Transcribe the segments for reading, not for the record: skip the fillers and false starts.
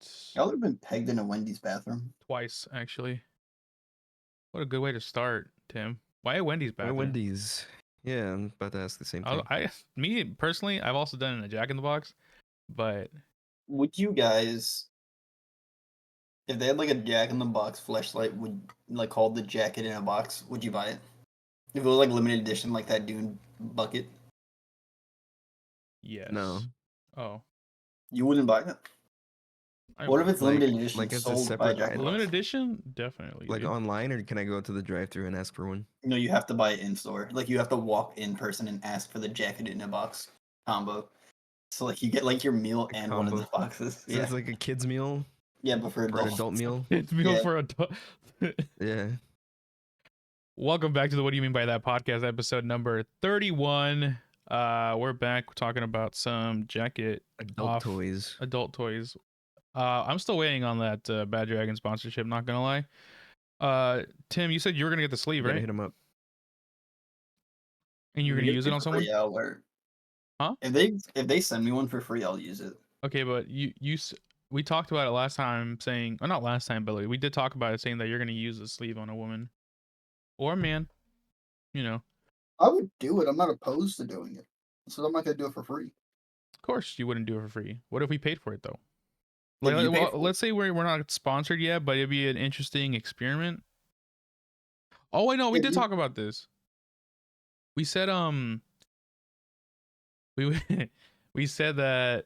right. Y'all have been pegged in a Wendy's bathroom. Twice, actually. What a good way to start, Tim. Why a Wendy's Why bathroom? Wendy's? Yeah, I'm about to ask the same thing. Me personally, I've also done it in a Jack in the Box, but Would you guys, if they had like a Jack in the Box fleshlight, would like called the Jacket in a Box, would you buy it? If it was like limited edition, like that Dune bucket, yes. No. Oh, you wouldn't buy it. I What if would. it's limited edition, like it's a sold by separate Jack in the Box? Limited edition? Definitely. Like dude. online, or can I go to the drive-through and ask for one? No, you have to buy it in store. Like you have to walk in person and ask for the Jacket in a Box combo. So like you get like your meal A and one of combo. the boxes. So Yeah, it's like a kid's meal yeah, but for or an adults. adult meal. It's meal Yeah. for adult. Yeah. Welcome back to the What Do You Mean by That podcast, episode number 31. We're back talking about some jacket Adult toys. adult toys. I'm still waiting on that Bad Dragon sponsorship, not gonna lie. Tim, you said you were gonna get the sleeve, You gotta right? hit them up. And you're If gonna you use get it on for someone? free, I'll wear it. Huh? If they send me one for free, I'll use it. Okay, but we talked about it last time, saying, or not last time, but we did talk about it, saying that you're gonna use the sleeve on a woman or a man. You know, I would do it. I'm not opposed to doing it. So I'm not gonna do it for free. of course you wouldn't do it for free. What if we paid for it though? If Like, you pay for let's say we're not sponsored yet, but it'd be an interesting experiment. Oh, I know, we If did you- talk about this. We said we we said that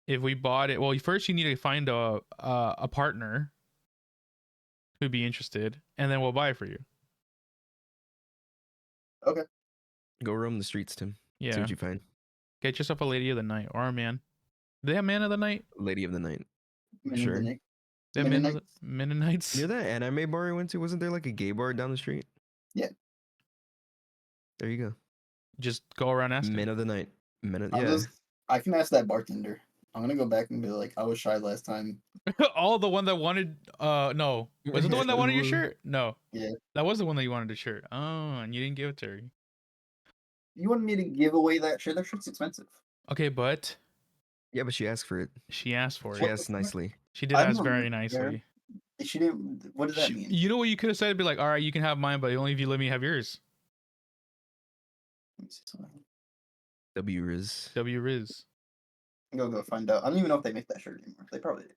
if we bought it, well, first you need to find a partner who'd be interested, and then we'll buy it for you. Okay. Go roam the streets, Tim. See Yeah, what you find. get yourself a lady of the night or a man. Do they have man of the night? Lady of the night. Men Sure. of the night. They have men of the Mennonites? Mennonites. Near that anime bar I went to, wasn't there like a gay bar down the street? Yeah. There you go. Just go around asking. Men of the night. Yeah. I can ask that bartender. I'm gonna go back and be like, I was shy last time. Oh, the one that wanted no. Was it the one that wanted your shirt? No. Yeah. That was the one that you wanted the shirt. Oh, and you didn't give it to her. You wanted me to give away that shirt? That shirt's expensive. Okay, but Yeah, but she asked for it. she asked for She it. asked nicely. She did I ask don't very remember. nicely. She didn't. What does that mean? You know what you could have said? Be like, all right, you can have mine, but only if you let me have yours. Let me see something. W Riz. W Riz. Go find out. I don't even know if they make that shirt anymore. They probably do.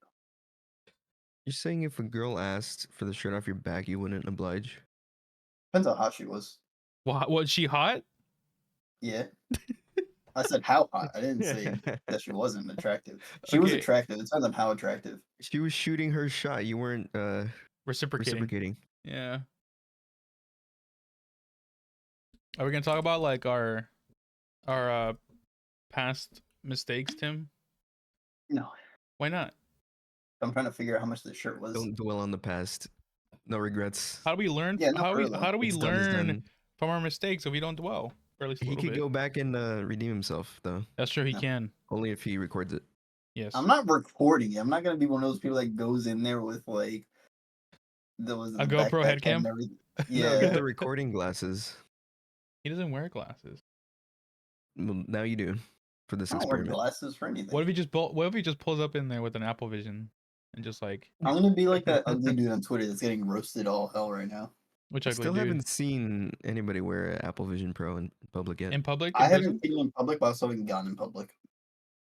You're saying if a girl asked for the shirt off your back, you wouldn't oblige? Depends on how hot she was. Was she hot? Yeah. I said how hot. I didn't say that she wasn't attractive. She was Okay. attractive. It depends on how attractive. She was shooting her shot. You weren't Reciprocating. Yeah. Are we gonna talk about like our past mistakes, Tim? No. Why not? I'm trying to figure out how much the shirt was. Don't dwell on the past. No regrets. How do we learn? Yeah, not how for we real, though. how do we What's done is learn done. from our mistakes if we don't dwell? Or at least a He little could bit. go back and redeem himself, though. That's true. He No. can. Only if he records it. Yes. I'm not recording it. I'm not gonna be one of those people that goes in there with like A GoPro head cam? No, Yeah. get the recording glasses. He doesn't wear glasses. Well, now you do for this I don't wear experiment. glasses for anything. What if he just pulls up in there with an Apple Vision and just like I'm gonna be like that ugly dude on Twitter that's getting roasted all hell right now. which I ugly still dude? haven't seen anybody wear an Apple Vision Pro in public yet. In public? I In haven't person? seen him in public, but I saw him gone in public.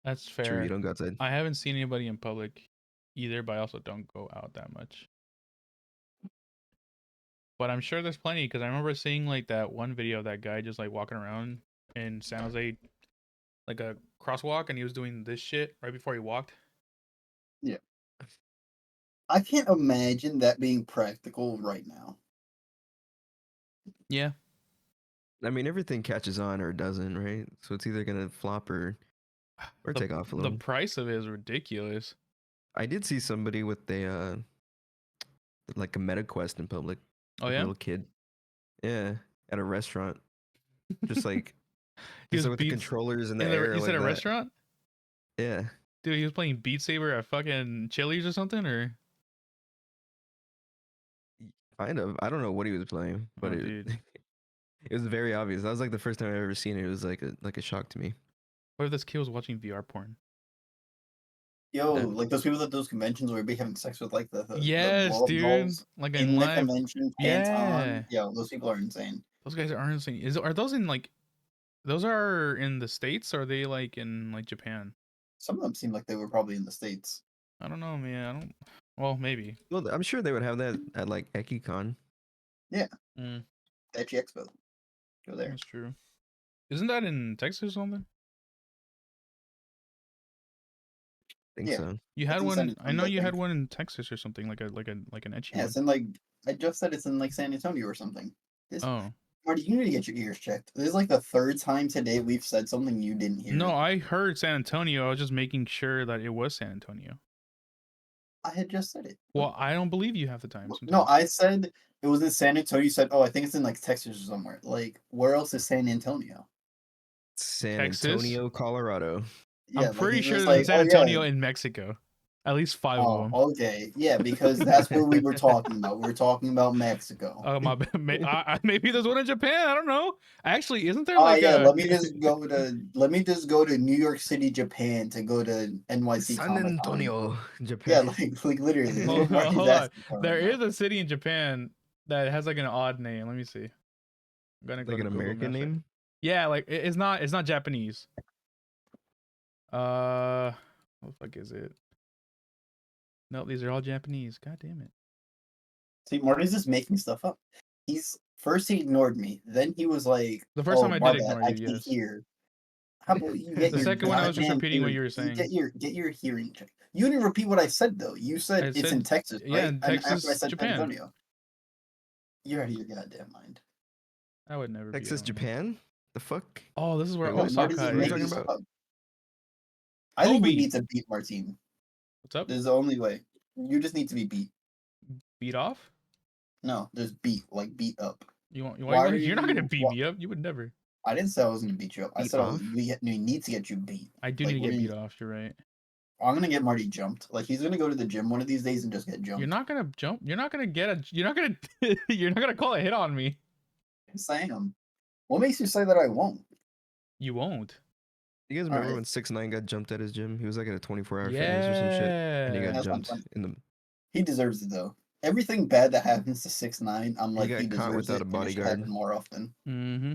That's True, fair. you don't go outside. I haven't seen anybody in public either, but I also don't go out that much. But I'm sure there's plenty because I remember seeing like that one video of that guy just like walking around in San Jose, like a crosswalk, and he was doing this shit right before he walked. I can't imagine that being practical right now. Yeah. I mean, everything catches on or doesn't, right? So it's either gonna flop or take off a The little. price of it is ridiculous. I did see somebody with a like a MetaQuest in public. Oh like a yeah. little kid. Yeah, at a restaurant. Just like He was just like with the Beats- controllers in the You air. said like a that. restaurant? Yeah. Dude, he was playing Beat Saber at fucking Chili's or something, or Kind of. I don't know what he was playing, but Oh, it dude. it was very obvious. That was like the first time I've ever seen it. It was like a shock to me. what if this kid was watching VR porn? Yo, Yeah. like those people at those conventions where we be having sex with like the Yes, blow up dude. dolls Like in in the live. convention, pants Yeah. on. Yo, those people are insane. Those guys are insane. Are those in like those are in the States or are they like in like Japan? Some of them seem like they were probably in the States. I don't know, man. I don't well maybe. Well, I'm sure they would have that at like EkiCon. Mm, Edgy Expo. Go there. that's true. Isn't that in Texas or something? I think Yeah. so. You It's had in San one. I Antonio, know I you had think. one in Texas or something like an etchy Yeah, one. it's in like I just said it's in like San Antonio or something. This Oh Marty, you need to get your ears checked. This is like the third time today we've said something you didn't hear. no, It. I heard San Antonio. I was just making sure that it was San Antonio. I had just said it. Well, I don't believe you half the time. No, Sometimes. I said it was in San Antonio. You said, "Oh, I think it's in like Texas or somewhere." Like, where else is San Antonio? San Texas? Antonio, Colorado. Yeah, I'm like pretty he's sure just there's a like, San "Oh yeah, Antonio in Mexico. At least 5 of oh them. okay, yeah," because that's where we were talking about. We were talking about Mexico. Oh my bad. Maybe there's one in Japan. I don't know. Actually, isn't there Oh like yeah, a? let me just go to New York City, Japan to go to NYC San Comic Con. Antonio, Yeah, Japan. like literally, this is hold, what Marty's hold on. asking for There right is now. a city in Japan that has like an odd name. Let me see. I'm gonna go Like to an Google American Maps. name? Yeah, like it's not Japanese. What the fuck is it? No, these are all Japanese. God damn it. See, Marty's just making stuff up. He ignored me. Then he was like, The first time "Oh, I my did bad, ignore I you, can yes. hear." How about you get The your second one, I was just goddamn repeating what hearing? you were saying. Get your hearing check. You didn't repeat what I said though. You said I it's in said, Texas, yeah, right? in And after I Texas, said San Japan. Antonio, you're out of your goddamn mind. I would never be. Texas, out of my mind. Japan? The fuck? Oh, this is where Wait, what? Marty's Osaka just What are you is. making talking stuff about? up. I think we Kobe. need to beat Martine. What's up? This is the only way. You just need to be beat. Beat off? No, there's beat, like beat up. You're not gonna beat me up. You would never. I didn't say I was gonna beat you up. I Beat said off? we need to get you beat. I do Like need to we're get gonna, beat off. You're right. I'm gonna get Marty jumped. Like he's gonna go to the gym one of these days and just get jumped. You're not gonna jump. You're not gonna get a. You're not gonna. You're not gonna call a hit on me. Sam, what makes you say that I won't? You won't. You guys All remember right. when 6ix9ine got jumped at his gym? He was like at a 24-hour fitness or some shit, and he Yeah. got That's not jumped funny. in the. He deserves it though. Everything bad that happens to 6ix9ine, I'm like got he caught deserves without it, a and it should bodyguard. happen more often. Mm-hmm.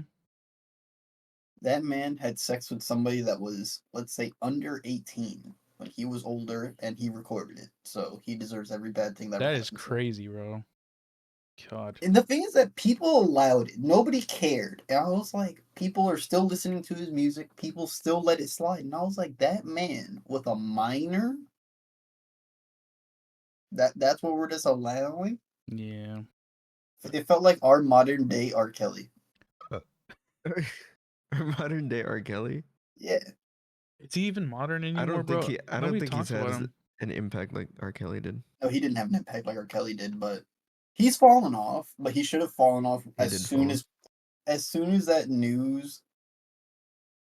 That man had sex with somebody that was, let's say, under 18 when he was older, and he recorded it. So he deserves every bad thing that That ever is happens to him. crazy, bro. God. And the thing is that people allowed it. Nobody cared. And I was like, people are still listening to his music. People still let it slide. And I was like, that man with a minor? That's what we're just allowing? Yeah. It felt like our modern day R. Kelly. Modern day R. Kelly? Yeah. Is he even modern I anymore, don't think bro? I don't Nobody think he's talks had about him. an impact like R. Kelly did. No, he didn't have an impact like R. Kelly did, but he's fallen off. But he should have fallen off He as did soon fall. as soon as that news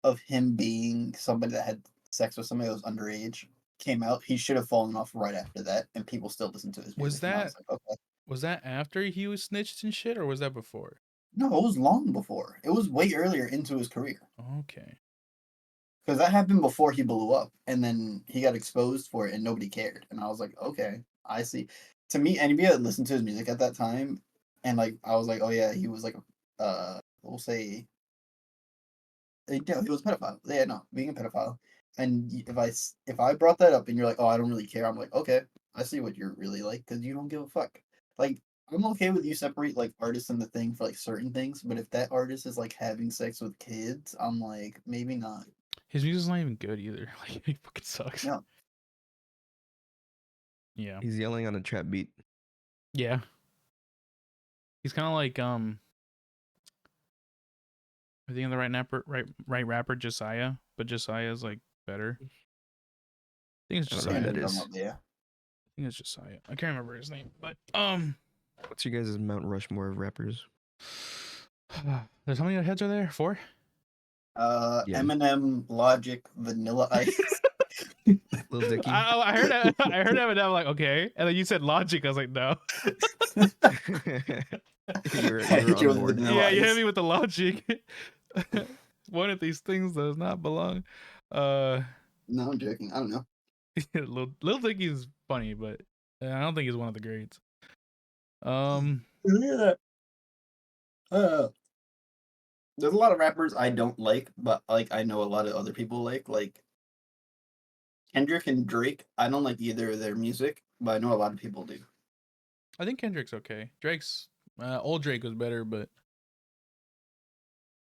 of him being somebody that had sex with somebody that was underage came out. He should have fallen off right after that, and people still listen to his music. Was And I that was like, okay. was that after he was snitched and shit, or was that before? No, it was long before. It was way earlier into his career. Okay. Because that happened before he blew up, and then he got exposed for it, and nobody cared. And I was like, okay, I see. To me, anybody that listened to his music at that time, and like I was like, oh yeah, he was like, we'll say, yeah, he was a pedophile. Yeah, no, being a pedophile. And if I brought that up, and you're like, oh, I don't really care, I'm like, okay, I see what you're really like, because you don't give a fuck. Like, I'm okay with you separate like artists and the thing for like certain things, but if that artist is like having sex with kids, I'm like, maybe not. His music's not even good either. Like he fucking sucks. No. Yeah. He's yelling on a trap beat. Yeah. He's kind of like I think of the right rapper Josiah, but Josiah is like better. I think it's I don't know who Josiah. that is. Yeah. I think it's Josiah. I can't remember his name, but What's your guys' Mount Rushmore of rappers? there's how many heads are there? 4? Yeah. Eminem, Logic, Vanilla Ice. Lil Dicky. I heard Eminem. I'm like, okay, and then you said Logic. I was like, no. You're hit you on with board. Vanilla Yeah, you hit Ice. me with the Logic. One of these things does not belong. No, I'm joking. I don't know. Lil Dicky's funny, but I don't think he's one of the greats. Look at that. There's a lot of rappers I don't like, but like I know a lot of other people like Kendrick and Drake. I don't like either of their music, but I know a lot of people do. I think Kendrick's okay. Drake's old Drake was better, but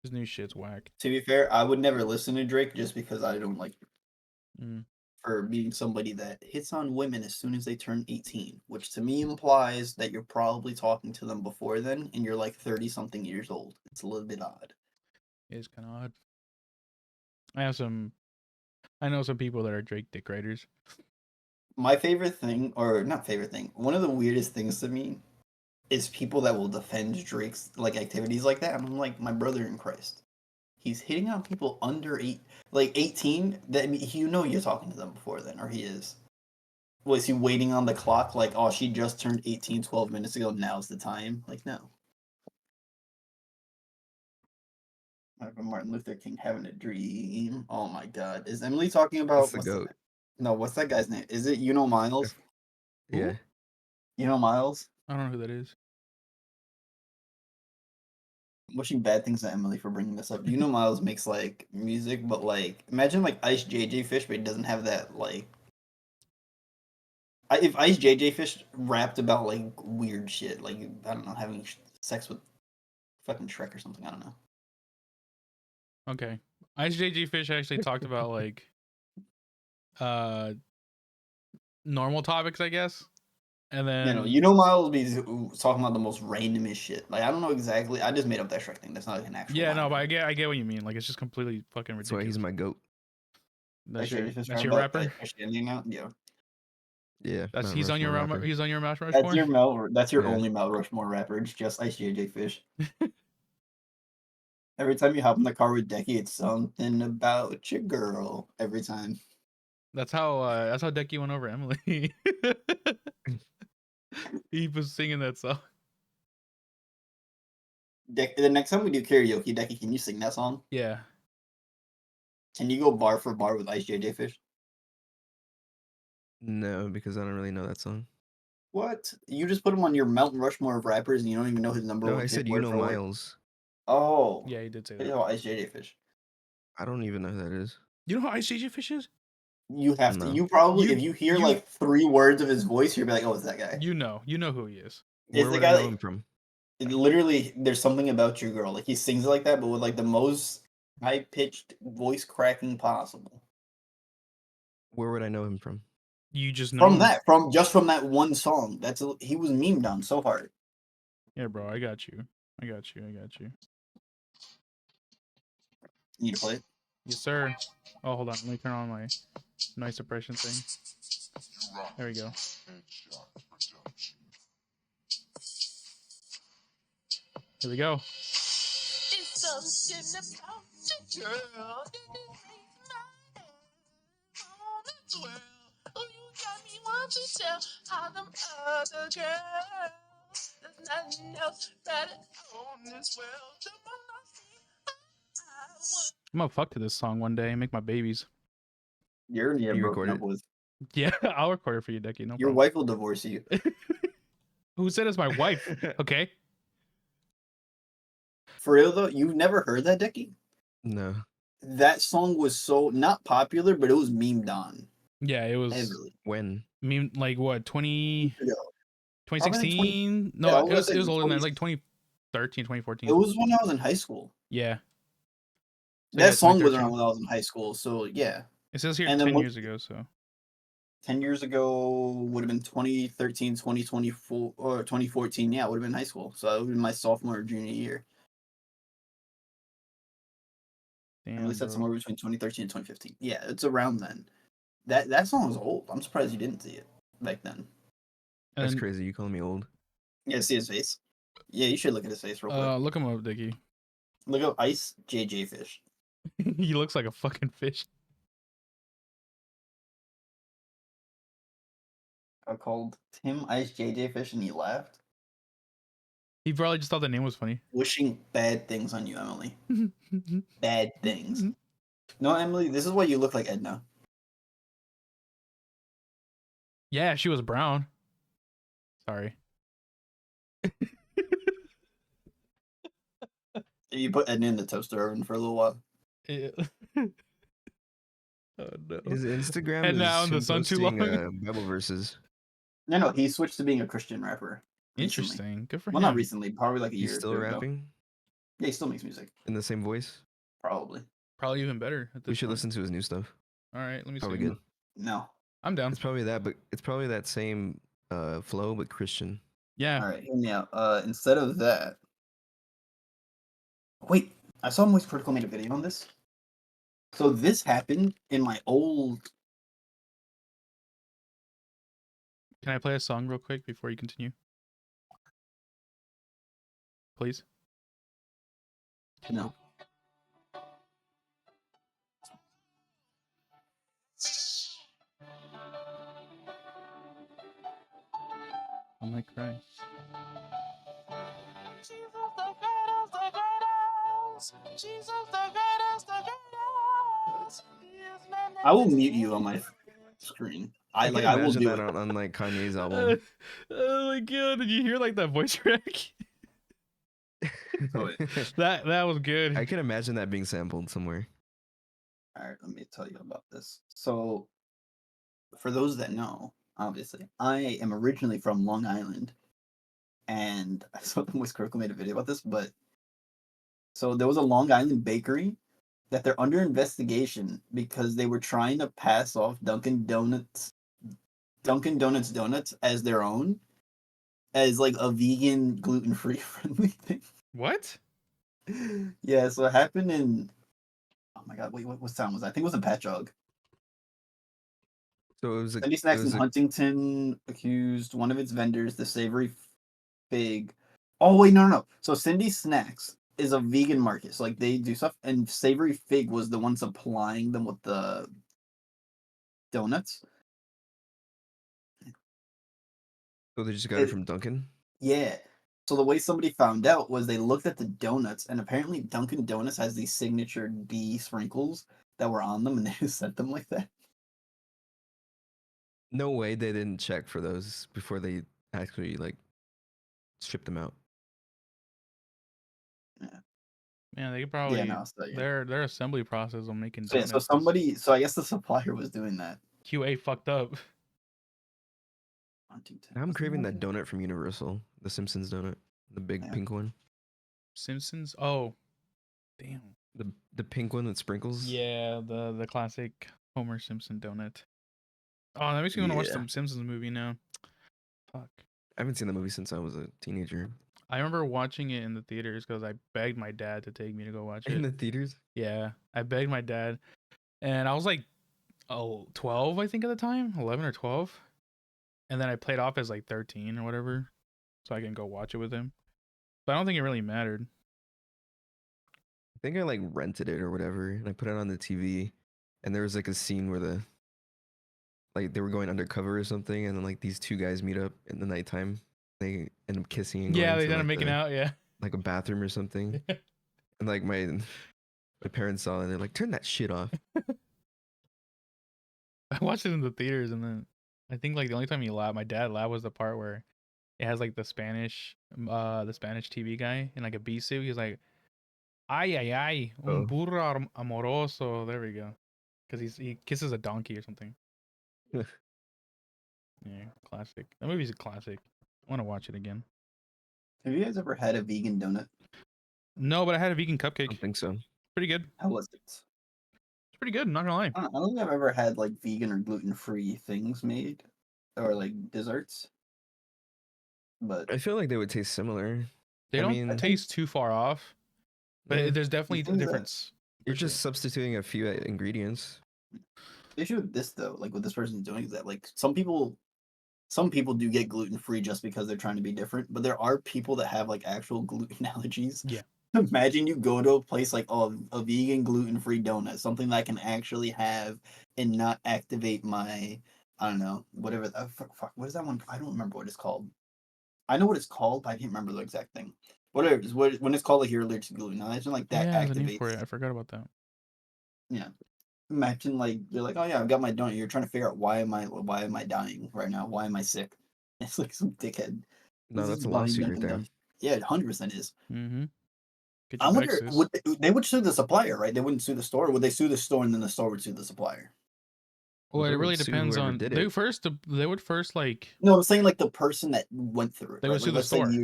his new shit's whack. To be fair, I would never listen to Drake just because I don't like Mm. for being somebody that hits on women as soon as they turn 18, which to me implies that you're probably talking to them before then and you're like 30 something years old. It's a little bit odd. It is kind of odd. I know some people that are Drake dick writers. My favorite thing, or not favorite thing, one of the weirdest things to me is people that will defend Drake's like activities like that. And I'm like, my brother in Christ. He's hitting on people under 18. That you know you're talking to them before then, or he is. Was he waiting on the clock? Like, oh, she just turned 18 12 minutes ago. Now's the time. Like, no. Martin Luther King having a dream. Oh my God, is Emily talking about That's the goat. no, what's that guy's name? Is it Miles? Yeah. Miles? I don't know who that is. I'm wishing bad things to Emily for bringing this up. Miles makes like music, but like imagine like Ice JJ Fish, but he doesn't have that like. If Ice JJ Fish rapped about like weird shit, like I don't know, having sex with fucking Shrek or something, I don't know. Okay. Ice JG Fish actually talked about like normal topics, I guess. And then Miles be talking about the most randomest shit. Like I don't know exactly. I just made up that Shrek thing. That's not like an actual. Yeah, line. no, but I get what you mean. Like it's just completely fucking That's why ridiculous. he's my goat. That's That's your rapper. Yeah. Yeah. Mount He's on your Rushmore rapper. he's on your Mount That's Rushmore. your That's your Yeah. only Mount Rushmore rapper. It's just Ice JJ Fish. Every time you hop in the car with Decky, it's something about your girl. Every time. That's how Decky went over Emily. He was singing that song. The next time we do karaoke, Decky, can you sing that song? Yeah. Can you go bar for bar with Ice JJ Fish? No, because I don't really know that song. What? You just put him on your Mount Rushmore of rappers and you don't even know his number No, one I hit said word for word? Miles. Oh. Yeah, he did say You that. know Ice JJ Fish. I don't even know who that is. You know how Ice JJ Fish is? You have to. No. You probably, if you hear like 3 words of his voice, you'll be like, "Oh, it's that guy." You know who he is. Where would I know him from? Literally, there's something about your girl. Like he sings it like that, but with like the most high pitched voice cracking possible. Where would I know him from? You just know from that one song. He was memed on so hard. Yeah, bro, I got you. You need to play it? Yes, sir. Oh, hold on. Let me turn on my noise suppression thing. There we go. Here we go. I'm gonna fuck to this song one day and make my babies. You're You broken record up it? with. Yeah, I'll record it for you, Decky. No Your problem. wife will divorce you. Who said it's my wife? Okay. For real though, you've never heard that, Decky? No. That song was so not popular, but it was memed on. Yeah, it was heavily. When? Meme like what 2016? No, Yeah, it was older than that, like 2013, 2014. It was when I was in high school. Yeah. So that song was around when I was in high school, so yeah. It says here 10 years ago, so 10 years ago would have been 2013, 2024, or 2014. Yeah, it would have been high school. So it would have been my sophomore or junior year. damn, at least that's bro. somewhere between 2013 and 2015. Yeah, it's around then. That song was old. I'm surprised you didn't see it back then. That's crazy. You calling me old? Yeah, see his face. Yeah, you should look at his face real quick. Look him up, Dickie. Look up Ice JJ Fish. He looks like a fucking fish. I called Tim Ice JJ Fish and he laughed. He probably just thought the name was funny. Wishing bad things on you, Emily. Bad things. No, Emily, this is what you look like, Edna. Yeah, she was brown. Sorry. You put Edna in the toaster oven for a little while. Yeah. Oh no. His Instagram And now is in the him sun too posting long. Bible verses. No, he switched to being a Christian rapper recently. Interesting. Good for Well, not him. recently, probably like a He's year or still two ago. rapping Yeah, he still makes music. in the same voice. Probably. Probably even better at this We should point. listen to his new stuff. All right, let me Probably see. good. No. I'm down. It's probably that, but it's probably that same flow, but Christian. Yeah. All right, hear me out. Instead of that, wait, I saw Moist Critical made a video on this. So this happened in my old. Can I play a song real quick before you continue? Please. No. I might cry. I will mute you on my screen. I can I will imagine do that it. on like Kanye's album. Oh my god! Did you hear like that voice track? Oh, wait. that was good. I can imagine that being sampled somewhere. All right, let me tell you about this. So, for those that know, obviously, I am originally from Long Island, and I saw the Moist Critical made a video about this. But so there was a Long Island bakery that they're under investigation because they were trying to pass off Dunkin' Donuts donuts as their own, as like a vegan, gluten-free friendly thing. What? Yeah, so it happened in. Oh my god! Wait, what town was that? I think it was in Patchogue. So it was Cindy Snacks in Huntington accused one of its vendors, the Savory Fig. Oh wait, no. So Cindy Snacks is a vegan market, so like they do stuff, and Savory Fig was the one supplying them with the donuts. So they just got it from Dunkin'? Yeah. So the way somebody found out was they looked at the donuts, and apparently Dunkin' Donuts has these signature bee sprinkles that were on them, and they just sent them like that. No way they didn't check for those before they actually like shipped them out. Yeah, they could probably Yeah, no. So, yeah. their assembly process on making So, yeah, donuts. so I guess the supplier was doing that. QA fucked up. Now I'm craving that donut from Universal, the Simpsons donut, the big pink one. Simpsons. Oh, damn. The pink one with sprinkles. Yeah, the classic Homer Simpson donut. Oh, that makes me want to watch the Simpsons movie now. Fuck. I haven't seen the movie since I was a teenager. I remember watching it in the theaters because I begged my dad to take me to go watch it. In the theaters? Yeah, I begged my dad, and I was like, 12, I think at the time, 11 or 12, and then I played off as like 13 or whatever, so I can go watch it with him. But I don't think it really mattered. I think I like rented it or whatever, and I put it on the TV, and there was like a scene where they were going undercover or something, and then like these two guys meet up in the nighttime. They end up kissing. And Yeah, going they to, ended up like, making out. Yeah, like a bathroom or something. And like my parents saw it, and they're like, "Turn that shit off." I watched it in the theaters, and then I think like the only time he laughed, my dad laughed, was the part where it has like the Spanish TV guy in like a bee suit. He's like, "Ay ay ay, un burro amoroso." There we go, because he kisses a donkey or something. Yeah, classic. That movie's a classic. I want to watch it again. Have you guys ever had a vegan donut? No, but I had a vegan cupcake. I don't think so. Pretty good. How was it? It's pretty good. I'm not gonna lie. I don't think I've ever had like vegan or gluten-free things made, or like desserts. But I feel like they would taste similar. They don't taste too far off, but there's definitely a difference. You're just substituting a few ingredients. The issue with this though, like what this person's doing, is that like some people do get gluten-free just because they're trying to be different, but there are people that have like actual gluten allergies. Yeah. Imagine you go to a place like, oh, a vegan gluten-free donut, something that I can actually have and not activate my, I don't know, whatever. Fuck, what is that one? I don't remember what it's called. I know what it's called, but I can't remember the exact thing. Whatever it is, when it's called like you're allergic to gluten, imagine like that yeah, there's a name activates. for it. I forgot about that. Yeah. Imagine like you're like, oh yeah, I've got my donut. You're trying to figure out why am I dying right now? Why am I sick? It's like some dickhead. No, This is that's a buying lawsuit right Dunkin' there. Donuts. Yeah, 100% is. Mm-hmm. Get I your wonder, Bexus. they would sue the supplier, right? They wouldn't sue the store. Would they sue the store and then the store would sue the supplier? Well, it They would really sue depends whoever on did they it. first they would first like No, I'm saying like the person that went through it, they right? would sue Like the let's say store.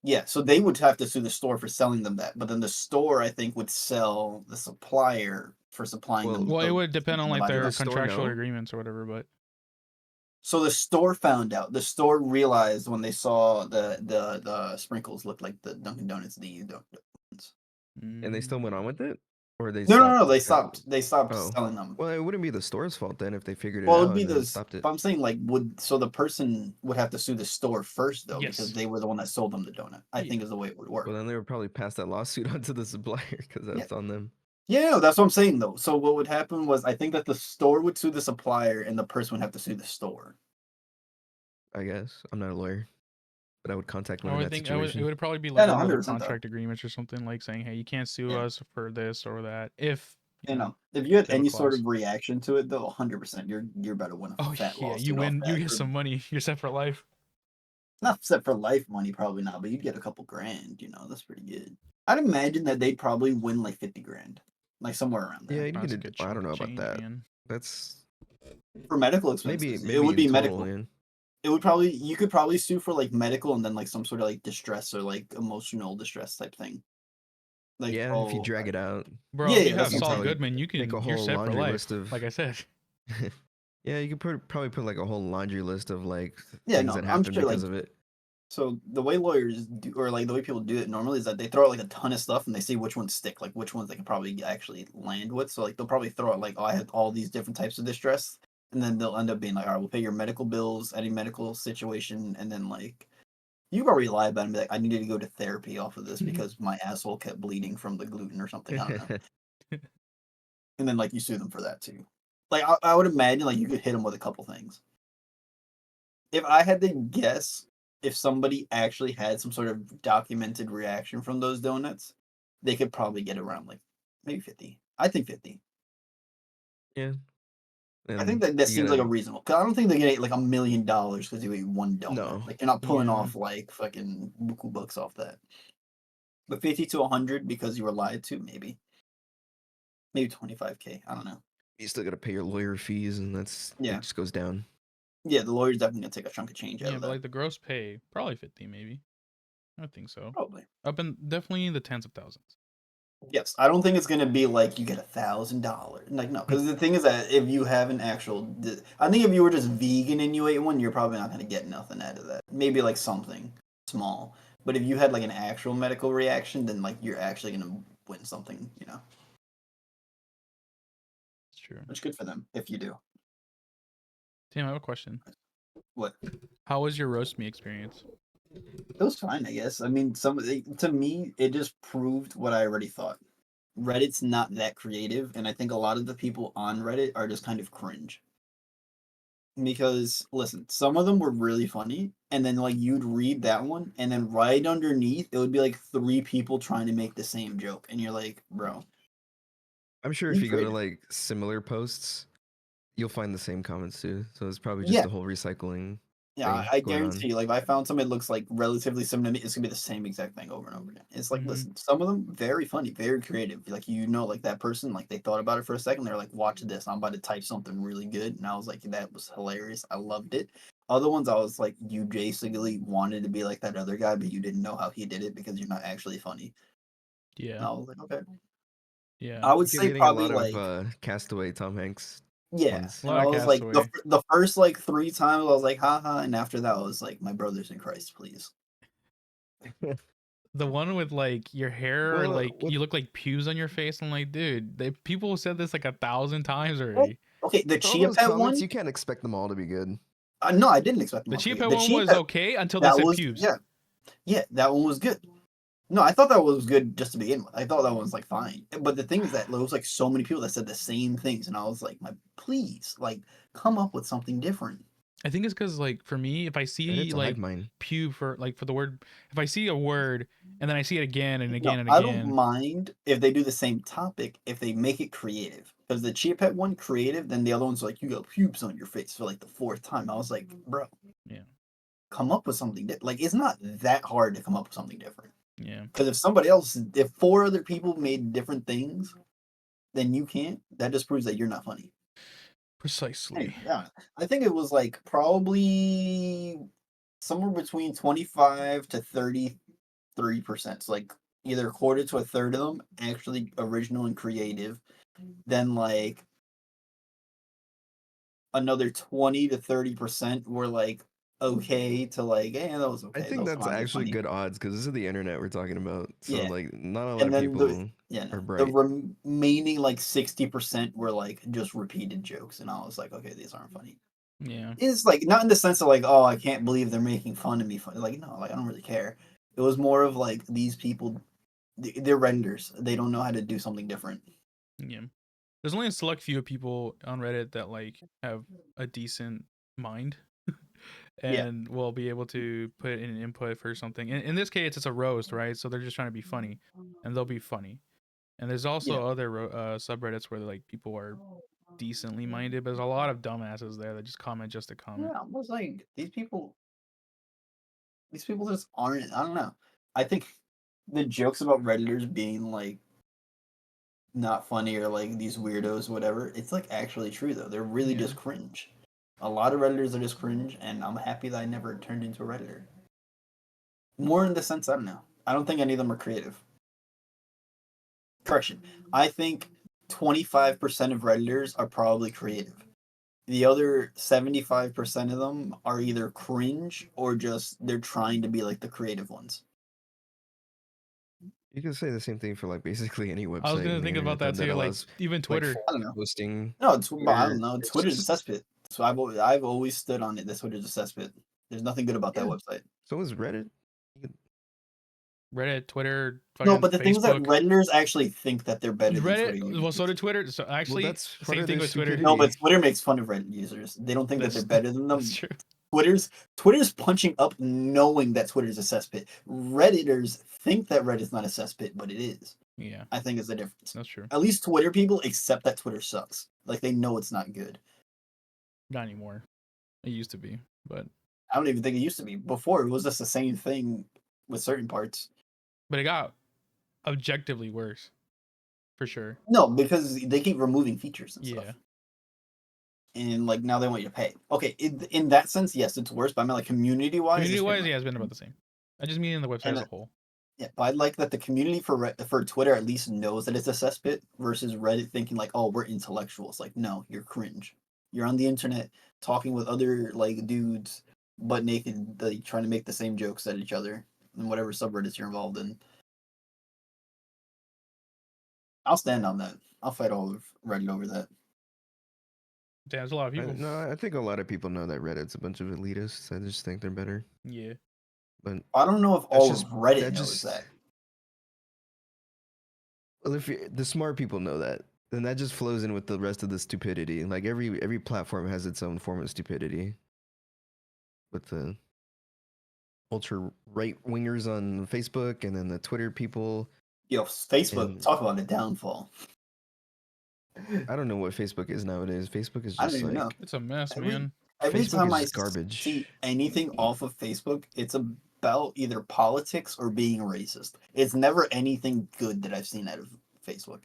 yeah, so they would have to sue the store for selling them that, but then the store I think would sell the supplier for supplying them. Well, it The would depend on like body Did their the parts. store contractual know? agreements or whatever. But So the store found out. The store realized when they saw the sprinkles looked like the Dunkin' Donuts donuts. And they still went on with it, or they No. stopped? They stopped. They stopped Oh, selling them. well, it wouldn't be the store's fault then if they figured it Well, it'd out be and then this. stopped it. But I'm saying like so the person would have to sue the store first though because yes, they were the one that sold them the donut. I think is the way it would work. Well, then they would probably pass that lawsuit onto the supplier because Yeah. that's on them. Yeah, no, that's what I'm saying though. So what would happen was I think that the store would sue the supplier and the person would have to sue the store. I guess I'm not a lawyer, but I would contact one I in would that think situation. it would probably be Yeah, like no, one of their 100% though. contract agreements or something like saying, hey, you can't sue Yeah. us for this or that if You know, if you had they have a any sort clause. of reaction to it though, 100% you're about to win a Oh fat yeah, you lawsuit off win, you that. get some money, you're set for life. Not set for life money, probably not, but you'd get a couple grand, you know, that's pretty good. I'd imagine that they'd probably win like 50 grand. Like somewhere around Yeah, there. you That's a get good I chunk don't of know about change, that. man. That's For medical maybe expenses. It would in be total, medical. man. It would probably you could probably sue for like medical and then like some sort of like distress or like emotional distress type thing. Like, Yeah, if you oh drag it out, Bro, if yeah, you that's have what I'm you Saul saying. probably Goodman, make a you're whole set for laundry list life. of. Like I said. Yeah, you could probably put like a whole laundry list of like Yeah, things no, that I'm happened sure like because of it. so the way lawyers do or like the way people do it normally is that they throw out like a ton of stuff and they see which ones stick, like which ones they can probably actually land with. So like they'll probably throw out like, oh, I had all these different types of distress, and then they'll end up being like, all right, we'll pay your medical bills, any medical situation, and then like you probably lie about it and be like, I needed to go to therapy off of this because my asshole kept bleeding from the gluten or something. I don't know. And then like you sue them for that too. Like I would imagine like you could hit them with a couple things. If I had to guess, if somebody actually had some sort of documented reaction from those donuts, they could probably get around like maybe 50. I think 50. Yeah, I think and that you seems like a gotta reasonable. Cause I don't think they're gonna get like $1 million because you ate one donut. no. Like you're not pulling Yeah. off like fucking buku bucks off that. But 50 to 100 because you were lied to, maybe 25K. I don't know. You still gotta pay your lawyer fees, and it Yeah, just goes down. yeah. The lawyer's definitely gonna take a chunk of change out Yeah, of but that. like the gross pay, probably 50 maybe. I think so. Probably. Up in definitely in the tens of thousands. Yes, I don't think it's gonna be like you get $1,000. Like no, because the thing is that if you have an actual, I think if you were just vegan and you ate one, you're probably not gonna get nothing out of that. Maybe like something small, but if you had like an actual medical reaction, then like you're actually gonna win something, you know. It's true. Which good for them if you do. Tim, I have a question. What? How was your roast me experience? It was fine, I guess. I mean, to me, it just proved what I already thought. Reddit's not that creative, and I think a lot of the people on Reddit are just kind of cringe. Because listen, some of them were really funny, and then like you'd read that one, and then right underneath it would be like three people trying to make the same joke, and you're like, bro, I'm sure if be you go to creative. like similar posts, you'll find the same comments too. So it's probably just Yeah, the whole recycling yeah, thing I going guarantee on. you, like if I found something that looks like relatively similar to me, it's gonna be the same exact thing over and over again. It's like, Mm-hmm. listen, some of them very funny, very creative. Like you know, like that person, like they thought about it for a second. They're like, watch this, I'm about to type something really good, and I was like, that was hilarious. I loved it. Other ones, I was like, you basically wanted to be like that other guy, but you didn't know how he did it because you're not actually funny. Yeah. And I was like, okay. Yeah. I would You keep say getting a probably lot of like Castaway Tom Hanks yeah, ones. A and lot I of was like Castaway. the first like three times I was like haha, and after that I was like my brothers in Christ, please. The one with like your hair, Well, like with you look like pews on your face. I'm like, dude, people said this like 1,000 times Well, already. okay, the all Chia those Pet comments, one, you can't expect them all to be good. no, I didn't expect them The all to Chia be. Pet The one Chia was Pet okay until they that said was pubes. yeah, that one was good. No, I thought that was good just to begin with. I thought that one was like fine, but the thing is that there was like so many people that said the same things, and I was like, my please, like come up with something different. I think it's because like for me, if I see Reddit's a hive like mind. pube for the word, if I see a word and then I see it again and again No, and I don't again. mind if they do the same topic if they make it creative. Because the Chia Pet one creative, then the other one's like you got pubes on your face for like the fourth time. I was like, bro, Yeah, come up with something like it's not that hard to come up with something different. yeah, Because if four other people made different things, then you can't. That just proves that you're not funny. precisely. Anyway, yeah, I think it was like probably somewhere between 25 to 33%. So like either a quarter to a third of them actually original and creative. Then like another 20 to 30% were like okay to like, yeah, that was I okay. think Those that's comments are actually funny. good odds because this is the internet we're talking about. So Yeah. like, not a lot And of then people are the bright. remaining like 60% were like just repeated jokes. And I was like, okay, these aren't funny. Yeah, It's like not in the sense of like, oh, I can't believe they're making fun of me. Like, no, like I don't really care. It was more of like these people, they're renders. They don't know how to do something different. yeah. There's only a select few people on Reddit that like have a decent mind Yeah, and will be able to put in an input for something. In this case, it's a roast, right? So they're just trying to be funny, and they'll be funny. And there's yeah, also other subreddits where like people are decently minded, but there's a lot of dumbasses there that just comment just to comment. yeah. I was like, these people just aren't. I don't know. I think the jokes about redditors being like not funny or like these weirdos, whatever. It's like actually true though. They're really Yeah. just cringe. A lot of redditors are just cringe, and I'm happy that I never turned into a redditor. More in the sense, I don't know. I don't think any of them are creative. Correction. I think 25% of redditors are probably creative. The other 75% of them are either cringe or just they're trying to be like the creative ones. You can say the same thing for like basically any I was website gonna on the think about internet that that too. Like allows even like Twitter. I don't know. posting No, I where don't know. it's Twitter's a just cesspit. So I've always stood on it. That Twitter's a cesspit. There's nothing good about that yeah. website. So is Reddit. Reddit, Twitter, No, fucking but the thing is that Facebook. redditors actually think that they're better than Twitter Reddit, well, so users. did Twitter. So Well, actually, that's part same of thing their with Twitter. No, but stupidity. Twitter makes fun of Reddit users. They don't think that they're That's better than that's them. true. Twitter's punching up knowing that Twitter's a cesspit. Redditors think that Reddit's not a cesspit, but it is. Yeah, I think is the difference. that's true. At least Twitter people accept that Twitter sucks. Like they know it's not good. Not anymore. It used to be, but I don't even think it used to be. Before it was just the same thing with certain parts. it got objectively worse for sure. No, because they keep removing features and Yeah, stuff. And like now they want you to pay. Okay, in that sense, yes, it's worse. But I mean, like community wise, community it's pretty wise, much. yeah, it's been about the same. I just mean in the website as And a whole. yeah, but I like that the community for Twitter at least knows that it's a cesspit versus Reddit thinking like, oh, we're intellectuals. Like, no, you're cringe. You're on the internet talking with other like dudes, butt naked, like, trying to make the same jokes at each other in whatever subreddits you're involved in. I'll stand on that. I'll fight all of Reddit over that. Damn, there's a lot of people. No, I think a lot of people know that Reddit's a bunch of elitists. I just think they're better. Yeah, But I don't know if that's all of just Reddit that knows just that. well, if the smart people know that, then that just flows in with the rest of the stupidity. Like every platform has its own form of stupidity. With the ultra right wingers on Facebook, and then the Twitter people. Yo, Facebook, And talk about a downfall. I don't know what Facebook is nowadays. Facebook is I don't just even know. like it's a mess, Every man. every Facebook time is I just garbage. see anything off of Facebook, it's about either politics or being racist. It's never anything good that I've seen out of Facebook.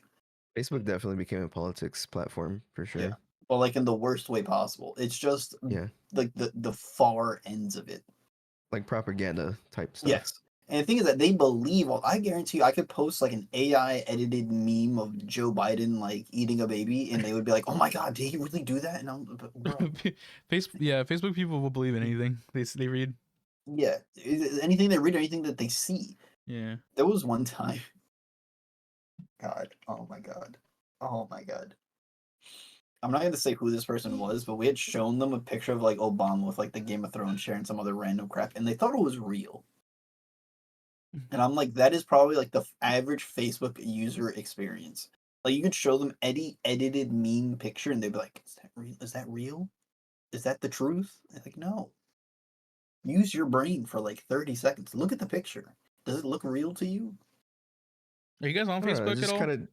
Facebook definitely became a politics platform for Yeah. sure. Well, like in the worst way possible. It's just Yeah, like the far ends of it. like propaganda type stuff. Yes. And the thing is that they believe, well, I guarantee you, I could post like an AI edited meme of Joe Biden like eating a baby, and they would be like, "Oh my God, did he really do that?" And I'm, bro, Facebook people will believe in anything they read. yeah, anything they read or anything that they see. Yeah, There was one time, God, oh my God, oh my God. I'm not gonna say who this person was, but we had shown them a picture of like Obama with like the Game of Thrones chair and some other random crap, and they thought it was real. And I'm like, that is probably like the average Facebook user experience. Like you could show them any edited meme picture, and they'd be like, "Is that real? Is that real? Is that the truth?" I'm like, no. Use your brain for like 30 seconds. Look at the picture. Does it look real to you? Are you guys on I don't know, Facebook at just all? kind of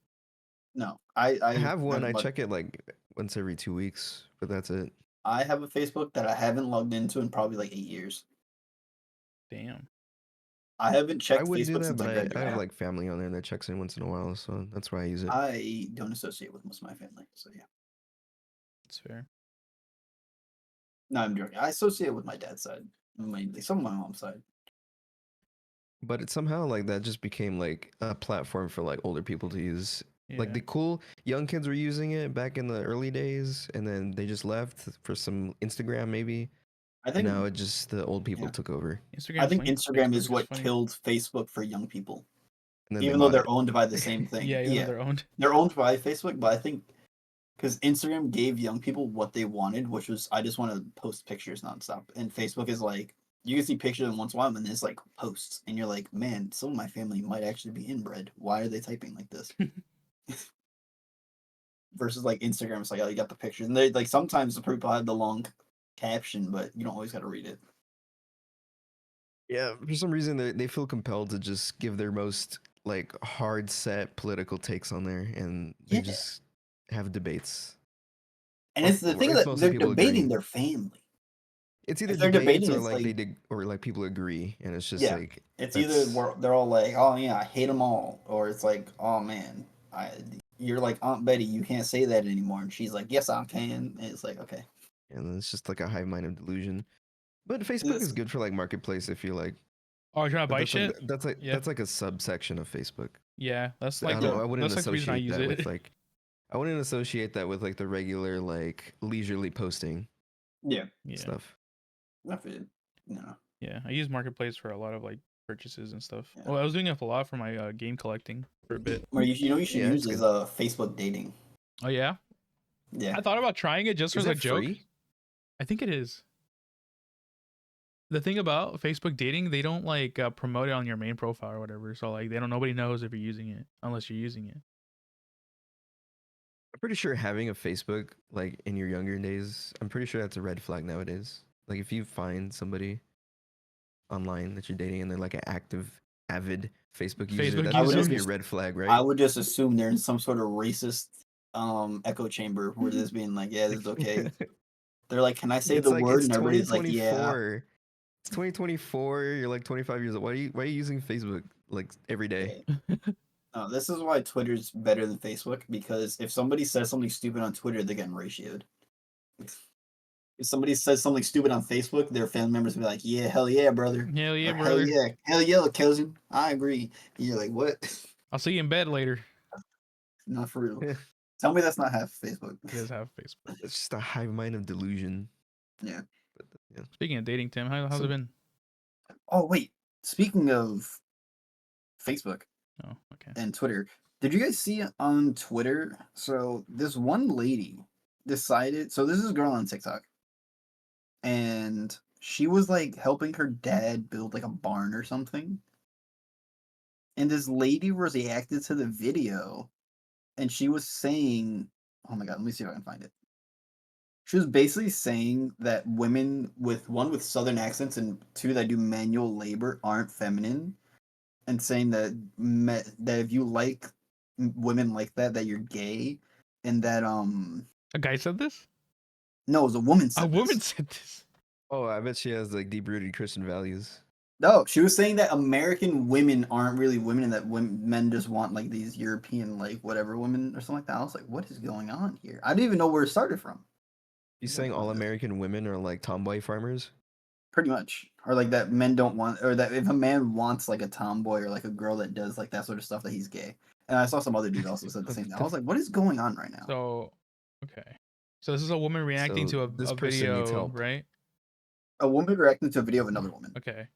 No, I have one. I but check it like once every 2 weeks, but that's it. I have a Facebook that I haven't logged into in probably like 8 years. Damn. I haven't I checked wouldn't do Facebook that, since I but I have graduated. like family on there that checks in once in a while, so that's why I use it. I don't associate with most of my family, so yeah. That's fair. No, I'm joking. I associate with my dad's side, mainly some of my mom's side. But it somehow like that just became like a platform for like older people to use. Like Yeah. the cool young kids were using it back in the early days, and then they just left for some Instagram maybe, I and now think it just the old people yeah. took over, I Instagram's think funny. Instagram Facebook is is what funny. killed Facebook for young people, and then they even though bought they're it. owned by the same thing. Yeah, even though Yeah, they're owned. they're owned by Facebook, but I think because Instagram gave young people what they wanted, which was I just want to post pictures nonstop, and Facebook is like you can see pictures in once in a while, and it's like posts, and you're like, man, some of my family might actually be inbred. Why are they typing like this? Versus like Instagram, it's like oh, you got the pictures, and they like sometimes the people have the long caption, but you don't always got to read it. Yeah, for some reason they feel compelled to just give their most like hard set political takes on there, and they Yeah, just have debates. and it's the Or thing it's that mostly they're people agree. debating their family. It's either If they're debates debating, or it's like like or like people agree, and it's just yeah, like it's either that's they're all like, oh yeah, I hate them all, or it's like, oh man, I you're like Aunt Betty, you can't say that anymore, and she's like, yes, I can, and it's like, okay, and it's just like a hive mind of delusion. But Facebook is this, good for like marketplace if you like. Oh, you're trying to But buy shit? Yeah. that's like a subsection of Facebook. Yeah. That's So I like don't know. yeah, I wouldn't that's like the reason I associate use that with it. like I wouldn't associate that with like the regular like leisurely posting yeah, Yeah. stuff. not for it. No, Yeah. I use Marketplace for a lot of like purchases and stuff. yeah. Well, I was doing it a lot for my game collecting for a bit. What you know you should Yeah, use it's is good. Facebook dating. Oh yeah. Yeah, I thought about trying it just Is as a it joke. free? I think it is. The thing about Facebook dating, they don't like promote it on your main profile or whatever. So like nobody knows if you're using it unless you're using it. I'm pretty sure having a Facebook like in your younger days, I'm pretty sure that's a red flag nowadays. Like if you find somebody online that you're dating and they're like an active, avid Facebook user, Facebook that I would should user. be a just red flag, I right? would just assume they're in some sort of racist echo chamber where this being like, yeah, this is okay. They're like, can I say It's the like word? it's And everybody's like, yeah. 2024. It's 2024. You're like 25 years old. Why are you using Facebook like every day? Yeah. No, this is why Twitter's better than Facebook because if somebody says something stupid on Twitter, they're getting ratioed. If somebody says something stupid on Facebook, their family members will be like, "Yeah, hell yeah, brother," Hell yeah, or brother. hell yeah, cousin." I agree. And you're like, "What?" I'll see you in bed later. Not for real. It's Tell me that's not half Facebook. He does have Facebook. just a hive mind of delusion. Yeah. But, yeah. Speaking of dating, Tim, how's it been? Oh wait, speaking of Facebook Oh, okay. and Twitter, did you guys see on Twitter? So this one lady decided. So this is a girl on TikTok, and she was like helping her dad build like a barn or something. And this lady reacted to the video, and she was saying, "Oh my god, let me see if I can find it." She was basically saying that women with one with southern accents and two that do manual labor aren't feminine, and saying that that if you like women like that, that you're gay, and that A guy said this? no, it was a woman A said woman this. said this. Oh, I bet she has like deep rooted Christian values. No, she was saying that American women aren't really women, and that men just want like these European like whatever women or something like that. I was like, what is going on here? I didn't even know where it started from. She's Like, saying what all is this? American women are like tomboy farmers. Pretty much, or like that men don't want, or that if a man wants like a tomboy or like a girl that does like that sort of stuff, that he's gay. And I saw some other dude also said the What same thing. I the was like, what is going on right now? So, okay. So this is a woman reacting So to this a person needs video, help. right? A woman reacting to a video of another woman. Okay.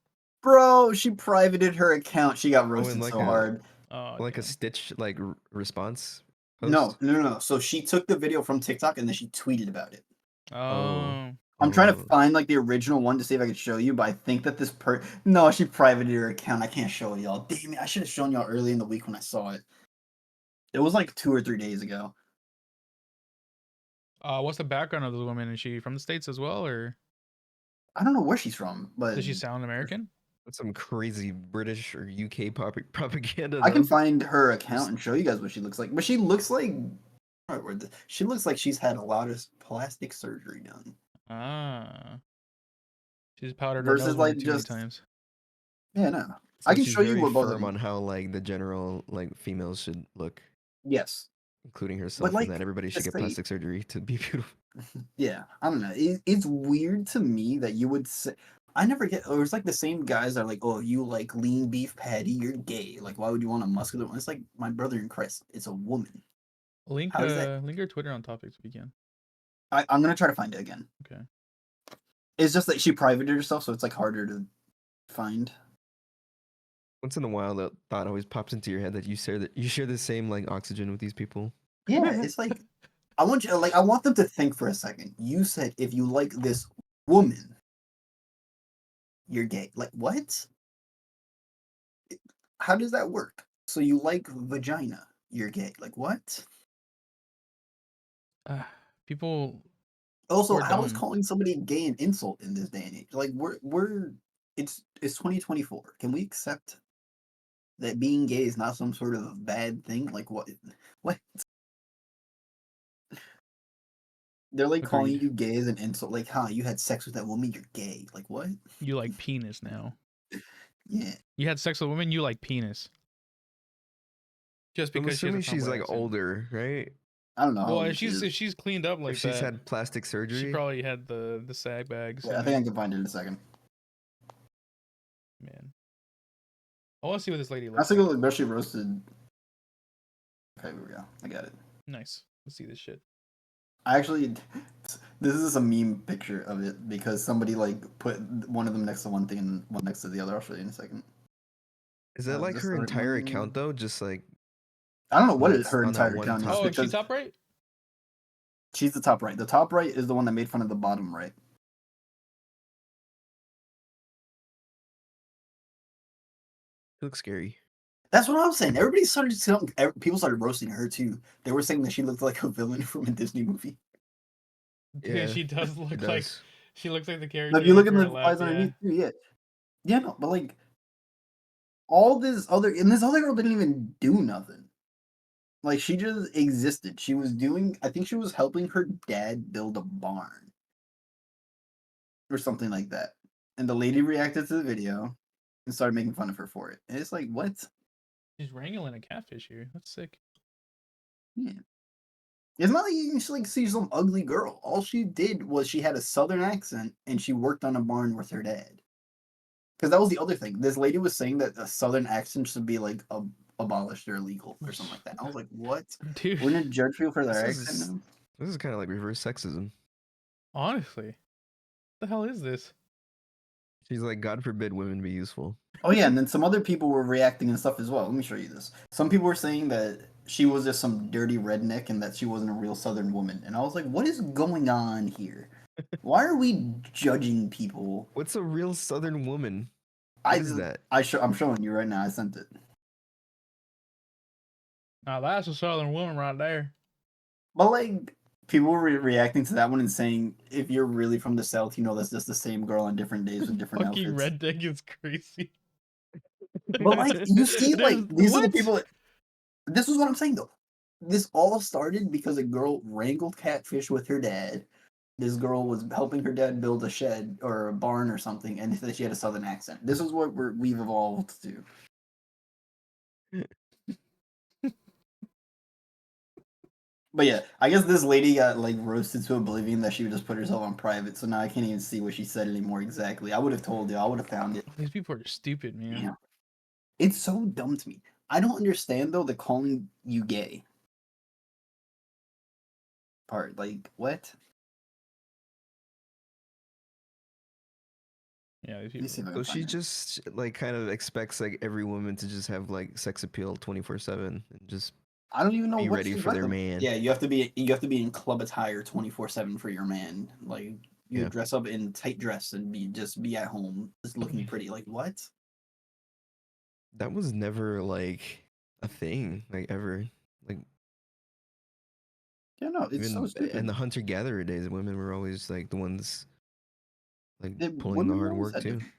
Bro, she privated her account. She got Oh, and roasted so hard. Oh, like a okay. Stitch like response No, post. no, no, no. So she took the video from TikTok and then she tweeted about it. Oh, Oh, I'm trying to oh, find like the original one to see if I can show you, but I think that this no, she privated her account. I can't show y'all. Damn it! I should have shown y'all early in the week when I saw it. It was like 2 or 3 days ago. what's the background of the woman? Is she from the States as well, or I don't know where she's from, but does she sound American? That's some crazy British or UK propaganda, I can though. find her account and show you guys what she looks like. But she looks like she looks like she's had a lot of plastic surgery done. Ah. She's powdered her Versus nose one or like too many just times. yeah, no. So I can she's show you very what both of firm them. on how like the general like females should look, Yes, including but herself, and that like everybody to should get say, plastic surgery to be beautiful. yeah, I don't know. It's weird to me that you would say. I never get. Or it's like the same guys that are like, "Oh, you like lean beef patty? You're gay. Like, why would you want a muscular one?" It's like my brother in Christ. It's a woman. Link How does that? link her Twitter on topics if you can. I'm gonna try to find it again. Okay. It's just that she privated herself, so it's like harder to find. Once in a while, the thought always pops into your head that you share the same like oxygen with these people. Yeah, it's like I want them to think for a second. You said if you like this woman, you're gay. Like what? How does that work? So you like vagina, you're gay. Like what? People Also, are how is dumb. calling somebody gay an insult in this day and age? Like we're it's 2024. Can we accept that being gay is not some sort of bad thing? Like what? What? They're like calling Agreed. you gay as an insult. Like, huh? You had sex with that woman, you're gay. Like what? You like penis now. Yeah. You had sex with a woman, you like penis. Just I'm because she has a assuming she's tomboy like accent. older, right? I don't know how Well, old she is. if she's cleaned up If like she's that, had plastic she surgery. probably had the sag bags. Wait, I think I can find it in a second. Man, I want to see what this lady I looks think it like. look Bessie roasted. Okay, here we go. I got it. Nice. Let's see this shit. I actually, this is a meme picture of it because somebody like put one of them next to one thing and one next to the other. I'll show you in a second. Is that like This her the right entire one? account though? Just like I don't know what once her on that entire one account is Oh, topic? is she because top right? she's the top right. The top right is the one that made fun of the bottom right. It looks scary. That's what I was saying. Everybody started people started roasting her too. They were saying that she looked like a villain from a Disney movie. Dude, Yeah, she does it look like does. she looks like the But if character you in look at For the Her Laugh. replies Yeah. underneath too, yeah, yeah, no, but like all this other and this other girl didn't even do nothing. Like she just existed. She was doing. I think she was helping her dad build a barn or something like that. And the lady reacted to the video and started making fun of her for it. And it's like, what? She's wrangling a catfish here. That's sick. Yeah. It's not like you can just like see some ugly girl. All she did was she had a southern accent and she worked on a barn with her dad. Because that was the other thing. This lady was saying that a southern accent should be like abolished or illegal or something like that. I was like, what? Dude, We're gonna judge people for This their accent is now? this is kind of like reverse sexism. honestly, what the hell is this? She's like, God forbid women be useful. Oh yeah, and then some other people were reacting and stuff as well. Let me show you this. Some people were saying that she was just some dirty redneck and that she wasn't a real Southern woman. And I was like, what is going on here? Why are we judging people? What's a real Southern woman? I What is that? I'm showing you right now. I sent it. Now that's a southern woman right there. But like people were reacting to that one and saying, if you're really from the South, you know that's just the same girl on different days with different Fucking outfits. red dick is crazy. But like you see, like There's these are the what? people. This is what I'm saying though. This all started because a girl wrangled catfish with her dad. This girl was helping her dad build a shed or a barn or something, and she had a southern accent. This is what we've evolved to. But yeah, I guess this lady got like roasted to oblivion that she would just put herself on private. So now I can't even see what she said anymore exactly. I would have told you. I would have found it. These people are stupid, man. Yeah. It's so dumb to me. I don't understand though the calling you gay part. Like what? Yeah, these Let me people. see if I So can she find it. just like kind of expects like every woman to just have like sex appeal 24/7 and just I don't even know be what ready she's for like. their man. Yeah, you have to be in club attire 24/7 for your man. Like you Yeah. dress up in tight dress and be at home just looking pretty. Like what? That was never like a thing, like ever. Like Yeah, no, it's so even in stupid. the hunter gatherer days, women were always like the ones like pulling the Women hard always work had too. different.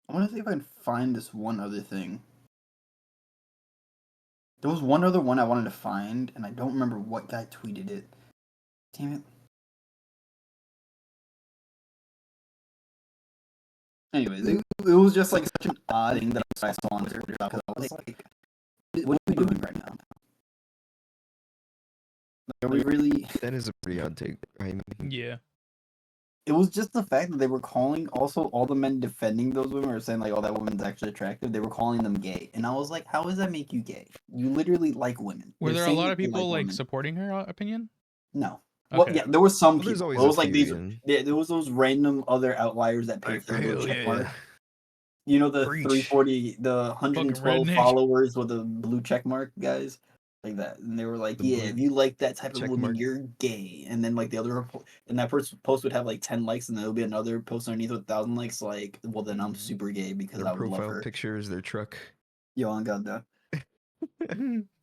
I want to see if I can find this one other thing. There was one other one I wanted to find, and I don't remember what guy tweeted it. Damn it. Anyways, it was just like such an odd thing that I saw on Twitter because I was like, what are we doing right now? Like, are we really? That is a pretty odd take. Yeah. It was just the fact that they were calling also all the men defending those women or saying like, oh, that woman's actually attractive. They were calling them gay, and I was like, how does that make you gay? You literally like women. Were They're there a saying lot that of they like people like women. supporting her opinion? No. Well, Okay. yeah, there were some Well, there's people. always It was a like few, these. yeah. There was those random other outliers that paid for their little check mark. You know, the Preach. 340, the 112 redneck. followers with a blue check mark guys, like that, and they were like, The "Yeah, blue if you like that type of check woman, mark. you're gay." And then like the other, and that post would have like 10 likes, and there'll be another post underneath with 1,000 likes. Like, well, then I'm super gay because Their I would love profile her. picture is their truck. Yo, on God, though.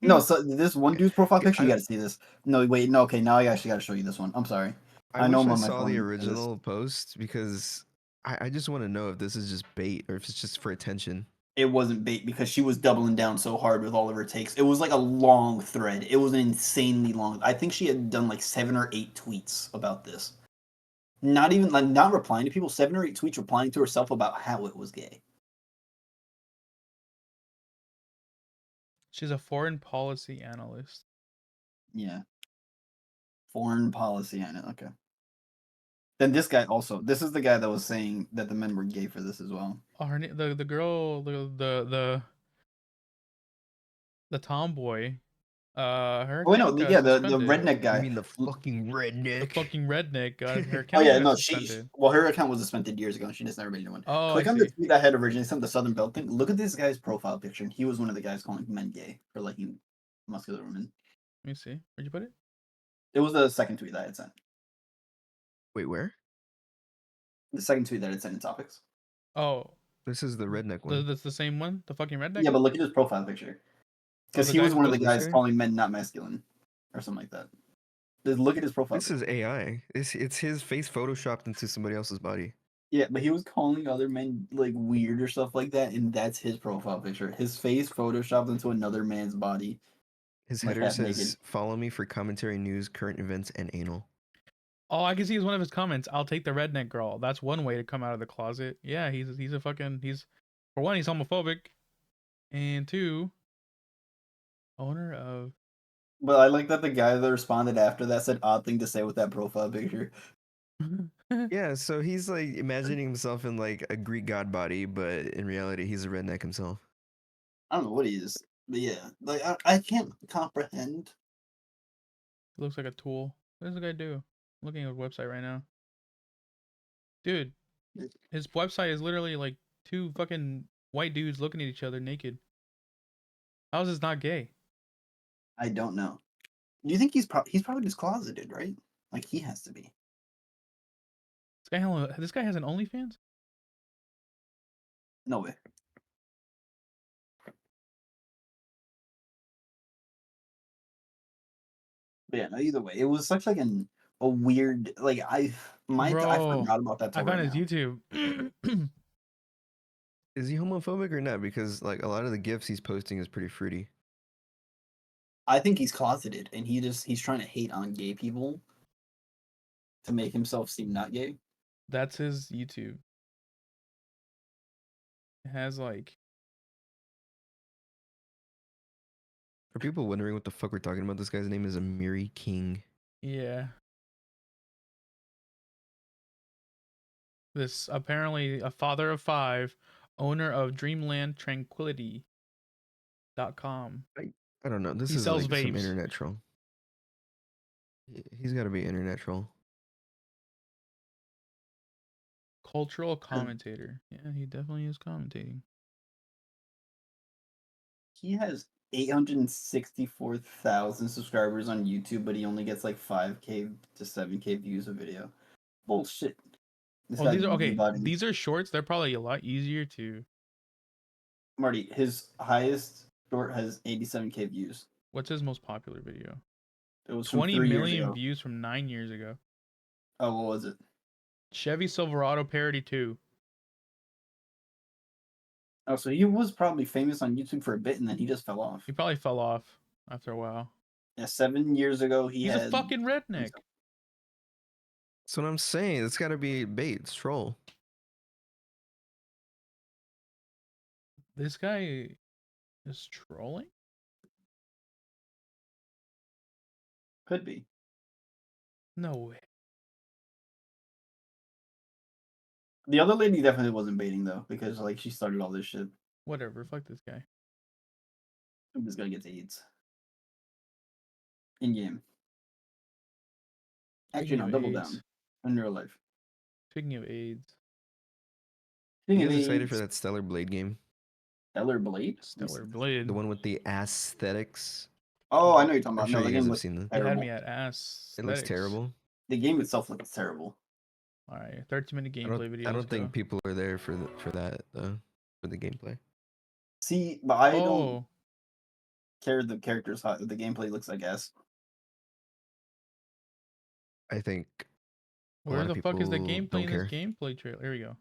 No, so this one dude's profile picture, you I, gotta see this. No, wait, no, okay, now I actually gotta show you this one. I'm sorry. I I know wish I'm I on my saw the phone for this. original post because I just want to know if this is just bait or if it's just for attention. It wasn't bait because she was doubling down so hard with all of her takes. It was like a long thread. It was an insanely long. I think she had done like 7 or 8 tweets about this. Not even like not replying to people. 7 or 8 tweets replying to herself about how it was gay. She's a foreign policy analyst. Yeah. Foreign policy. I know. Okay. Then this guy also. This is the guy that was saying that the men were gay for this as well. Oh, the girl, the tomboy. Her Oh wait, account no, got yeah, the suspended. redneck You guy. mean the fucking The redneck? fucking redneck got her Oh account yeah, got no, suspended. well, her account was suspended years ago, and she just never made a new one. Oh, I Click on the see. tweet I had originally sent, the Southern Belle thing. Look at this guy's profile picture, and he was one of the guys calling men gay for liking muscular women. Let me see. Where'd you put it? It was the second tweet that I had sent. Wait, where? The second tweet that I had sent in topics. Oh, This is the redneck one. that's the same one. The fucking redneck. Yeah, but look at his profile picture, Oh, because the he guy was who one of the posted. This guys guy? calling men not masculine, or something like that. Just look at his profile. This is AI. It's his face photoshopped into somebody else's body. Yeah, but he was calling other men like weird or stuff like that, and that's his profile picture. His face photoshopped into another man's body, His like header half naked. says, "Follow me for commentary, news, current events, and anal." Oh, I can see as one of his comments. I'll take the redneck girl. That's one way to come out of the closet. Yeah, he's a fucking for one, he's homophobic, and two, owner of. But I like that the guy that responded after that said odd thing to say with that profile picture. Yeah, so he's like imagining himself in like a Greek god body, but in reality, he's a redneck himself. I don't know what he is, but yeah, like I can't comprehend. Looks like a tool. What does the guy do? I'm looking at his website right now. Dude, his website is literally like two fucking white dudes looking at each other naked. How is this not gay? I don't know. Do you think he's probably just closeted, right? Like he has to be. This guy has an OnlyFans? No way. But yeah, no, either way, it was such like a weird like I Bro, forgot about that I till found right his now. YouTube. Is he homophobic or not? Because like a lot of the gifs he's posting is pretty fruity. I think he's closeted and he's trying to hate on gay people to make himself seem not gay. That's his YouTube. It has like For people wondering what the fuck we're talking about, this guy's name is Amiri King. yeah. This apparently a father of 5, owner of Dreamland Tranquility.com. I don't know. This He is sells like some vapes. internet troll. He's got to be internet troll. Cultural commentator. Yeah, he definitely is commentating. He has 864,000 subscribers on YouTube, but he only gets like 5K to 7K views a video. Bullshit. This Oh, guy's these are okay. busybody. These are shorts. They're probably a lot easier to. Marty, his highest short has 87K views. What's his most popular video? It was from 20 3 years million ago. views from 9 years ago. Oh, what was it? Chevy Silverado parody 2. Oh, so he was probably famous on YouTube for a bit, and then he just fell off. He probably fell off after a while. Yeah, 7 years ago he He's had. a fucking redneck. That's what I'm saying. It's got to be bait. It's troll. This guy is trolling? Could be. No way. The other lady definitely wasn't baiting though, because like she started all this shit. Whatever. Fuck this guy. I'm just gonna get AIDS. In game. Actually, Speaking no, of double AIDS. down. In real life. Speaking of AIDS. Speaking You of guys excited AIDS, for that Stellar Blade game? Stellar Blade? Stellar Blade. The one with the aesthetics? Oh, I know what you're talking I'm about. sure No, the you guys game have looks seen them. You had terrible. me at ass. It looks terrible. The game itself looks terrible. Alright, 13-minute I gameplay video. don't let's think go. people are there for that for the gameplay. See, but I don't Oh, care the characters how the gameplay looks, I guess. I think a where lot of the fuck is the people gameplay don't in this care. gameplay trailer? Here we go.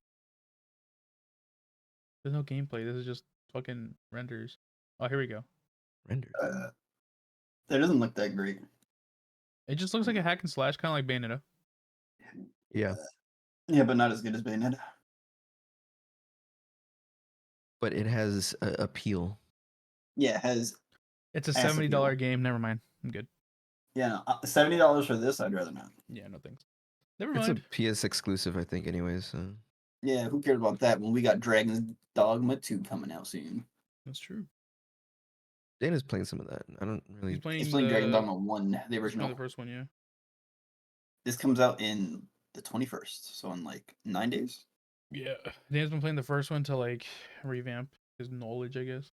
There's no gameplay. This is just fucking renders. Oh, here we go. Rendered. It doesn't look that great. It just looks like a hack and slash, kind of like Bayonetta. Yeah, Yeah, but not as good as Bayonetta. but it has appeal. Yeah, it has. It's a Ass $70 appeal. game. Never mind. I'm good. Yeah, no, $70 for this, I'd rather not. Yeah, no thanks. Never It's a mind. PS exclusive, I think. Anyways, so. Yeah, who cares about that when we got Dragon's Dogma 2 coming out soon? That's true. Dana's playing some of that. I don't really. He's playing He's playing Dragon the, Dogma 1, the he's playing original. the first one, yeah. This comes out in the 21st, so in like 9 days. Yeah. Dan's been playing the first one to like revamp his knowledge, I guess.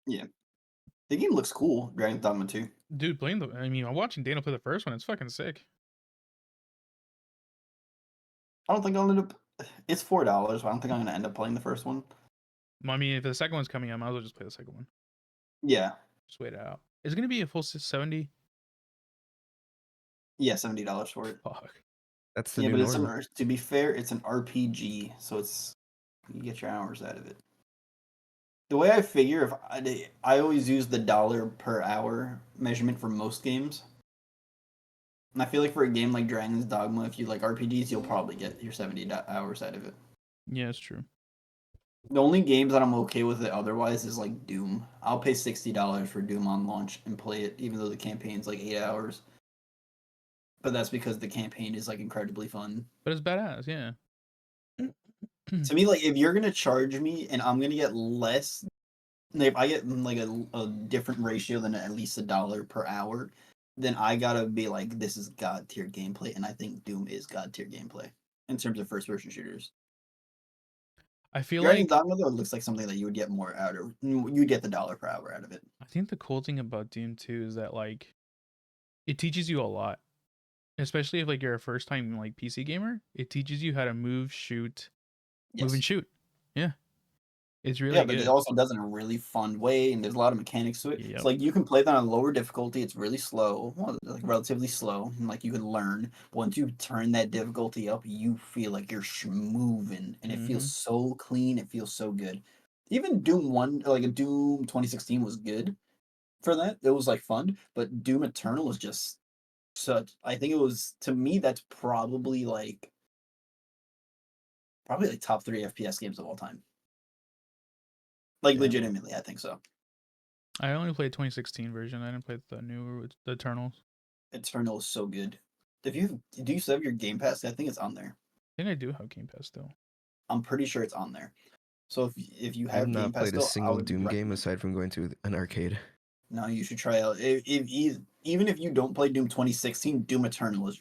The game looks cool, Dragon Dogma 2. Dude, I'm watching Dana play the first one. It's fucking sick. I don't think I'll end up. It's $4, but I don't think I'm gonna end up playing the first one. I mean, if the second one's coming out, I might as well just play the second one. Yeah, Just wait it out. Is it gonna be a full 70? yeah, $70 for it. Fuck. That's the Yeah, new but it's norm. to be fair, it's an RPG, so it's you get your hours out of it. The way I figure, if I always use the dollar per hour measurement for most games, and I feel like for a game like Dragon's Dogma, if you like RPGs, you'll probably get your 70 hours out of it. Yeah, it's true. The only games that I'm okay with it otherwise is like Doom. I'll pay $60 for Doom on launch and play it, even though the campaign's like 8 hours. But that's because the campaign is like incredibly fun. But it's badass, yeah. To me, like if you're gonna charge me and I'm gonna get less, if I get like a different ratio than at least $1 per hour, then I gotta be like, this is god tier gameplay, and I think Doom is god tier gameplay in terms of first person shooters. I feel Dragon like Dogma though looks like something that you would get more out of. You'd get the dollar per hour out of it. I think the cool thing about Doom 2 is that like it teaches you a lot. Especially if like you're a first time like PC gamer, it teaches you how to move, shoot, move and Yes. shoot. Yeah. It's really Yeah, but it good. also does it in a really fun way, and there's a lot of mechanics to it. Yep. It's like you can play that on lower difficulty. It's really slow, well, like relatively slow, and like you can learn. But once you turn that difficulty up, you feel like you're moving, and it feels so clean. It feels so good. Even Doom 1, like a Doom 2016, was good for that. It was like fun, but Doom Eternal was just such. I think it was to me that's probably like top 3 FPS games of all time. Like Yeah. legitimately, I think so. I only played 2016 version. I didn't play the new the Eternals. Eternal is so good. Do you still have your Game Pass? I think it's on there. I think I do have Game Pass still. I'm pretty sure it's on there. So if you I've have Game not Pass played a still, I single would Doom game recommend it. aside from going to an arcade. No, you should try out. Even if you don't play Doom 2016, Doom Eternal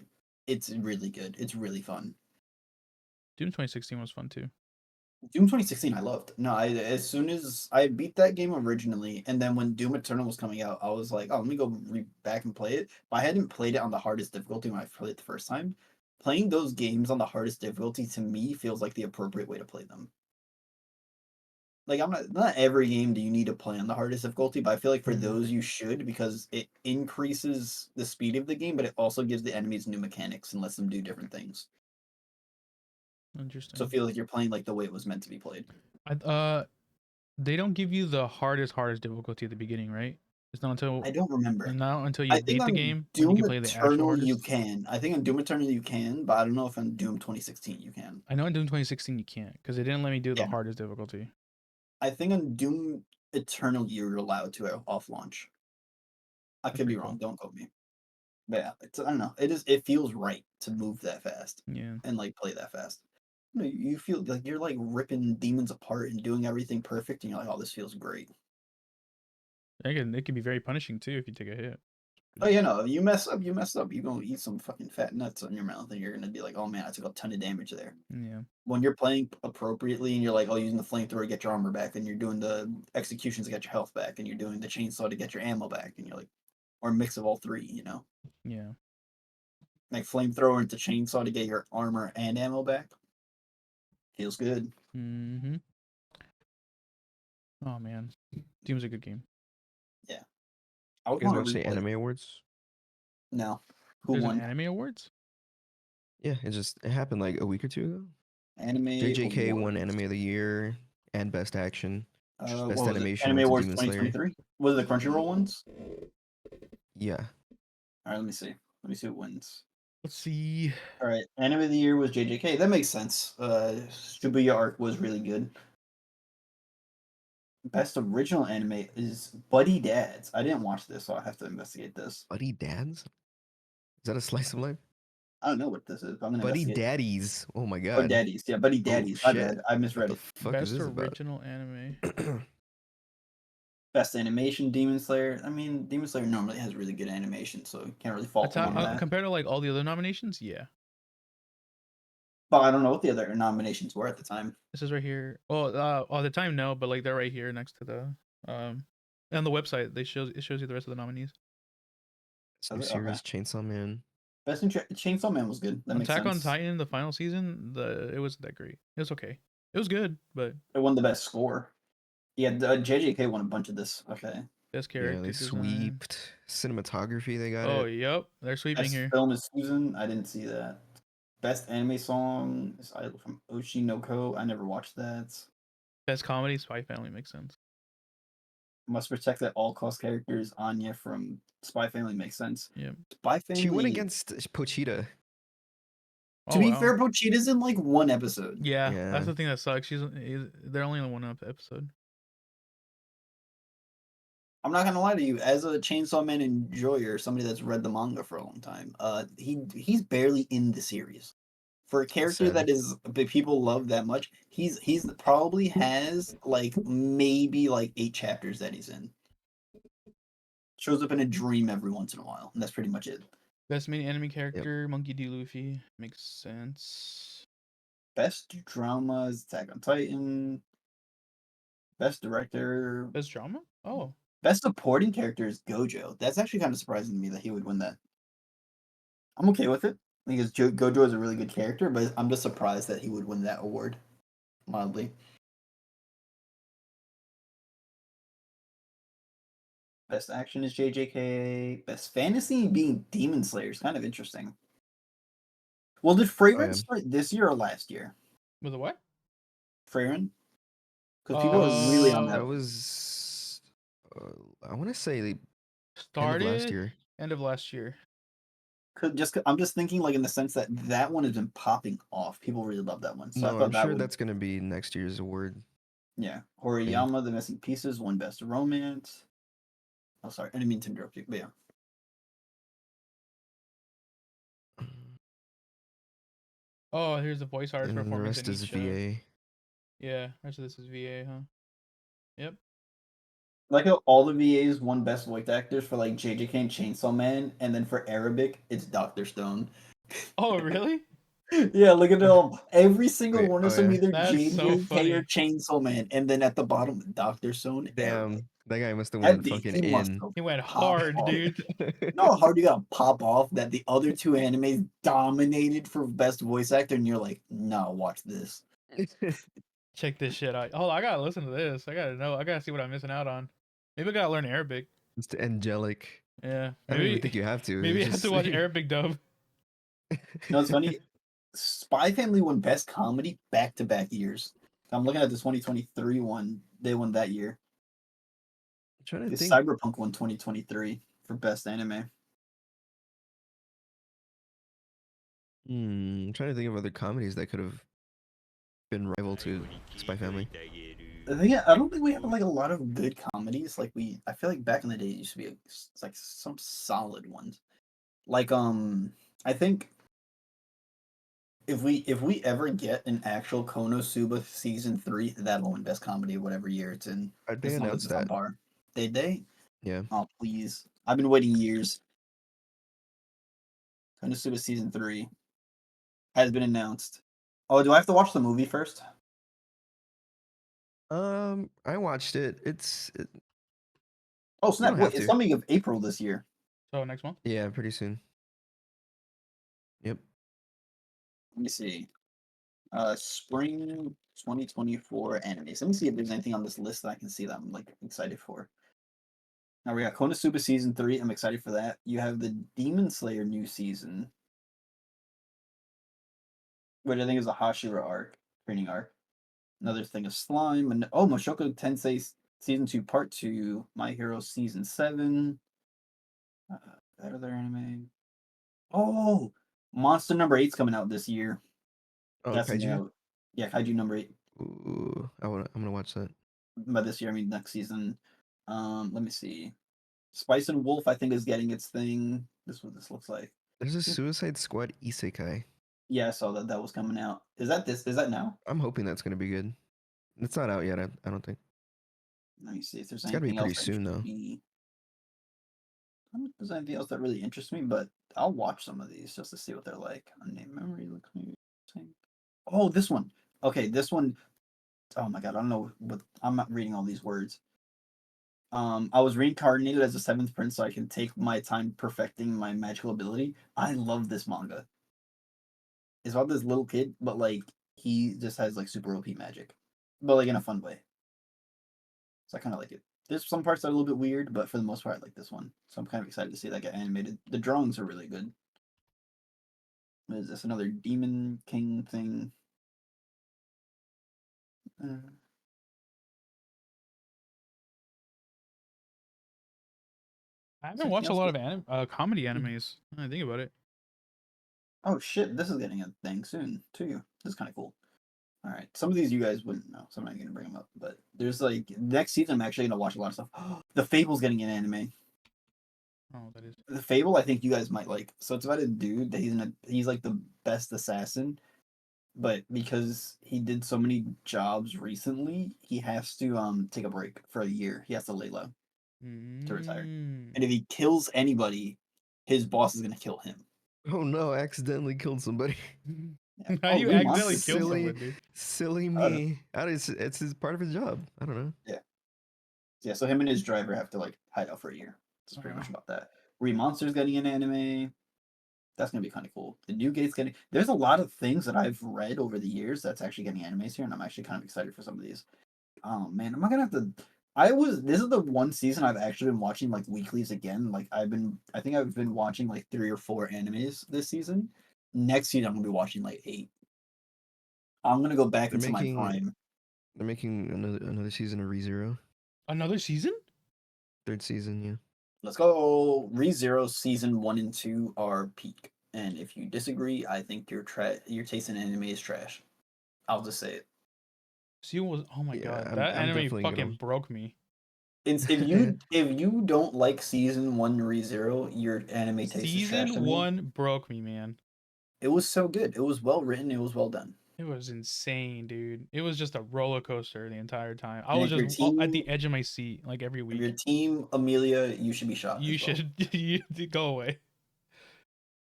it's really good. It's really fun. Doom 2016 was fun too. Doom 2016 I loved. No, as soon as I beat that game originally, and then when Doom Eternal was coming out, I was like, oh, let me go back and play it. But I hadn't played it on the hardest difficulty when I played it the first time. Playing those games on the hardest difficulty to me feels like the appropriate way to play them. Like I'm not every game do you need to play on the hardest difficulty, but I feel like for Mhm. those you should because it increases the speed of the game, but it also gives the enemies new mechanics and lets them do different things. Interesting. So feel like you're playing like the way it was meant to be played. They don't give you the hardest difficulty at the beginning, right? It's not I don't remember. until you I think beat the on game when you Doom can play the actual Eternal you hardest. can. I think on Doom Eternal you can, but I don't know if on Doom 2016 you can. I know in Doom 2016 you can't because they didn't let me do the Yeah. hardest difficulty. I think on Doom Eternal you're allowed to off launch. I That's could be pretty wrong. cool. Don't quote me. But yeah, I don't know. It feels right to move that fast Yeah. and like play that fast. You feel like you're like ripping demons apart and doing everything perfect, and you're like, oh, this feels great. It can be very punishing too if you take a hit. Oh, you know, if you mess up, you mess up. You're gonna eat some fucking fat nuts on your mouth, and you're gonna be like, oh man, I took a ton of damage there. Yeah. When you're playing appropriately and you're like, oh, using the flamethrower to get your armor back, and you're doing the executions to get your health back, and you're doing the chainsaw to get your ammo back, and you're like, or a mix of all three, you know, Yeah. like flamethrower into chainsaw to get your armor and ammo back. Feels good. Mm-hmm. Oh man, Doom's a good game. Yeah, I would You guys want watch to the replay it. anime awards? No, who There's won? an anime awards. Yeah, it happened like a week or two ago. Anime JJK won awards. Anime of the Year and Best Action. Best What was it? Animation Anime went to Awards Demon Slayer. 2023. Was it the Crunchyroll ones? Yeah. All right, let me see. Let me see who wins. Let's see. All right, Anime of the Year was JJK. That makes sense. Shibuya Arc was really good. Best Original Anime is Buddy Dads. I didn't watch this, so I have to investigate this. Buddy Dads? Is that a slice of life? I don't know what this is, but I'm gonna Buddy investigate. Daddies. Oh my Oh, god. Daddies. Yeah, Buddy Oh Daddies. My shit. bad. I What misread the it. fuck is Best this about? original anime. Best Animation, Demon Slayer. I mean, Demon Slayer normally has really good animation, so you can't really fault That's them how on that. compared to like all the other nominations. Yeah, But I don't know what the other nominations were at the time. this is right here. Well, all the time no, but like they're right here next to the on the website. It shows you the rest of the nominees. New Okay. series, Chainsaw Man. Best in Chainsaw Man was good. That makes Attack on sense. Titan, the final season, it wasn't that great. It was okay. It was good, but It won the best score. Yeah, JJK won a bunch of this. Okay. best Yeah, character they design. sweeped. Cinematography, they got Oh, it. yep, they're sweeping Best here. film is Susan. I didn't see that. Best anime song is Idol from Oshi no Ko. I never watched that. Best comedy, Spy Family makes sense. Must protect at all cost characters. Anya from Spy Family makes sense. Yeah. Spy She went Family. against Pochita. To Oh be wow. fair, Pochita's in like one episode. Yeah, Yeah. that's the thing that sucks. They're only in one episode. I'm not gonna lie to you, as a Chainsaw Man enjoyer, somebody that's read the manga for a long time, he's barely in the series. For a character sad. that is people love that much, he's probably has like maybe like 8 chapters that he's in. Shows up in a dream every once in a while, and that's pretty much it. Best main anime character, Monkey D. Luffy makes sense. Best drama is Attack on Titan. Best director, Best drama? Oh, best supporting character is Gojo. That's actually kind of surprising to me that he would win that. I'm okay with it because Gojo is a really good character, but I'm just surprised that he would win that award. Mildly. Best action is JJK. Best fantasy being Demon Slayer is kind of interesting. Well, did Fragrance start this year or last year? with a what? Fragrance? Because people are really on that. That was I want to say the end of Started last year. end of last year. I'm just thinking like in the sense that that one has been popping off. People really love that one. So I No, thought I'm that sure would. that's gonna be next year's award. Yeah. Horiyama, The Missing Pieces, won Best Romance. Oh, sorry. I didn't mean to interrupt you, but yeah. Oh, here's the voice artist And the performance rest in is each. VA. Yeah, rest of this is VA, huh? Yep. Like how all the VAs won Best Voice Actors for like JJK and Chainsaw Man, and then for Arabic, it's Dr. Stone. Oh, really? Yeah, look at them. Every single Wait, one oh of them yeah. either That's so JJK or funny. Chainsaw Man, and then at the bottom, Dr. Stone, Arabic. Damn, that guy must have That went dude, fucking he must in. have He went popped hard, off. dude. You know how hard you gotta pop off that the other two animes dominated for Best Voice Actor, and you're like, no, watch this. Check this shit out. Oh, I gotta listen to this. I gotta know. I gotta see what I'm missing out on. Maybe I gotta learn Arabic. It's angelic. Yeah. I don't even Maybe think you have to. maybe I It's have to just watch Arabic dub. You know what's funny? Spy Family won Best Comedy back-to-back years. I'm looking at the 2023 one. They won that year. I'm trying to Because think. Cyberpunk won 2023 for best anime. I'm trying to think of other comedies that could have been rival to Spy Family. I don't think we have like a lot of good comedies. I feel like back in the day it used to be like some solid ones. Like I think if we ever get an actual Konosuba season 3, that'll win best comedy whatever year it's in, They as long as announced it's on that. par. Did they? Yeah. Oh please! I've been waiting years. Konosuba season 3 has been announced. Oh, do I have to watch the movie first? I watched it. Oh You snap! don't have Wait, it's to. coming of April this year. So next month. Yeah, pretty soon. Yep. Let me see. Spring 2024 animes. Let me see if there's anything on this list that I can see that I'm like excited for. Now we got Konosuba season 3. I'm excited for that. You have the Demon Slayer new season, which I think is a Hashira arc, training arc. Another thing is slime, and oh, Mushoku Tensei season 2 part 2, My Hero season 7. That other anime. Oh, Monster number 8's coming out this year. Oh, That's Kaiju. out. Yeah, Kaiju number 8. Ooh, I'm gonna watch that. By this year, I mean next season. Let me see. Spice and Wolf, I think, is getting its thing. This is what this looks like. There's a Suicide Squad isekai. Yeah, I saw that was coming out. Is that this? Is that now? I'm hoping that's gonna be good. It's not out yet. I don't think. Let me see if there's It's gotta be anything pretty else that soon interests though. me. I don't know if there's anything else that really interests me, but I'll watch some of these just to see what they're like. Unnamed Memory looks maybe same. Oh, this one. Okay, this one. Oh my god, I don't know what I'm not reading all these words. I was reincarnated as a seventh prince so I can take my time perfecting my magical ability. I love this manga. It's about this little kid, but like he just has like super OP magic, but like in a fun way. So I kind of like it. There's some parts that are a little bit weird, but for the most part, I like this one. So I'm kind of excited to see that get animated. The drawings are really good. What is this? Another Demon King thing? Uh, I is there haven't anything watched a else? lot of comedy Hmm. animes. When I think about it. Oh shit! This is getting a thing soon too. This is kind of cool. All right, some of these you guys wouldn't know, so I'm not gonna bring them up. But there's like next season, I'm actually gonna watch a lot of stuff. The Fable's getting an anime. Oh, that is. The Fable, I think you guys might like. So it's about a dude that he's like the best assassin, but because he did so many jobs recently, he has to take a break for a year. He has to lay low to retire. Mm. And if he kills anybody, his boss is gonna kill him. Oh no! I accidentally killed somebody. Yeah. How do Oh, you Remonster. accidentally kill silly, someone, dude? silly I don't, me. It's his part of his job. I don't know. yeah, yeah. So him and his driver have to like hide out for a year. That's pretty much about that. Remonster's getting an anime. That's gonna be kind of cool. The New Gate's getting. There's a lot of things that I've read over the years that's actually getting animes here, and I'm actually kind of excited for some of these. Oh man, am I gonna have to? This is the one season I've actually been watching like weeklies again. Like I think I've been watching like 3 or 4 animes this season. Next season, I'm gonna be watching like 8. I'm gonna go back They're into my making prime. they're making another season of ReZero. Another season? Third season, yeah. Let's go. ReZero season 1 and 2 are peak, and if you disagree, I think your taste in anime is trash. I'll just say it. Season was. Oh my Yeah, god, I'm that I'm anime definitely fucking gonna. broke me. If you don't like season 1 ReZero, your anime taste is trash to Season me. one broke me, man. It was so good. It was well written. It was well done. It was insane, dude. It was just a roller coaster the entire time. I And was just at the edge of my seat like every if your week. team Amelia, you should be shot You as well. should you go away.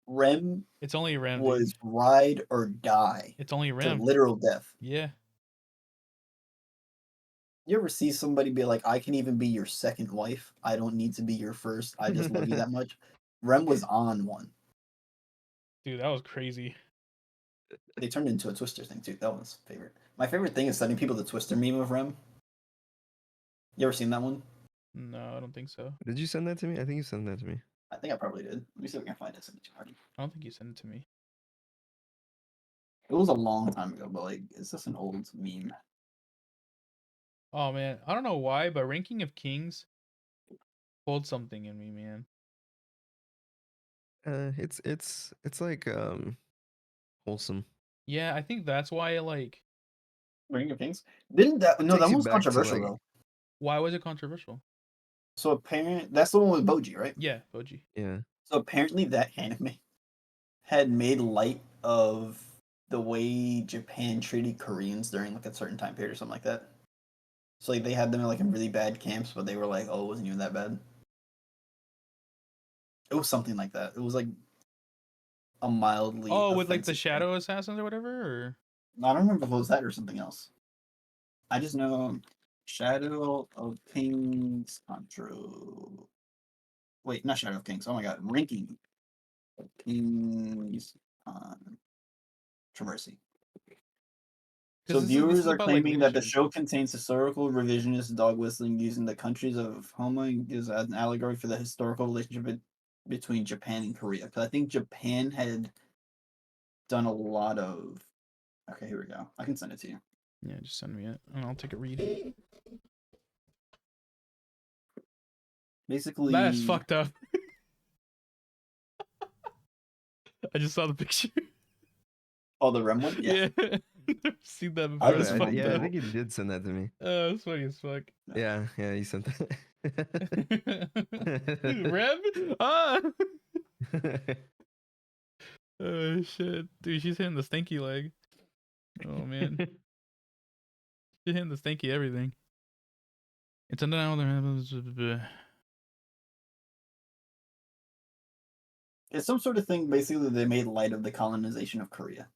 Rem It's only Ram, dude. was ride or die It's only to Ram. literal death. Yeah. You ever see somebody be like, "I can even be your second wife. I don't need to be your first. I just love you that much." Rem was on one. Dude, that was crazy. They turned into a Twister thing too. That was favorite. My favorite thing is sending people the Twister meme of Rem. You ever seen that one? No, I don't think so. Did you send that to me? I think you sent that to me. I think I probably did. Let me see if I can find it. Send it to you. I don't think you sent it to me. It was a long time ago, but like, it's just an old meme. Oh man, I don't know why, but Ranking of Kings pulled something in me, man. It's like wholesome. Yeah, I think that's why. Like, Ring of Kings. Didn't that? It No, that takes one you was back to controversial like though. why was it controversial? So apparently, that's the one with Boji, right? Yeah, Boji. yeah. So apparently, that anime had made light of the way Japan treated Koreans during like a certain time period or something like that. So like they had them in like in really bad camps, but they were like, "Oh, it wasn't even that bad." It was something like that. It was like a mildly Oh, with like the offensive thing. Shadow Assassins or whatever. Or I don't remember if it was that or something else. I just know Shadow of Kings Control. Wait, not Shadow of Kings. Oh my god, Ranking of Kings Controversy. So because this viewers is are about like claiming that the leadership and show stuff. contains historical revisionist dog whistling using the countries of Homa as an allegory for the historical relationship between Japan and Korea. Because I think Japan had done a lot of. Okay, here we go. I can send it to you. Yeah, just send me it and I'll take a read. That is Basically, fucked up. I just saw the picture. oh, the REM one? Yeah. Yeah, never seen that I before. That's just I, fucked yeah, I up. think you did send that to me. It's funny as fuck. Yeah, yeah, you sent that. Rem? Ah! Oh shit, dude, she's hitting the stinky leg. Oh man, she's hitting the stinky everything. It's another. It's some sort of thing. Basically, they made light of the colonization of Korea.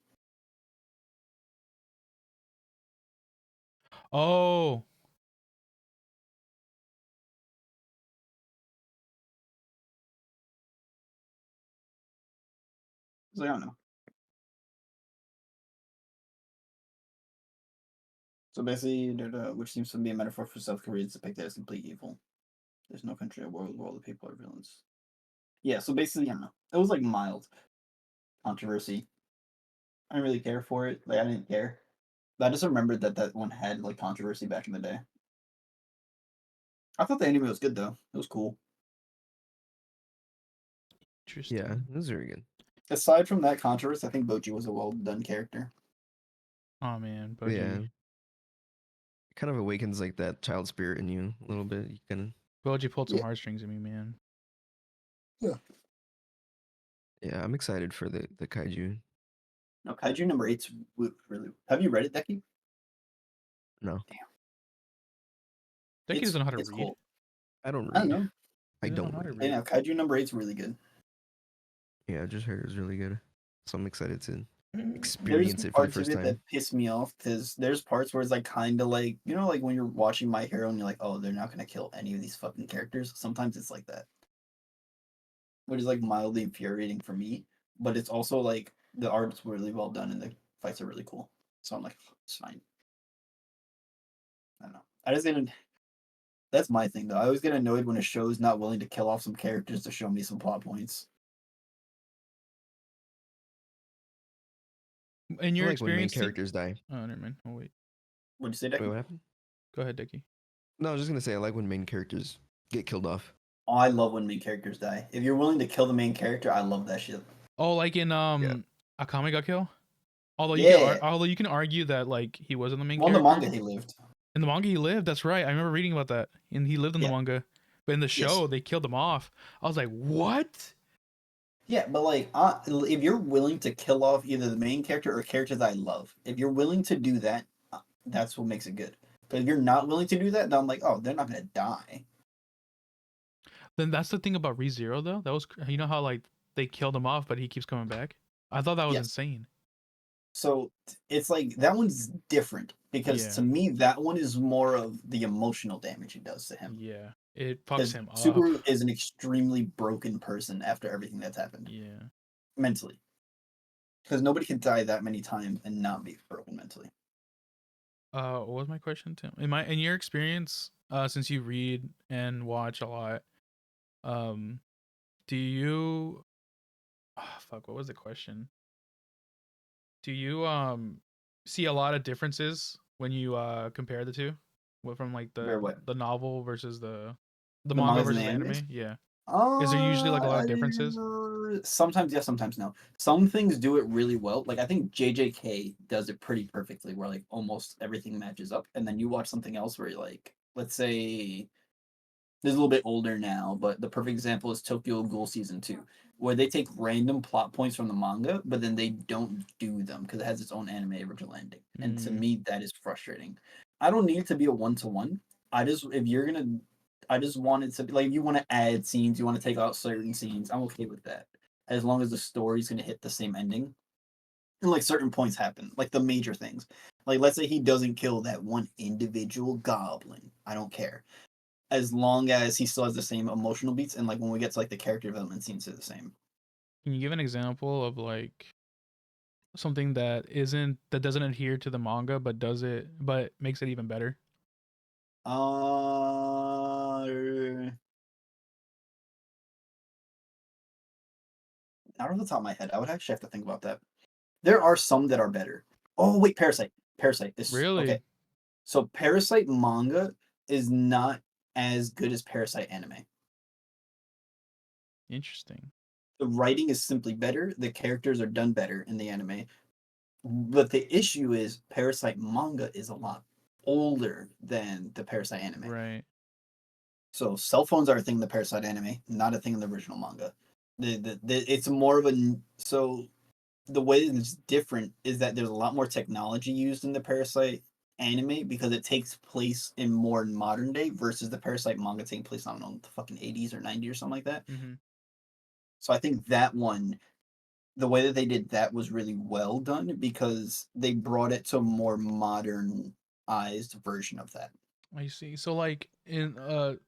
Oh, So I don't know. So basically, which seems to be a metaphor for South Korea, it's depicted as complete evil. There's no country or world where all the people are villains. Yeah, so basically, I don't know. It was like mild controversy. I didn't really care for it. Like I didn't care. But I just remembered that that one had like controversy back in the day. I thought the anime was good though. It was cool. Yeah, interesting. it was very good. Aside from that controversy, I think Boji was a well done character. Oh man, Yeah, Boji. kind of awakens like that child spirit in you a little bit. You kind of Boji pulled some Yeah. heartstrings in me, man. yeah. I'm excited for the kaiju. No, Kaiju number eight's really. Have you read it, Decky? No, Deki doesn't know how to It's read. cool. I don't I don't read. know. I He doesn't know don't how to read. Hey, read. now Kaiju number eight's really good. Yeah, I just heard it was really good, so I'm excited to There's experience some it for the parts of first it that time. piss me off because there's parts where it's like kind of like like when you're watching My Hero and you're like, oh, they're not gonna kill any of these fucking characters. Sometimes it's like that, which is like mildly infuriating for me. But it's also like the art's really well done and the fights are really cool. So I'm like, it's fine. I don't know. I just get that's my thing though. I always get annoyed when a show is not willing to kill off some characters to show me some plot points. In I your like when main experience, characters die. oh, never mind. Oh wait, What'd you say, Wait, Decky? what happened? go ahead, Deki. No, I was just gonna say I like when main characters get killed off. Oh, I love when main characters die. If you're willing to kill the main character, I love that shit. Oh, like in Yeah. Akame got kill. Yeah. Although you can argue that like he wasn't the main Well, in the character manga, he lived. in the manga. He lived. That's right. I remember reading about that, and he lived in the Yeah. manga. But in the Yes. show, they killed him off. I was like, what? Yeah, but like, if you're willing to kill off either the main character or characters I love, if you're willing to do that, that's what makes it good. But if you're not willing to do that, then I'm like, oh, they're not gonna die. Then that's the thing about ReZero though. That was you know how like they killed him off, but he keeps coming back. I thought that was Yes. insane. So it's like that one's different because Yeah. to me that one is more of the emotional damage it does to him. Yeah, it fucks Because him up. Subaru is an extremely broken person after everything that's happened Yeah. mentally. Because nobody can die that many times and not be broken mentally. What was my question, Tim? In your experience, since you read and watch a lot, um, do you? Oh, fuck. What was the question? Do you see a lot of differences when you compare the two? What from like Compare what? the novel versus the The manga mangas and the versus the animes? anime? Yeah. Is there usually like a lot of differences? Sometimes yes, sometimes no. Some things do it really well. Like I think JJK does it pretty perfectly, where like almost everything matches up. And then you watch something else where you're like, let's say this is a little bit older now, but the perfect example is Tokyo Ghoul Season 2, where they take random plot points from the manga, but then they don't do them because it has its own anime original ending. And to Mm. me, that is frustrating. I don't need it to be a one-to-one. If you're gonna, I just want it to be like, if you want to add scenes, you want to take out certain scenes, I'm okay with that. As long as the story's gonna hit the same ending. And like certain points happen, like the major things. Like let's say he doesn't kill that one individual goblin. I don't care as long as he still has the same emotional beats and like when we get to like the character development scenes are the same. Can you give an example of like something that doesn't adhere to the manga but makes it even better? Not off the top of my head. I would actually have to think about that. There are some that are better. Oh wait, Parasite. Parasite is okay. Really So Parasite manga is not as good as Parasite anime. interesting. The writing is simply better. The characters are done better in the anime. But the issue is Parasite manga is a lot older than the Parasite anime. Right. So cell phones are a thing in the Parasite anime, not a thing in the original manga. It's more of a so the way it's different is that there's a lot more technology used in the Parasite anime because it takes place in more modern day versus the Parasite manga taking place, I don't know, the fucking 80s or 90s or something like that. Mm-hmm. So I think that one, the way that they did that was really well done because they brought it to a more modernized version of that. I see. So like in the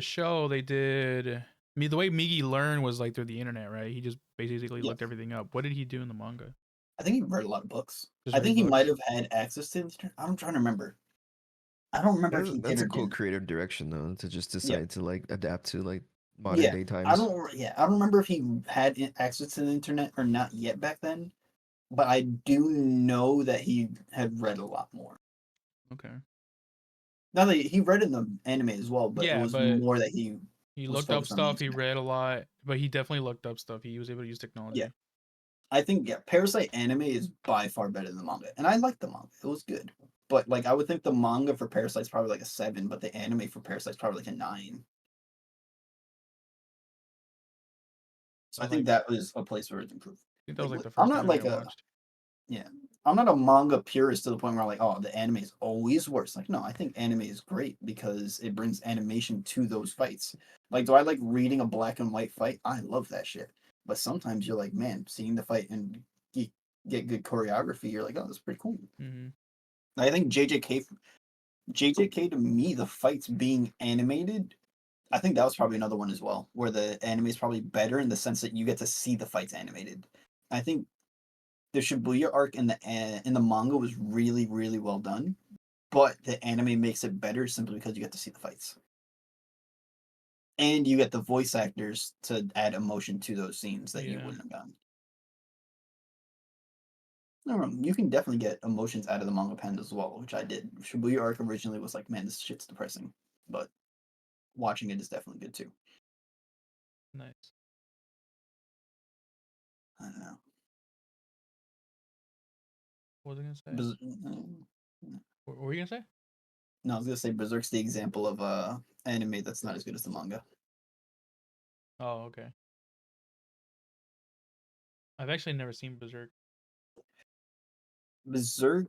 show they did me the way Migi learned was like through the internet, right? He just basically Yeah. looked everything up. What did he do in the manga? I think he read a lot of books. Just I read think he might books. have had access to the internet. I'm trying to remember. I don't remember if he did That's or a cool didn't. creative direction though, to just Yeah. decide to like adapt to like modern Yeah. day times. I don't remember if he had access to the internet or not yet back then, but I do know that he had read a lot more. Okay. Now that he read in the anime as well, but it Yeah, was but more that he he was looked up focused on the stuff, he internet. read a lot, but he definitely looked up stuff. He was able to use Yeah. technology. I think Parasite anime is by far better than the manga. And I like the manga. It was good. But like I would think the manga for Parasite's probably like a 7, but the anime for Parasite's probably like a 9. So So I think like that was a place where it's improved. I think that was Like like the I'm first not anime I like a watched. yeah. I'm not a manga purist to the point where I'm like, oh, the anime is always worse. Like, no, I think anime is great because it brings animation to those fights. Like, do I like reading a black and white fight? I love that shit. But sometimes you're like, man, seeing the fight and get good choreography, you're like, oh, that's pretty cool. Mm-hmm. I think JJK to me, the fights being animated, I think that was probably another one as well, where the anime is probably better in the sense that you get to see the fights animated. I think the Shibuya arc in the manga was really really well done, but the anime makes it better simply because you get to see the fights and you get the voice actors to add emotion to those scenes that you Yeah. wouldn't have gotten. No, no, you can definitely get emotions out of the manga pen as well, which I did. Shibuya arc originally was like, man, this shit's depressing, but watching it is definitely good too. Nice. I don't know. What was I gonna say? What were you gonna say? No, I was gonna say Berserk's the example of anime that's not as good as the manga. Oh, okay. I've actually never seen Berserk. Berserk,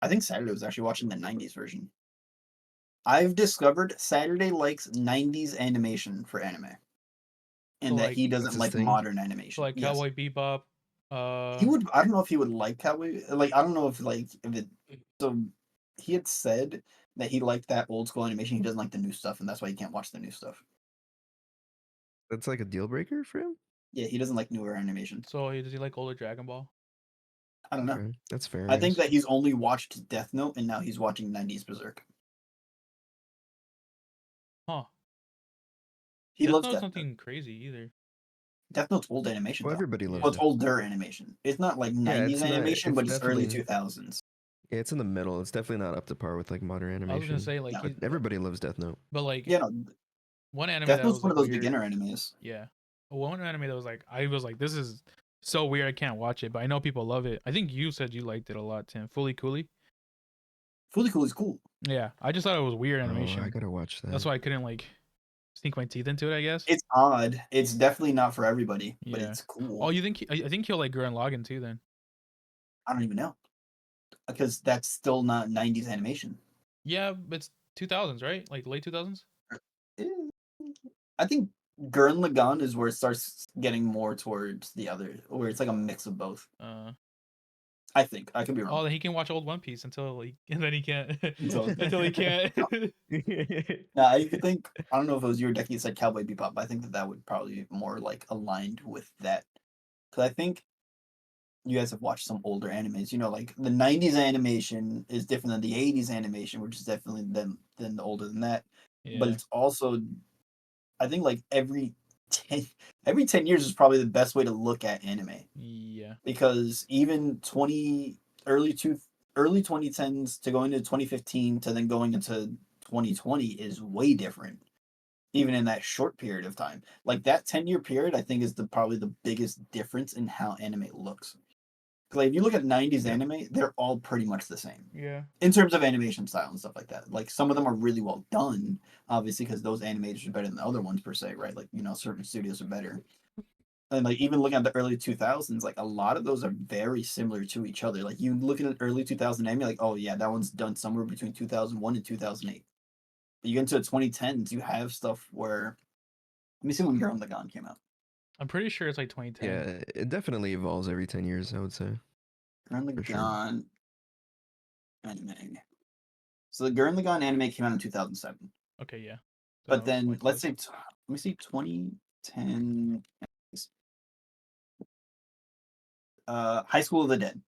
I think Saturday was actually watching the '90s version. I've discovered Saturday likes '90s animation for anime, So and that like he That's doesn't his like thing. modern so animation. like Yes, Cowboy Bebop. he would. I don't know if he would like Cowboy. Like I don't know if like if it. So he had said that he liked that old school animation. He doesn't like the new stuff, and that's why he can't watch the new stuff. That's like a deal breaker for him. Yeah, he doesn't like newer animation. So does he like older Dragon Ball? I don't know. Okay, that's fair, I I think guess. that he's only watched Death Note, and now he's watching '90s Berserk. Huh. He Death loves Note's Death Note. nothing crazy either. Death Note's old animation Well, though. everybody Yeah. loves Well, it's Death. older animation. It's not like Yeah, '90s it's not. animation, It's but it's early definitely. 2000s. Yeah, it's in the middle. It's definitely not up to par with like modern animation. I was gonna say like No, he, Everybody loves Death Note. but like Yeah, no, one anime Death that Note's was one like of those weird. beginner animes. Yeah, one anime that was like I was like this is so weird I can't watch it, but I know people love it. I think you said you liked it a lot, Tim. Fully Cooley. Fully Cool is cool. Yeah, I just thought it was weird Oh, animation. I gotta watch that. That's why I couldn't like sink my teeth into it. I guess. It's odd. It's definitely not for everybody, but Yeah. it's cool. Oh, you think I think he'll like Gurren Lagann too then? I don't even know because that's still not 90s animation. Yeah, but it's 2000s, right? Like late 2000s. Eh, I think Gurren Lagann is where it starts getting more towards the other, where it's like a mix of both. I think I could be Oh, wrong. then he can watch old One Piece until he, and then he can't Until- until he can't. Now I could think. I don't know if it was you or Decky that said Cowboy Bebop. But I think that would probably be more like aligned with that because I think you guys have watched some older animes. You know, like the '90s animation is different than the '80s animation, which is definitely than the older than that. But Yeah. it's also, I think, like 10 every 10 years is probably the best way to look at anime Yeah. because even early 2010s to going into 2015 to then going into 2020 is way different even in that short period of time. Like that 10-year period I think is probably the biggest difference in how anime looks. Like if you look at 90s Yeah. anime, they're all pretty much the same Yeah. in terms of animation style and stuff like that. Like some of them are really well done, obviously, because those animators are better than the other ones per se, right? Like certain studios are better. And like even looking at the early 2000s, like a lot of those are very similar to each other. Like you look at an early 2000 anime, like oh yeah, that one's done somewhere between 2001 and 2008. But you get into the 2010s, you have stuff where let me see when Gurren Lagann came out. I'm pretty sure it's like 2010. Yeah, it definitely evolves every 10 years, I would say. Gurren For sure. Lagann anime. So the Gurren Lagann anime came out in 2007. Okay, yeah. But So, then like let's close. say let me see 2010 High School of the Dead.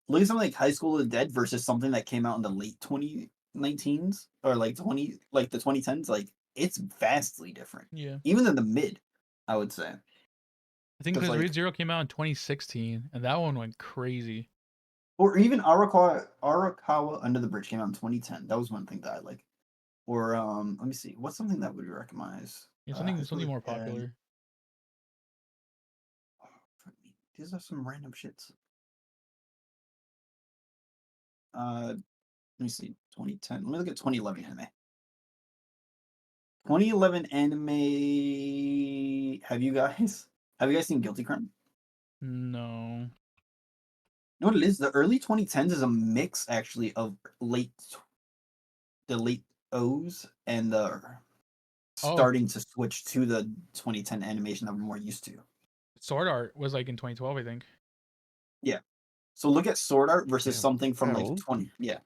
Look at something like High School of the Dead versus something that came out in the late 2019s or like the 2010s, like it's vastly different. Yeah. Even in the mid, I would say. I think Because because like Read Zero came out in 2016, and that one went crazy. or even Arakawa Under the Bridge came out in 2010. That was one thing that I like. Or let me see. What's something that would recognize? Yeah, High something School something of more the Dead. popular. These are some random shits. Let me see. 2010. Let me look at 2011 anime. 2011 anime. Have you guys seen Guilty Crime? No. You know what it is? The early 2010s is a mix actually of the late O's and the Oh, starting to switch to the 2010 animation that we're more used to. Sword Art was like in 2012, I think. Yeah. So look at Sword Art versus Damn, something from that like old? 20. Yeah.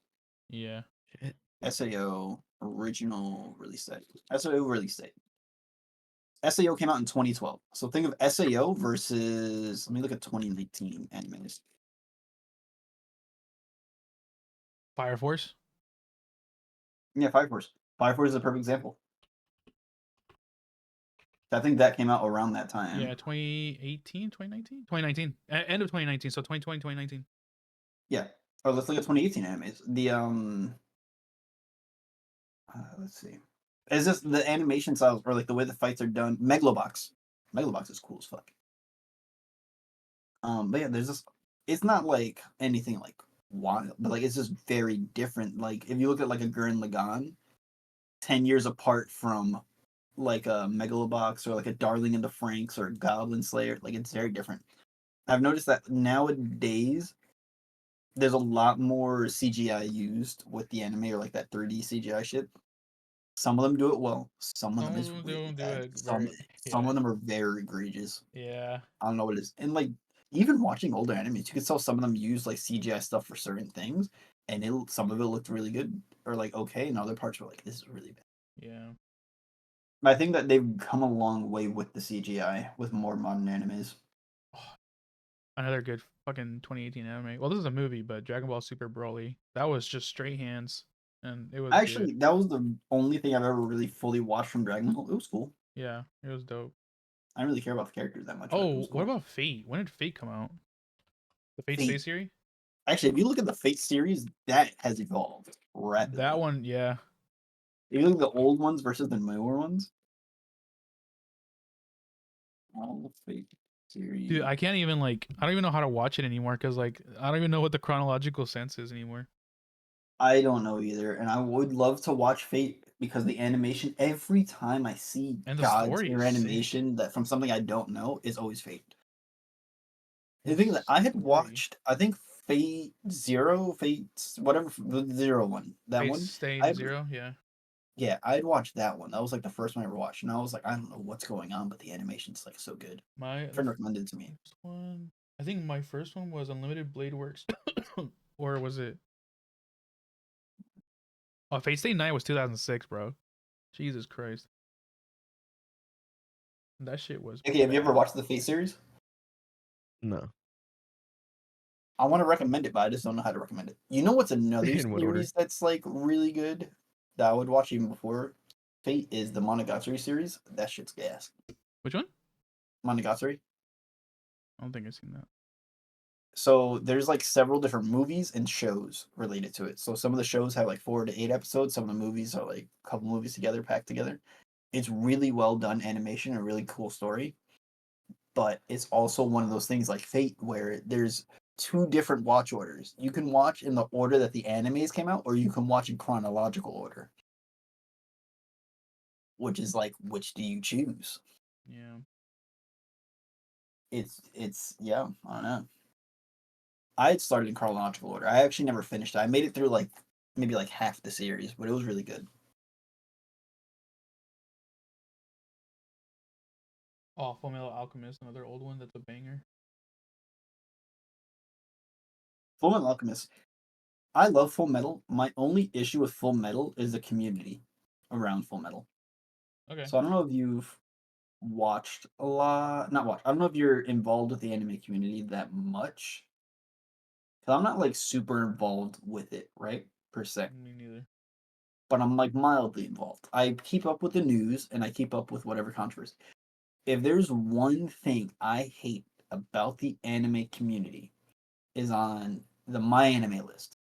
Yeah. Shit. SAO original release date. SAO release date. SAO came out in 2012. So think of SAO versus let me look at 2019 animes. Fire Force. Yeah, Fire Force. Fire Force is a perfect example. I think that came out around that Yeah, time. 2018, 2019, 2019, end of 2019. So 2020, 2019. Yeah. Oh, let's look at 2018 animes. The let's see. Is this the animation styles or like the way the fights are done? Megalobox. Megalobox is cool as fuck. But yeah, there's this. It's not like anything like wild, but like it's just very different. Like if you look at like a Gurren Lagann, 10 years apart from like a Megalobox or like a Darling in the Franxx or a Goblin Slayer, like it's very different. I've noticed that nowadays there's a lot more CGI used with the anime or like that 3D CGI shit. Some of them do it well. Some of them Some of is them really do bad. it Some very. some Yeah. of them are very egregious. Yeah. I don't know what it is. And like even watching older animes, you could tell some of them use like CGI stuff for certain things, and some of it looked really good or like okay, and other parts were like this is really bad. Yeah. But I think that they've come a long way with the CGI with more modern animes. Oh, another good fucking 2018 anime. Well, this is a movie, but Dragon Ball Super Broly. That was just straight hands, and it was good. Actually, that was the only thing I've ever really fully watched from Dragon Ball. It was cool. Yeah, it was dope. I don't really care about the characters that much, but it Oh, was what cool. about Fate? When did Fate come out? The Fate Stay Fate. series? Actually, if you look at the Fate series, that has evolved rapidly. That one, yeah. If you look at the old ones versus the newer ones, all the Fate series. Dude, I can't even I don't even know how to watch it anymore because I don't even know what the chronological sense is anymore. I don't know either, and I would love to watch Fate because the animation. Every time I see And the God's story tier is sick. animation that from something I don't know is always Fate. The The thing that I had story. watched, I think Fate Zero, Fate whatever the Zero one, that Fate one. Stay I Zero, yeah. Yeah, I'd watched that one. That was like the first one I ever watched, and I was like, I don't know what's going on, but the animation's like so good. My A friend recommended it to me. first one, I think my first one was Unlimited Blade Works, or was it? Oh, Fate Stay Night was 2006, bro. Jesus Christ, that shit was Okay, have you ever bad. watched the Fate series? No. I want to recommend it, but I just don't know how to recommend it. You know what's another In what order? series that's like really good that I would watch even before Fate is the Monogatari series. That shit's gas. Which one? Monogatari. I don't think I've seen that. So there's like several different movies and shows related to it. So some of the shows have like 4 to 8 episodes. Some of the movies are like a couple movies together, packed together. It's really well done animation, a really cool story. But it's also one of those things like Fate where there's two different watch orders. You can watch in the order that the animes came out, or you can watch in chronological order. Which is like, which do you choose? Yeah. It's yeah, I don't know. I had started in chronological order. I actually never finished it. I made it through like maybe like half the series, but it was really good. Oh, Full Metal Alchemist, another old one that's a banger. Full Metal Alchemist. I love Full Metal. My only issue with Full Metal is the community around Full Metal. Okay. So I don't know if you've watched a lot. Not watched. I don't know if you're involved with the anime community that much. Cause I'm not like super involved with it, right? Per se. Me neither. But I'm like mildly involved. I keep up with the news and I keep up with whatever controversy. If there's one thing I hate about the anime community is on the My Anime list.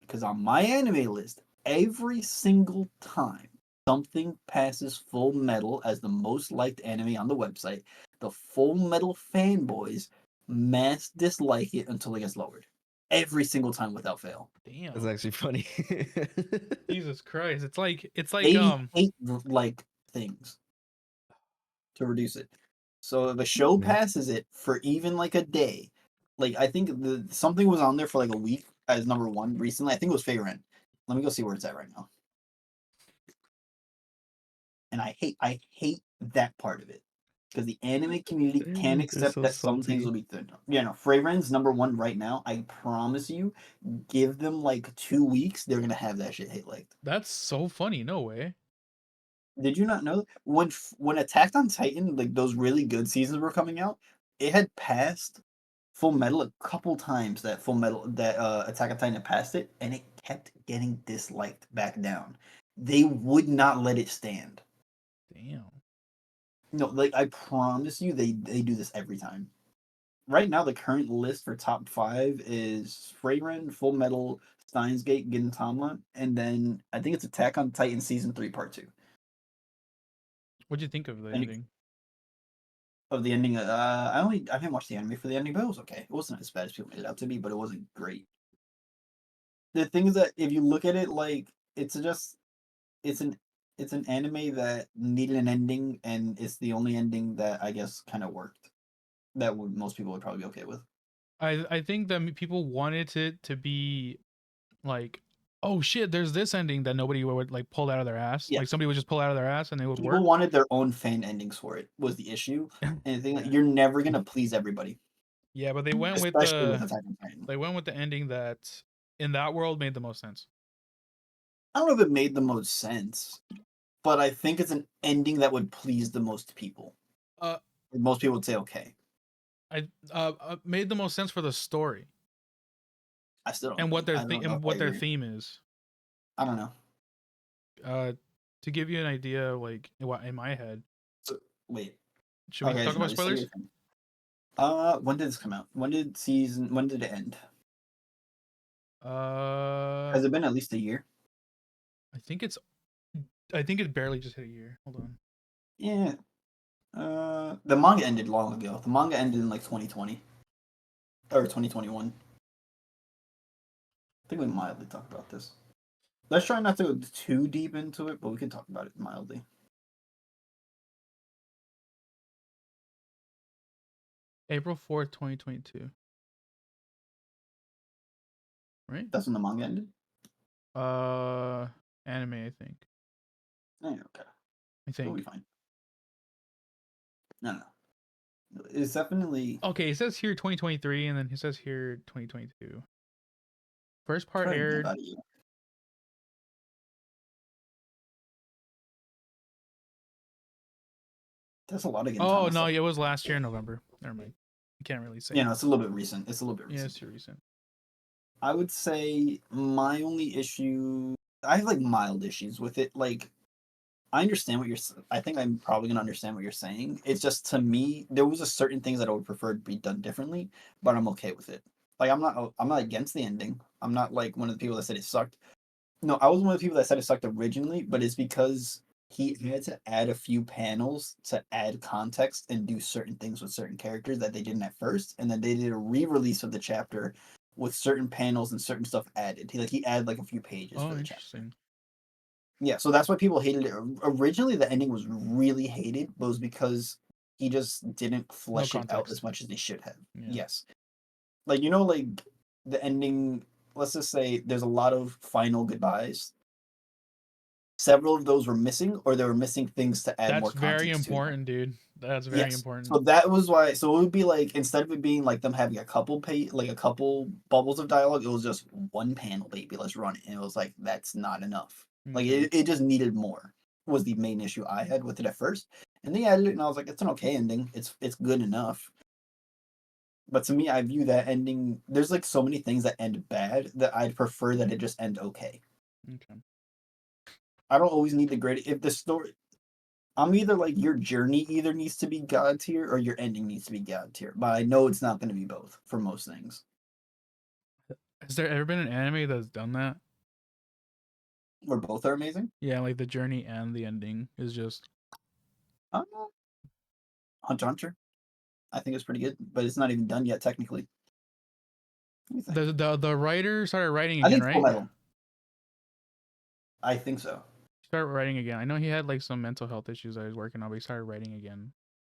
Because on My Anime list, every single time something passes Full Metal as the most liked anime on the website, the Full Metal fanboys mass dislike it until it gets lowered. Every single time without fail. That's Damn. actually funny. Jesus Christ. It's like They hate like things to reduce it. So if a show Yeah. passes it for even like a day, like I think something was on there for like a week as number one recently. I think it was Favorite. Let me go see where it's at right now. And I hate that part of it because the anime community can't They're accept so that some things will salty. be good. You know, Fragrance number one right now. I promise you, give them like 2 weeks, they're gonna have that shit hit liked. that's so funny. No way. Did you not know when Attack on Titan, like those really good seasons were coming out, it had passed Full Metal a couple times. That Full Metal that Attack on Titan had passed it, and it kept getting disliked back down. They would not let it stand. Damn. No, like I promise you, they do this every time. Right now, the current list for top five is Fragrant, Full Metal, Steins Gate, Gintama, and then I think it's Attack on Titan season 3, part 2. What'd you think of the And ending? of the ending, I haven't watched the anime for the ending, but it was okay. It wasn't as bad as people made it out to be, but it wasn't great. The thing is that if you look at it, like it's just it's an it's an anime that needed an ending, and it's the only ending that I guess kind of worked. That would most people would probably be okay with. I think that people wanted it to be like, oh shit, there's this ending that nobody would like pull out of their ass. Yeah, Like somebody would just pull out of their ass and it would people work. wanted their own fan endings for it was the issue, and the thing that Yeah. you're never gonna please everybody, Yeah, but they went with especially with Attack on Titan. the ending that in that world made the most sense. I don't know if it made the most sense, but I think it's an ending that would please the most people. Uh, Most people would say okay. Made the most sense for the story I still and don't think. I don't know if I what their agree. theme is. I don't know. Uh, to give you an idea, like what in my head, So, wait. should we Okay, talk so no, about you say your spoilers? thing. When did this come out? When did it end? Has it been at least a year? I think it barely just hit a year. Hold on. Yeah. The manga ended long ago. The manga ended in like 2020 or 2021. I think we mildly talked about this. Let's try not to go too deep into it, but we can talk about it mildly. April 4th, 2022. Right? That's when the manga ended? Anime, I think. Yeah, okay. I We'll be think. fine. No. It's definitely... Okay, it says here 2023, and then it says here 2022. First part Try to give aired. out a year. That's a lot of Oh Gintama no, stuff. it was last year in November. Never mind. You can't really say. Yeah, no, it's a little bit recent. Yeah, it's too recent. I would say my only issue... I have like mild issues with it. Like, I understand what you're... I think I'm probably going to understand what you're saying. It's just, to me, there was a certain things that I would prefer to be done differently, but I'm okay with it. Like, I'm not against the ending. I'm not like one of the people that said it sucked. No, I was one of the people that said it sucked originally, but it's because he had to add a few panels to add context and do certain things with certain characters that they didn't at first, and then they did a re-release of the chapter with certain panels and certain stuff added. He added like a few pages Oh, for the chapter. interesting. Yeah, so that's why people hated it. Originally, the ending was really hated, but it was because he just didn't flesh it out context. as much as they should have. Yeah. Yes, like like the ending. Let's just say there's a lot of final goodbyes. Several of those were missing, or they were missing things to add more That's very context to them. important, dude. That's very Yes. important. So that was why. So it would be like, instead of it being like them having a couple bubbles of dialogue, it was just one panel, baby. Let's run it. And it was like, that's not enough. Like Okay. it just needed more. Was the main issue I had with it at first, and they added it, and I was like, it's an okay ending. It's good enough. But to me, I view that ending. There's like so many things that end bad that I'd prefer that it just end okay. Okay. I don't always need the great. If the story, I'm either like, your journey either needs to be God tier or your ending needs to be God tier. But I know it's not going to be both for most things. Has there ever been an anime that's done that? Where both are amazing. Yeah, like the journey and the ending is just. Hunter x Hunter, I think it's pretty good, but it's not even done yet technically. The writer started writing I again, think Full right? Metal. I think so. Started writing again. I know he had like some mental health issues that he was working on, but he started writing again.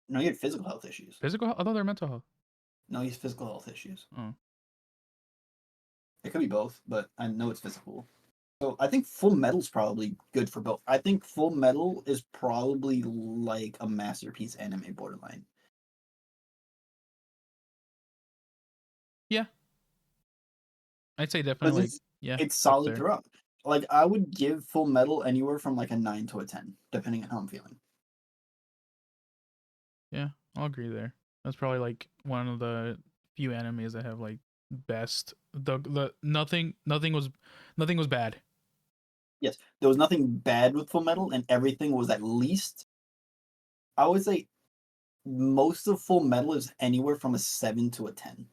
No, he had physical health issues. Physical health? I thought they're mental health. No, he has physical health issues. Oh. It could be both, but I know it's physical. So I think Full Metal's probably good for both. I think Full Metal is probably like a masterpiece anime borderline. Yeah. I'd say Because definitely like yeah. it's Up solid there. throughout. Like, I would give Full Metal anywhere from like a 9 to a 10, depending on how I'm feeling. Yeah, I'll agree there. That's probably like one of the few animes that have like best the nothing was bad. Yes, there was nothing bad with Full Metal, and everything was at least, I would say, most of Full Metal is anywhere from a 7 to a 10.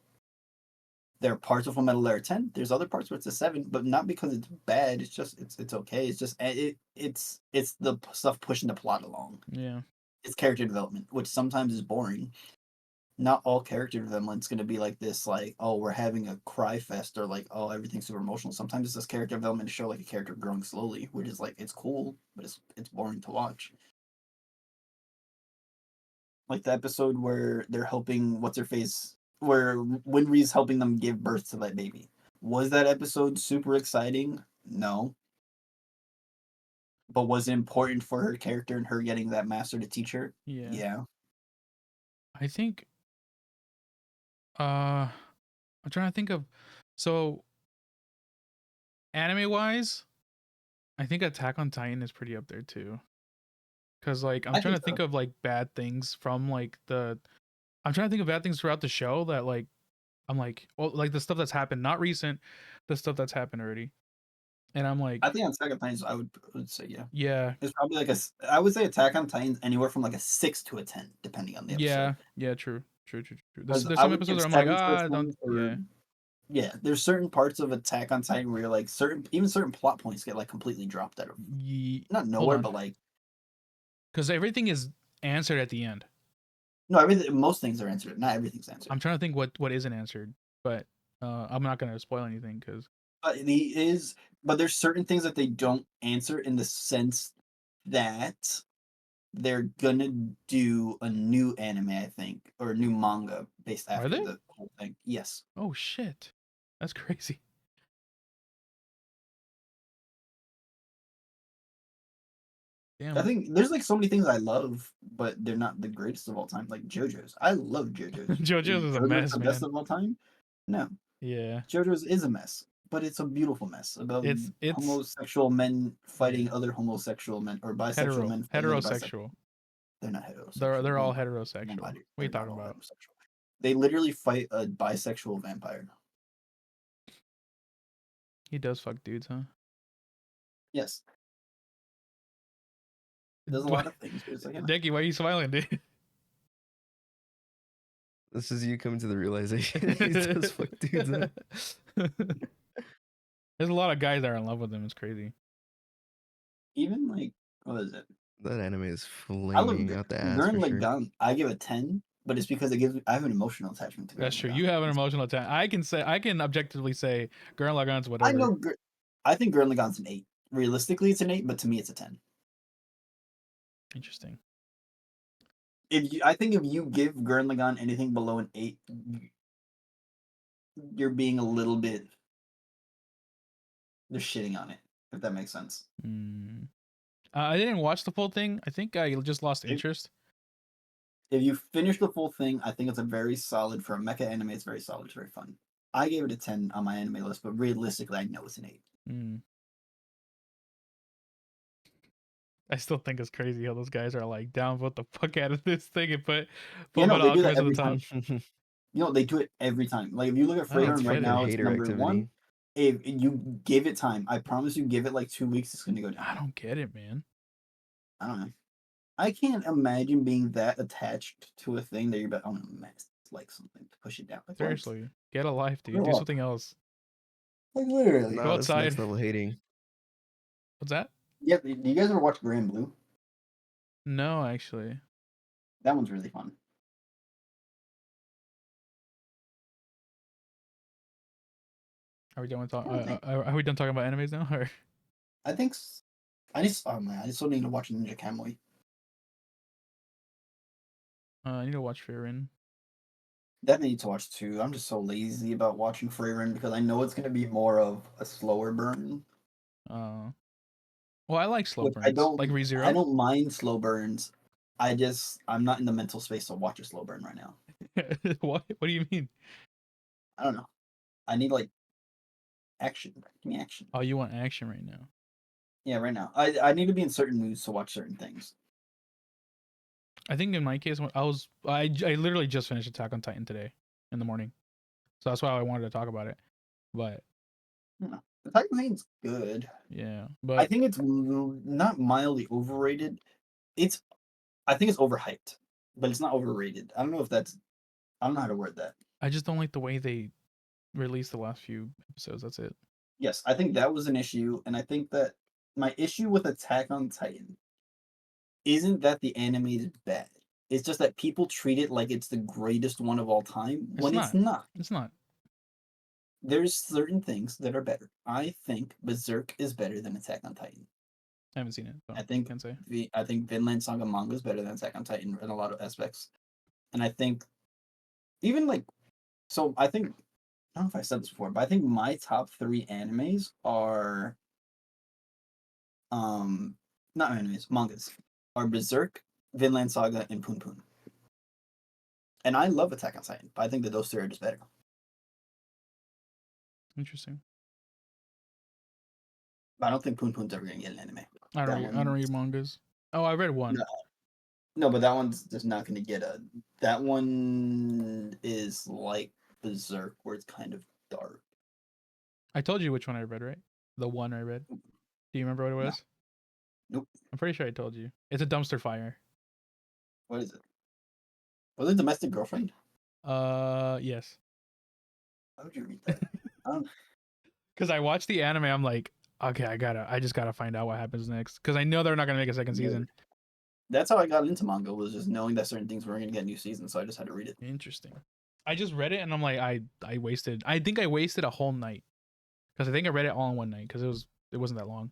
There are parts of Full Metal that are 10. There's other parts where it's a 7, but not because it's bad. It's just it's okay. It's just it's the stuff pushing the plot along. Yeah. It's character development, which sometimes is boring. Not all character development's going to be like this, like, oh, we're having a cry fest, or like, oh, everything's super emotional. Sometimes it's this character development to show like a character growing slowly, which is like, it's cool, but it's boring to watch. Like the episode where they're helping what's her face, where Winry's helping them give birth to that baby. Was that episode super exciting? No. But was it important for her character and her getting that master to teach her? Yeah. Yeah. I think I'm trying to think of so anime wise, I think Attack on Titan is pretty up there too. Cause like I'm I trying think to think so. of like bad things from like I'm trying to think of bad things throughout the show that like I'm like, well, like the stuff that's happened, not recent, the stuff that's happened already. And I'm like, I think on Attack on Titans, I would say yeah. yeah, It's probably like I would say Attack on Titans anywhere from like a 6 to a 10, depending on the episode. yeah, true. Because There's I some would episodes give where I'm like, 7 to a don't, 10 for yeah, Yeah, there's certain parts of Attack on Titan where you're like even certain plot points get like completely dropped out of not Hold nowhere, on, but like because everything is answered at the end. no, everything most things are answered. Not everything's answered. I'm trying to think what isn't answered, but I'm not gonna spoil anything because But there's certain things that they don't answer in the sense that they're gonna do a new anime, I think, or a new manga based are after they? the whole thing. Yes. Oh shit, that's crazy. I Damn, think there's like so many things I love, but they're not the greatest of all time. Like JoJo's. I love JoJo's. JoJo's Is is a JoJo's mess, the best man. of all time? No. Yeah, JoJo's is a mess, but it's a beautiful mess about it's homosexual men fighting yeah other homosexual men or bisexual men fighting other bisexual. heterosexual. They're not heterosexual. They're all Vampire. heterosexual. Nobody. What are you They're not talking all about? heterosexual. They literally fight a bisexual vampire. He does fuck dudes, huh? Yes. There's a lot of things. It's like, Decky, why are you smiling, dude? This is you coming to the realization he does fuck dudes up. There's a lot of guys that are in love with him. It's crazy. even like what is it? That anime is I love flaming out the ass Gurren for sure. Lagann. I give a 10, but it's because I have an emotional attachment to That's Gurren true. Lagann. You have an emotional attachment. I can objectively say Gurren Lagann's I whatever. know. I think Gurren Lagann's an 8. Realistically, it's an 8, but to me, it's a 10. Interesting. I think if you give Gurren Lagann anything below an 8, you're being a little bit. They're shitting on it. If that makes sense. Mm. I didn't watch the full thing. I think I just lost If, interest. if you finish the full thing, I think it's a very solid for a mecha anime. It's very solid. It's very fun. I gave it a 10 on my anime list, but realistically, I know it's an 8. Mm. I still think it's crazy how those guys are like downvote the fuck out of this thing and put Yeah, no, Fullmetal they do that Alchemist at the every top. time. They do it every time. Like if you look at Oh, That's Freedom right Reddit. fucking now, it's hater number activity. 1. If you give it time, I promise you, give it like 2 weeks, it's gonna go down. I don't get it, man. I don't know. I can't imagine being that attached to a thing that you're about. Oh no, man, it's like something to push it down. Like what? Seriously, get a life, dude. Do Grow up. something else. Like literally. Go Nah, that's next outside. level hating. What's that? Yeah. Do you guys ever watch Grand Blue? No, actually. That one's really fun. Are we done with I think. are we done talking about animes now? Or I think. I just. Oh man, I just still need to watch Ninja Kamui. I need to watch Fearin. Definitely need to watch 2. I'm just so lazy about watching Freyren because I know it's gonna be more of a slower burn. Well, I like slow Which burns, like I ReZero. don't mind slow burns. I'm not in the mental space to watch a slow burn right now. What? What do you mean? I don't know. I need like action. Give me action. Oh, you want action right now? Yeah, right now. I need to be in certain moods to watch certain things. I think in my case, when I literally just finished Attack on Titan today in the morning, so that's why I wanted to talk about it. But I don't know. The Titan Titan's good. yeah, I but think it's not mildly overrated. I think it's overhyped, but it's not overrated. I don't know if that's. I don't know how to word that. I just don't like the way they released the last few episodes. That's it. Yes, I think that was an issue, and I think that my issue with Attack on Titan isn't that the anime is bad. It's just that people treat it like it's the greatest one of all time It's when it's not. not. It's not. There's certain things that are better. I think Berserk is better than Attack on Titan. I haven't seen it, so I think can't say. I think Vinland Saga manga is better than Attack on Titan in a lot of aspects. And I think even like I think I don't know if I said this before, but I think my top 3 animes are not animes, mangas. Are Berserk, Vinland Saga, and Pun Pun. And I love Attack on Titan, but I think that those 3 are just better. Interesting. But I don't think Pun Pun's ever gonna get an anime. I don't read mangas. Oh, I read one. No, but that one's just not gonna get a. That one is like Berserk, where it's kind of dark. I told you which one I read, right? The one I read. Do you remember what it No. was? Nope. I'm pretty sure I told you. It's a dumpster fire. What is it? Was it Domestic Girlfriend? Yes. Why would you read that? Um, Because I watched the anime, I'm like, okay, I just gotta find out what happens next. Because I know they're not gonna make a second Yeah. season. That's how I got into manga, was just knowing that certain things weren't gonna get new seasons, so I just had to read it. Interesting. I just read it and I'm like, I wasted. I think I wasted a whole night because I think I read it all in one night because it wasn't that long.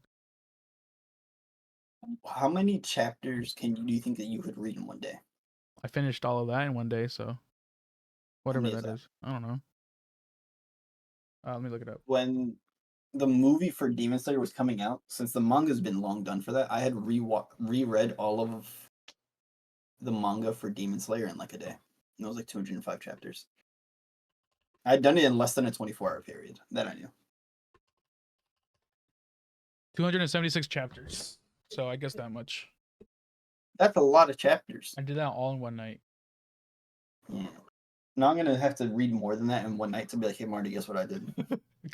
How many chapters do you think that you could read in one day? I finished all of that in one day, so How whatever many is that that? is, I don't know. Let me look it up. When the movie for Demon Slayer was coming out, since the manga's been long done for that, I had reread all of the manga for Demon Slayer in like a day. And it was like 205 chapters. I'd done it in less than a 24-hour period. That I knew. 276 chapters. So I guess that much. That's a lot of chapters. I did that all in one night. Yeah. Now I'm gonna have to read more than that in one night to be like, hey Marty, guess what I did?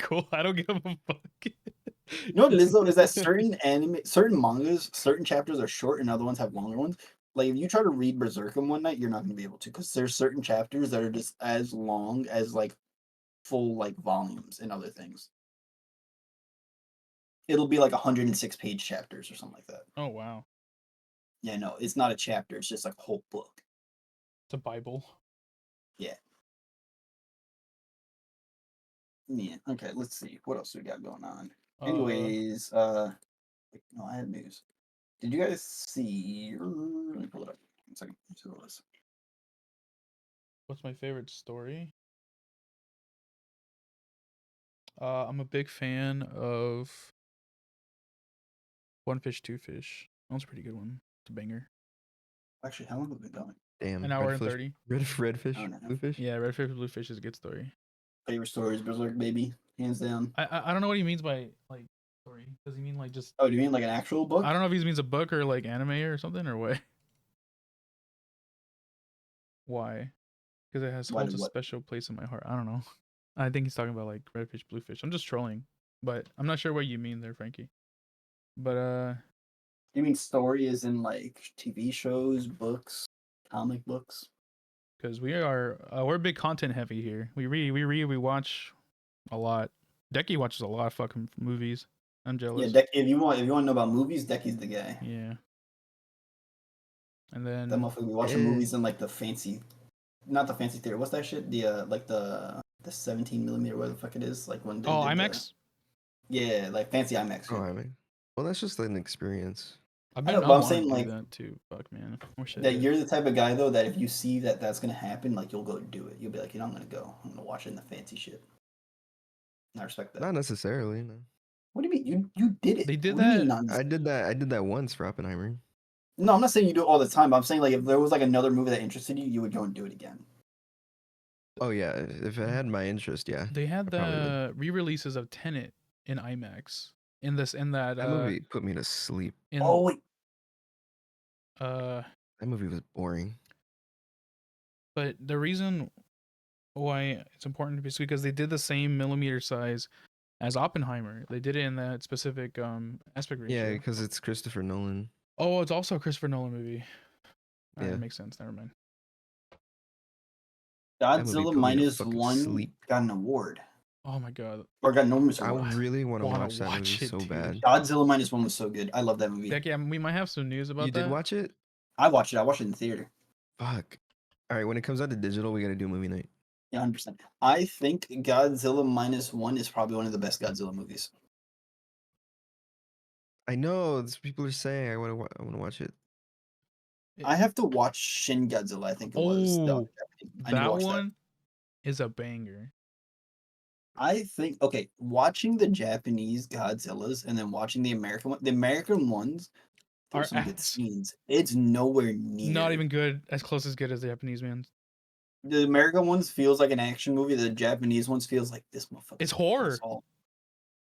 Cool. I don't give a fuck. You know what it is though, is that certain mangas, certain chapters are short and other ones have longer ones. Like if you try to read Berserk in one night, you're not gonna be able to, because there's certain chapters that are just as long as like full like volumes and other things. It'll be like 106-page chapters or something like that. Oh wow. Yeah, no, it's not a chapter, it's just like a whole book. It's a Bible. Yeah. Yeah. Okay, let's see. What else we got going on? Anyways, wait, no, I had news. Did you guys see? Let me pull it up. 1 second. Let's see what it was. What's my favorite story? I'm a big fan of One Fish, Two Fish. That one's a pretty good one. It's a banger. Actually, how long have we been going? Damn. An hour and 30. Red fish, I don't know. blue fish. Yeah, Red Fish, Blue Fish is a good story. Favorite stories, Berserk, baby, hands down. I don't know what he means by like story. Does he mean like just? Oh, do you mean like an actual book? I don't know if he means a book or like anime or something or what. Why? Because it Why holds did a what? special place in my heart. I don't know. I think he's talking about like Red Fish, Blue Fish. I'm just trolling, but I'm not sure what you mean there, Frankie. But Do you mean story is in like TV shows, books, comic books? because we're big content heavy here. We watch a lot. Decky watches a lot of fucking movies. I'm Yeah, jealous. If you want to know about movies, Decky's the guy. Yeah. And That then motherfucker be watching Eh. movies in like the fancy, not the fancy theater. What's that shit? The like the 17 millimeter, whatever the fuck it is. Like when they did IMAX. yeah, like fancy IMAX. Oh, Yeah. I mean, well, that's just an experience. I I know, bet I but I'm want saying to do like that too. Fuck man, I wish I that did. you're the type of guy though that if you see that that's gonna happen, like you'll go do it. You'll be like, you know, I'm gonna go. I'm gonna watch it in the fancy shit. And I respect that. Not necessarily. No. What do you mean? You did it. They did What do you mean that. not? I did that. I did that once for Oppenheimer. No, I'm not saying you do it all the time. But I'm saying like if there was like another movie that interested you, you would go and do it again. Oh yeah, if it had my interest, yeah, They had I probably would. the re-releases of Tenet in IMAX. In that That movie put me to sleep. Oh wait, uh That movie was boring. but the reason why it's important is because they did the same millimeter size as Oppenheimer. They did it in that specific aspect ratio. Yeah, because it's Christopher Nolan. Oh, it's also a Christopher Nolan movie. Yeah. That makes sense. Never mind. That movie Godzilla put me to minus fucking one sleep. got an award Oh my god. or got nominated. I really want to Wanna watch that watch movie it, so dude. bad. Godzilla minus one was so good. I love that movie. Heck yeah, we might have some news about You that. did watch it? I watched it. I watched it in the theater. Fuck. All right, when it comes out to digital, we gotta do movie night. Yeah, 100%. I think Godzilla minus one is probably one of the best Godzilla movies. I know people are saying I want to watch it. I have to watch Shin Godzilla. I think it was. Oh, I need to that watch that. one is a banger. I think okay, watching the Japanese Godzillas and then watching the American one. The American ones, Are there's some good ass. scenes. It's nowhere near. Not even good, as close as good as the Japanese man. The American ones feels like an action movie. The Japanese ones feels like this motherfucker. It's horror.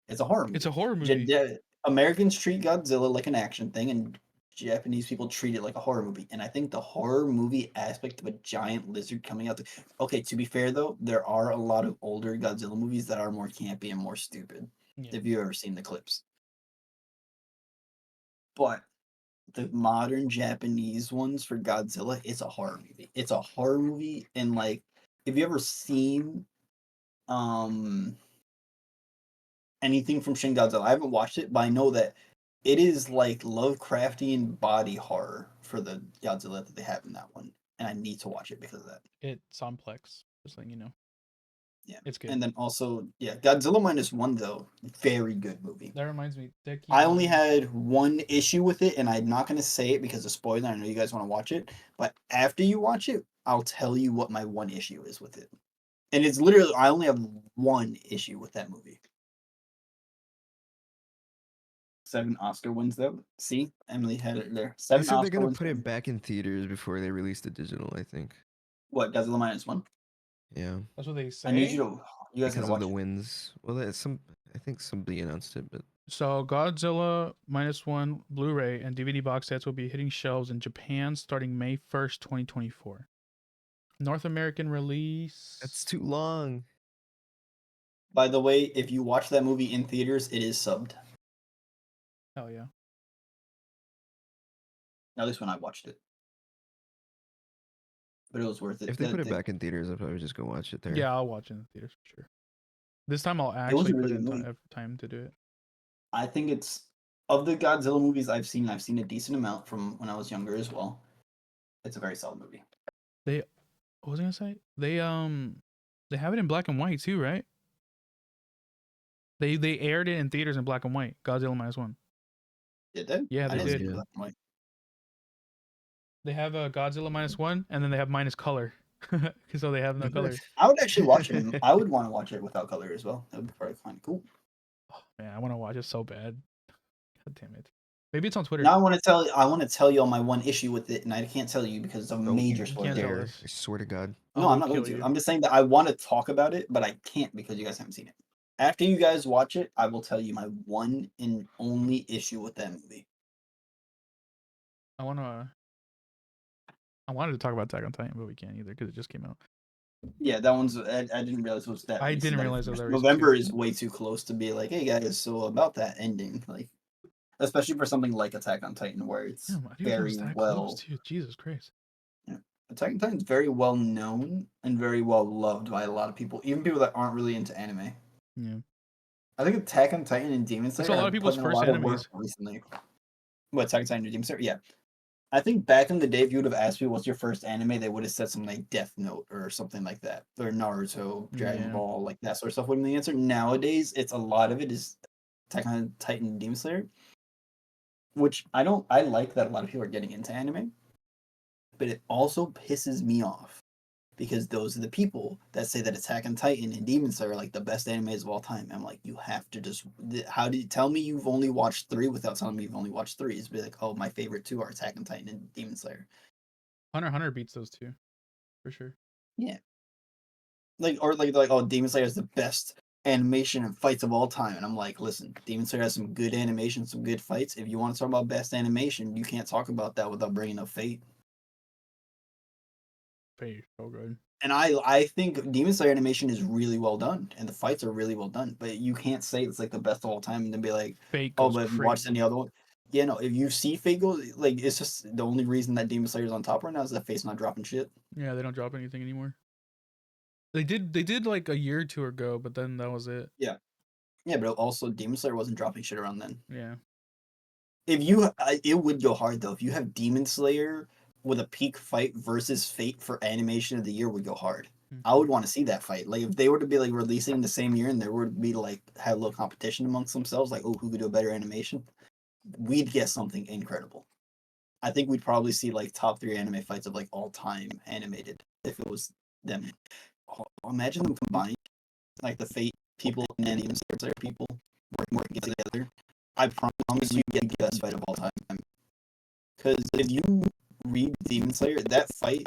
It's a horror movie. It's a horror Ja- movie. Ja- Americans treat Godzilla like an action thing, and Japanese people treat it like a horror movie. And I think the horror movie aspect of a giant lizard coming out. Okay, to be fair though, there are a lot of older Godzilla movies that are more campy and more stupid. Yeah. If you've ever seen the clips, but the modern Japanese ones for Godzilla, it's a horror movie. It's a horror movie, and like, if you ever seen, um, anything from Shin Godzilla. I haven't watched it, but I know that it is like Lovecraftian body horror for the Godzilla that they have in that one, and I need to watch it because of that. It's Complex. Just letting you know. Yeah, It's good. and then also Godzilla -1 though, very good movie. That reminds me, I only had one issue with it, and I'm not going to say it because of spoiler. I know you guys want to watch it, but after you watch it, I'll tell you what my one issue is with it. And it's literally, I only have one issue with that movie. 7 Oscar wins, though. See, Emily had it there. They 7 said they're Oscar gonna wins. put it back in theaters before they release the digital. I think. What, Godzilla -1? Yeah, That's what they say. I need you guys because gotta of the watch it. wins. Well, that's some. I think somebody announced it, but So Godzilla -1 Blu-ray and DVD box sets will be hitting shelves in Japan starting May 1st, 2024. North American release. that's too long. By the way, if you watch that movie in theaters, it is subbed. Hell yeah. At least when I watched it. But it was worth it. If they put it back in theaters, I'll probably just go watch it there. Yeah, I'll watch it in the theaters for sure. This time I'll was a actually really put good in movie. time to do it. I think it's, of the Godzilla movies I've seen a decent amount from when I was younger as well. It's a very solid movie. What was I gonna say? They have it in black and white too, right? They aired it in theaters in black and white. Godzilla -1. Did they? Yeah, I they didn't see did. it in black and white. They have a Godzilla -1, and then they have minus color, so they have no color. I would actually watch it. I would want to watch it without color as well. That would be probably kind of cool. Oh, man, I want to watch it so bad. God damn it. Maybe it's on Twitter. Now I want to tell you all my one issue with it, and I can't tell you because it's a major you spoiler. can't tell Dare. us. I swear to God. No, I'm not going to. I'm just saying that I want to talk about it, but I can't because you guys haven't seen it. After you guys watch it, I will tell you my one and only issue with that movie. I wanted to talk about Attack on Titan, but we can't either because it just came out. Yeah, that one's. I didn't realize it was that. I recent. didn't That realize it was that recent, November too. is way too close to be like, hey guys, so about that ending, like, especially for something like Attack on Titan, where it's Damn, I didn't know it very was that well. close, too. Jesus Christ. Yeah. Attack on Titan is very well known and very well loved by a lot of people, even people that aren't really into anime. Yeah. I think Attack on Titan and Demon Slayer It's a lot are of people's putting in a first lot of work animes. recently. What, Attack on Titan and Demon Slayer? Yeah. I think back in the day, if you would have asked me what's your first anime, they would have said something like Death Note or something like that, or Naruto, Dragon Yeah. Ball, like that sort of stuff. Wouldn't the answer? Nowadays, it's a lot of it is Attack on Titan and Demon Slayer, which I don't. I like that a lot of people are getting into anime, but it also pisses me off because those are the people that say that Attack on Titan and Demon Slayer are like the best animes of all time. I'm like, you have to just. How do you tell me you've only watched 3 without telling me you've only watched 3? It's be like, oh, my favorite 2 are Attack on Titan and Demon Slayer. Hunter x Hunter beats those two, for sure. Yeah. Like, or like oh, Demon Slayer is the best animation and fights of all time, and I'm like, listen, Demon Slayer has some good animation, some good fights. If you want to talk about best animation, you can't talk about that without bringing up Fate. Fate, so good. And I think Demon Slayer animation is really well done, and the fights are really well done. But you can't say it's like the best of all time and then be like, Fate oh, goes but have you crazy. watched any other one? Yeah, no. If you see Fate go, like, it's just the only reason that Demon Slayer is on top right now is that Fate's not dropping shit. Yeah, they don't drop anything anymore. They did like a year or two ago, but then that was it. Yeah, but also Demon Slayer wasn't dropping shit around then. Yeah. If you, it would go hard though. If you have Demon Slayer with a peak fight versus Fate for animation of the year, would go hard. I would want to see that fight. Like if they were to be like releasing the same year and there would be like have a little competition amongst themselves, like oh who could do a better animation, we'd get something incredible. I think we'd probably see like top 3 anime fights of like all time animated if it was them. Imagine them combined, like the Fate people and the Demon Slayer people working together. I promise you get the best fight of all time. Because if you read Demon Slayer, that fight,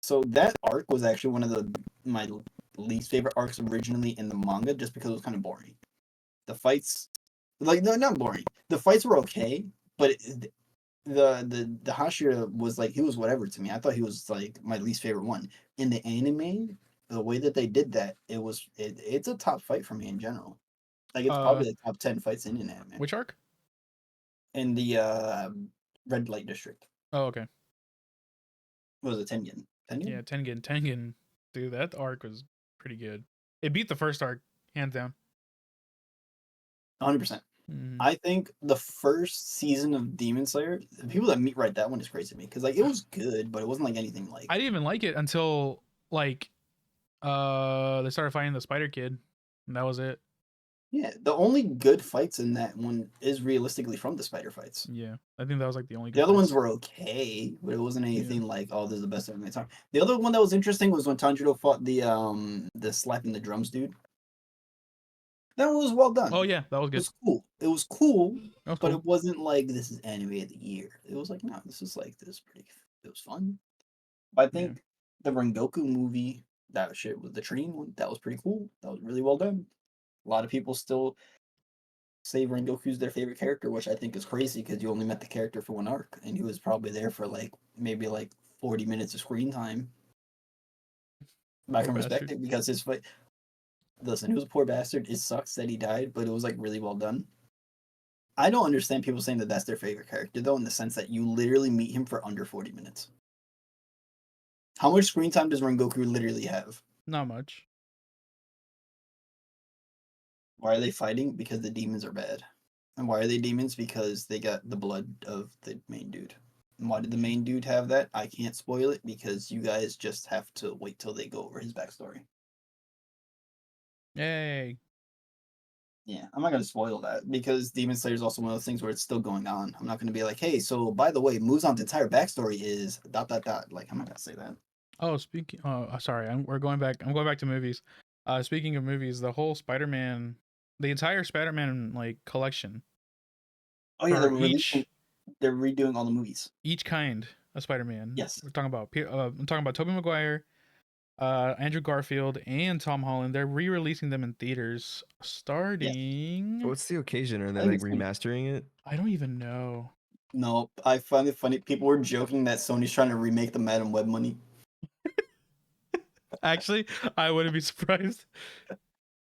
so that arc was actually one of my least favorite arcs originally in the manga, just because it was kind of boring. The fights, like no, not boring. The fights were okay, but the Hashira was like he was whatever to me. I thought he was like my least favorite one. In the anime, the way that they did that, it's a top fight for me in general. Like it's probably the top 10 fights in an anime. Which arc? In the Red Light District. Oh, okay. What was it, Tengen? Yeah, Tengen. Dude, that arc was pretty good. It beat the first arc, hands down. 100%. Mhm. I think the first season of Demon Slayer, the people that meet write that one is crazy to me because like it was good, but it wasn't like anything like. I didn't even like it until like they started fighting the Spider Kid, and that was it. Yeah, the only good fights in that one is realistically from the spider fights. Yeah, I think that was like the only The good other fights. ones were okay, but it wasn't Yeah. anything like, oh, this is the best ever made time. The other one that was interesting was when Tanjiro fought the slapping the drums dude. That one was well done. Oh yeah, that was It good. was cool. It was cool, That was but cool. it wasn't like this is anime of the year. It was like, no, this is pretty. It was fun. But I Yeah. think the Rengoku movie, that shit with the train one, that was pretty cool. That was really well done. A lot of people still say Rengoku's their favorite character, which I think is crazy because you only met the character for one arc, and he was probably there for like maybe like 40 minutes of screen time. But I Poor can respect bastard. it because his fight. Listen, he was a poor bastard. It sucks that he died, but it was like really well done. I don't understand people saying that that's their favorite character though, in the sense that you literally meet him for under 40 minutes. How much screen time does Rengoku literally have? Not much. Why are they fighting? Because the demons are bad. And why are they demons? Because they got the blood of the main dude. And why did the Yeah. main dude have that? I can't spoil it because you guys just have to wait till they go over his backstory. Yay. Yeah, I'm not gonna spoil that because Demon Slayer is also one of those things where it's still going on. I'm not gonna be like, hey, so by the way, Muzan's entire backstory is dot dot dot. Like, I'm not gonna say that. Oh, speaking. Oh, sorry. We're going back. I'm going back to movies. Speaking of movies, the whole Spider-Man, the entire Spider-Man like collection Oh yeah, for they're redoing all the movies. each kind of Spider-Man. Yes. We're talking about. I'm talking about Tobey Maguire, Andrew Garfield, and Tom Holland. They're re-releasing them in theaters Yes. starting. What's the occasion? Are they I think like it's funny. remastering it? I don't even know. No, I find it funny. People were joking that Sony's trying to remake the Madam Web money. Actually, I wouldn't be surprised.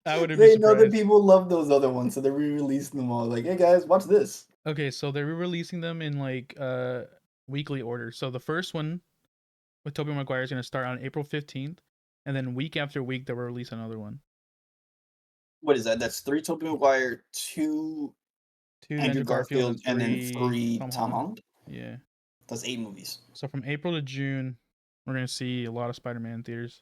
I wouldn't be They know that surprised. people love those other ones, so they're re-releasing them all. Like, hey guys, watch this. Okay, so they're re-releasing them in like weekly order. So the first one with Tobey Maguire is going to start on April 15th, and then week after week they'll release another one. What is that? That's 3 Tobey Maguire, 2 Two Andrew Andrew Garfield Garfield, and and then three 3 Tom Tom Holland. Holland. Yeah. That's 8 movies. So from April to June, we're going to see a lot of Spider-Man in theaters.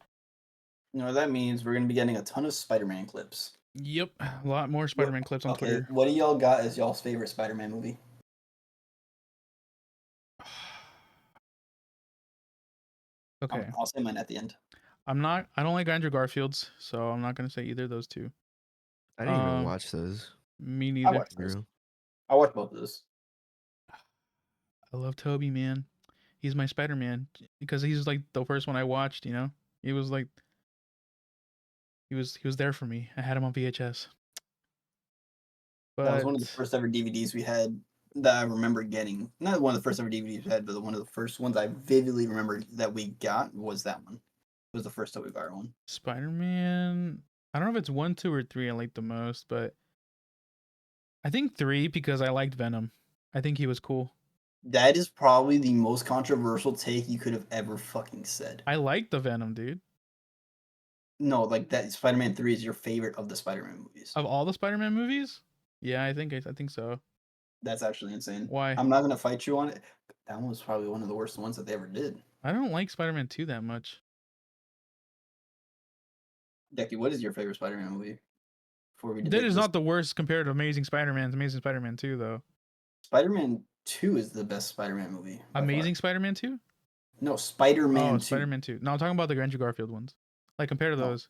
You know what that means? We're gonna be getting a ton of Spider-Man clips. Yep, a lot more What? Spider-Man clips on Okay, Twitter. what do y'all got as y'all's favorite Spider-Man movie? Okay. I'll say mine at the end. I don't like Andrew Garfield's, so I'm not going to say either of those two. I didn't even watch those. Me I neither. watched those. I watched both of those. I love Toby, man. He's my Spider-Man because he's like the first one I watched, you know? He was like he was there for me. I had him on VHS. That was one of the But first ever DVDs we had that I remember getting. Not one of the first ever DVDs we had, but one of the first ones I vividly remember that we got was that one. It was the first Tobey Maguire one. Spider-Man, I don't know if it's 1, 2, or 3 I like the most, but I think 3 because I liked Venom. I think he was cool. That is probably the most controversial take you could have ever fucking said. I liked the Venom, dude. No, like that Spider-Man 3 is your favorite of the Spider-Man movies. Of all the Spider-Man movies? Yeah, I think so. That's actually insane. Why? I'm not gonna fight you on it. That one was probably one of the worst ones that they ever did. I don't like Spider-Man 2 that much. Decky, what is your favorite Spider-Man movie? Before we That debate is this, not the worst compared to Amazing Spider-Man 2 though. Spider-Man 2 is the best Spider-Man movie by far. Amazing Spider-Man 2? No, Oh, Spider-Man 2. Spider-Man 2. No, I'm talking about the Andrew Garfield ones. Like compared to No, those.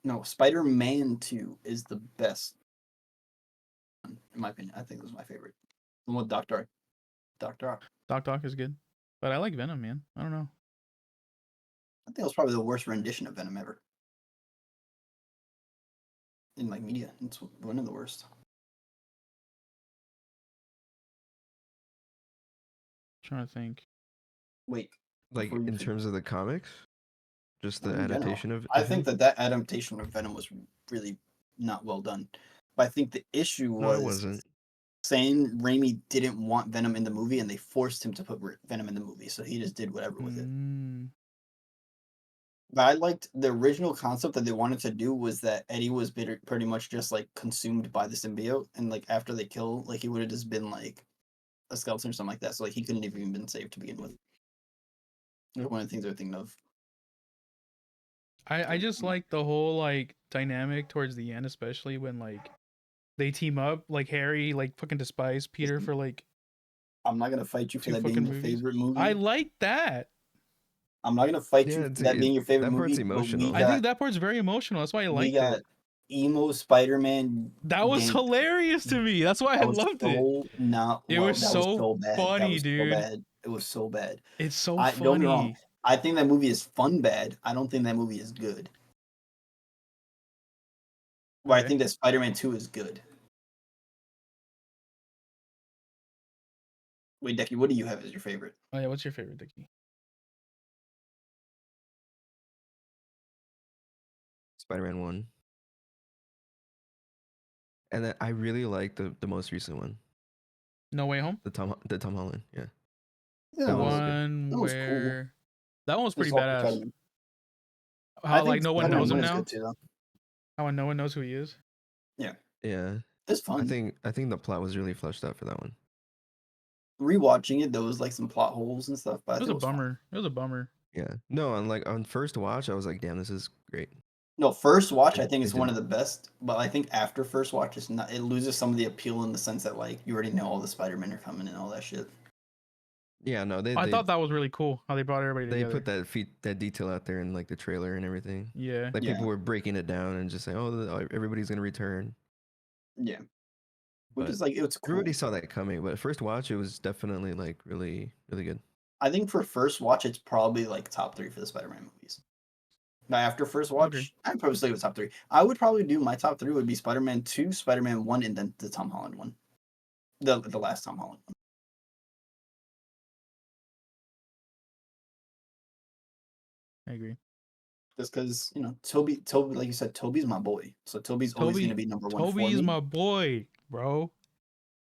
no, Spider-Man 2 is the best one, in my opinion. I think this is my favorite. The one with Doctor Ock. Doc is good. But I like Venom, man. I don't know. I think it was probably the worst rendition of Venom ever. In like media. It's one of the worst. Trying to think. Wait. Like before you in forget- terms of the comics, just the in general, adaptation of I him? think that adaptation of Venom was really not well done. But I think the issue No, it was wasn't. saying Raimi didn't want Venom in the movie and they forced him to put Venom in the movie. So he just did whatever with it. Mm, But I liked the original concept that they wanted to do was that Eddie was pretty much just like consumed by the symbiote, and like after they kill, like he would have just been like a skeleton or something like that. So like he couldn't have even been saved to begin with. That's one of the things they're thinking of. I just like the whole like dynamic towards the end, especially when like they team up. Like Harry like fucking despised Peter for like I'm not gonna fight you for 2 that being fucking your movies. favorite movie. I like that. I'm not gonna fight you Yeah, for that being your favorite that part's movie, but emotional. I think that part's very emotional. That's why I we liked got it. emo Spider-Man. That was gameplay. hilarious to me. That's why I That was loved it. so not It well. was That was so so bad. That funny, was so dude. bad. It was so bad. It's so Don't get me wrong. funny. I think that movie is fun bad. I don't think that movie is good. Well, I Okay. think that Spider-Man 2 is good. Wait, Decky, what do you have as your favorite? Oh yeah, what's your favorite, Dickie? Spider-Man 1. And then I really like the most recent one, No Way Home? the Tom Holland. Yeah, Yeah, that The one was good. one that was cool. where that one was pretty Just all for badass. Spider-Man. How I like think no one Spider-Man knows him 1 is now? good too, though. How no one knows who he is? Yeah, Yeah, it's I fun. think the plot was really fleshed out for that one. Rewatching it, there was like some plot holes and stuff, but I It was think a it was fun. bummer. It was a bummer. Yeah, no, on first watch, I was like, damn, this is great. No, first watch I It, think it is one didn't. of the best, but I think after first watch it's not. It loses some of the appeal in the sense that like you already know all the Spider-Men are coming and all that shit. Yeah, no, I thought that was really cool how they brought everybody they together. put that detail out there in like the trailer and everything. Yeah. Like Yeah. people were breaking it down and just saying, oh, everybody's gonna return. Yeah, which But is like it's cool. everybody saw that coming. But first watch, it was definitely like really really good. I think for first watch it's probably like top 3 for the Spider-Man movies. Now after first I agree. watch, I'd probably say it was top 3. I would probably do my top 3 would be Spider-Man 2, Spider-Man 1, and then the Tom Holland one, the last Tom Holland one. I agree. Just because Toby, like you said, Toby's my boy, so Toby's always gonna be number 1 for Toby is me. my boy, bro.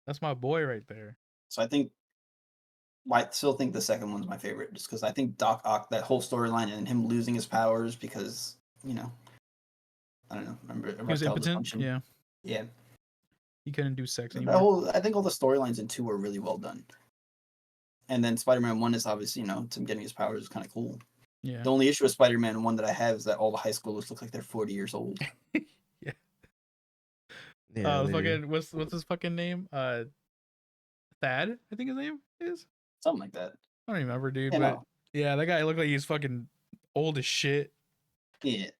That's my boy right there. So I still think the second one's my favorite, just because I think Doc Ock, that whole storyline and him losing his powers because I don't know, remember He was erectile impotent. dysfunction. Yeah. Yeah, He couldn't do sex that anymore. I think all the storylines in 2 were really well done. And then Spider-Man 1 is obviously, him getting his powers is kind of cool. Yeah. The only issue with Spider-Man 1 that I have is that all the high schoolers look like they're 40 years old. Yeah. Yeah, they do. Fucking what's his fucking name? Thad, I think his name is. Something like that. I don't remember, dude. Yeah, But no. yeah, that guy looked like he's fucking old as shit. Yeah.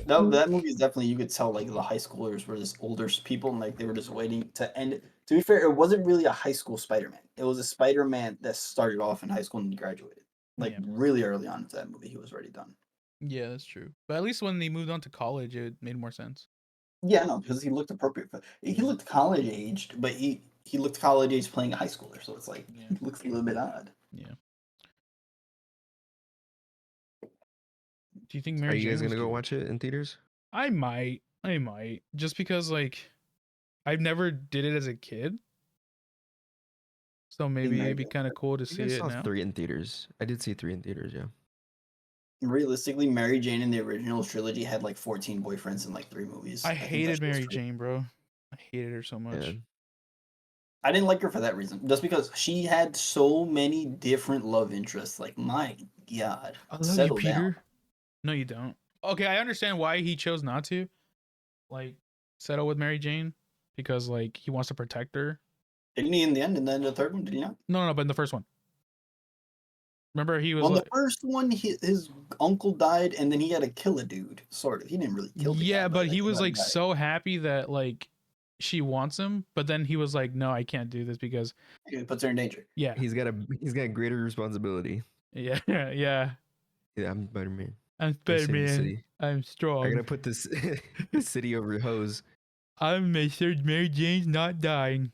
That movie is definitely, you could tell like the high schoolers were just older people and like they were just waiting to end it. To be fair, it wasn't really a high school Spider-Man. It was a Spider-Man that started off in high school and he graduated. Like Yeah. really early on into that movie, he was already done. Yeah, that's true. But at least when he moved on to college, it made more sense. Yeah, no, because he looked appropriate. He looked college aged, but he looked college aged playing a high schooler, so it's like Yeah. it looks a little bit odd. Yeah. Do you think Are Mary you Jane guys was gonna go cute? watch it in theaters? I might. Just because like I've never did it as a kid. So maybe Mary it'd be Jane. kind of cool to I see think I it saw now. 3 in theaters. I did see 3 in theaters. Yeah. Realistically, Mary Jane in the original trilogy had like 14 boyfriends in like 3 movies. I think that hated shit was Mary crazy. Jane, bro. I hated her so much. Yeah. I didn't like her for that reason. Just because she had so many different love interests. Like, my God. I love you, Settle down. Peter. No, you don't. Okay, I understand why he chose not to, like, settle with Mary Jane, because like he wants to protect her. Didn't he in the end? And then the third one, did he not? No, but in the first one, remember he was Well, in like, the first one, his uncle died, and then he had to kill a dude. Sort of. He didn't really kill the guy. yeah, but like, he was let him like die. so happy that like she wants him, but then he was like, no, I can't do this because He puts her in danger. yeah, He's got greater responsibility. yeah, yeah. Yeah, I'm Spider-Man. I'm Gotta save the Spider-Man. city. I'm I strong. gotta put this city over hose. I'm make sure Mary Jane's not dying.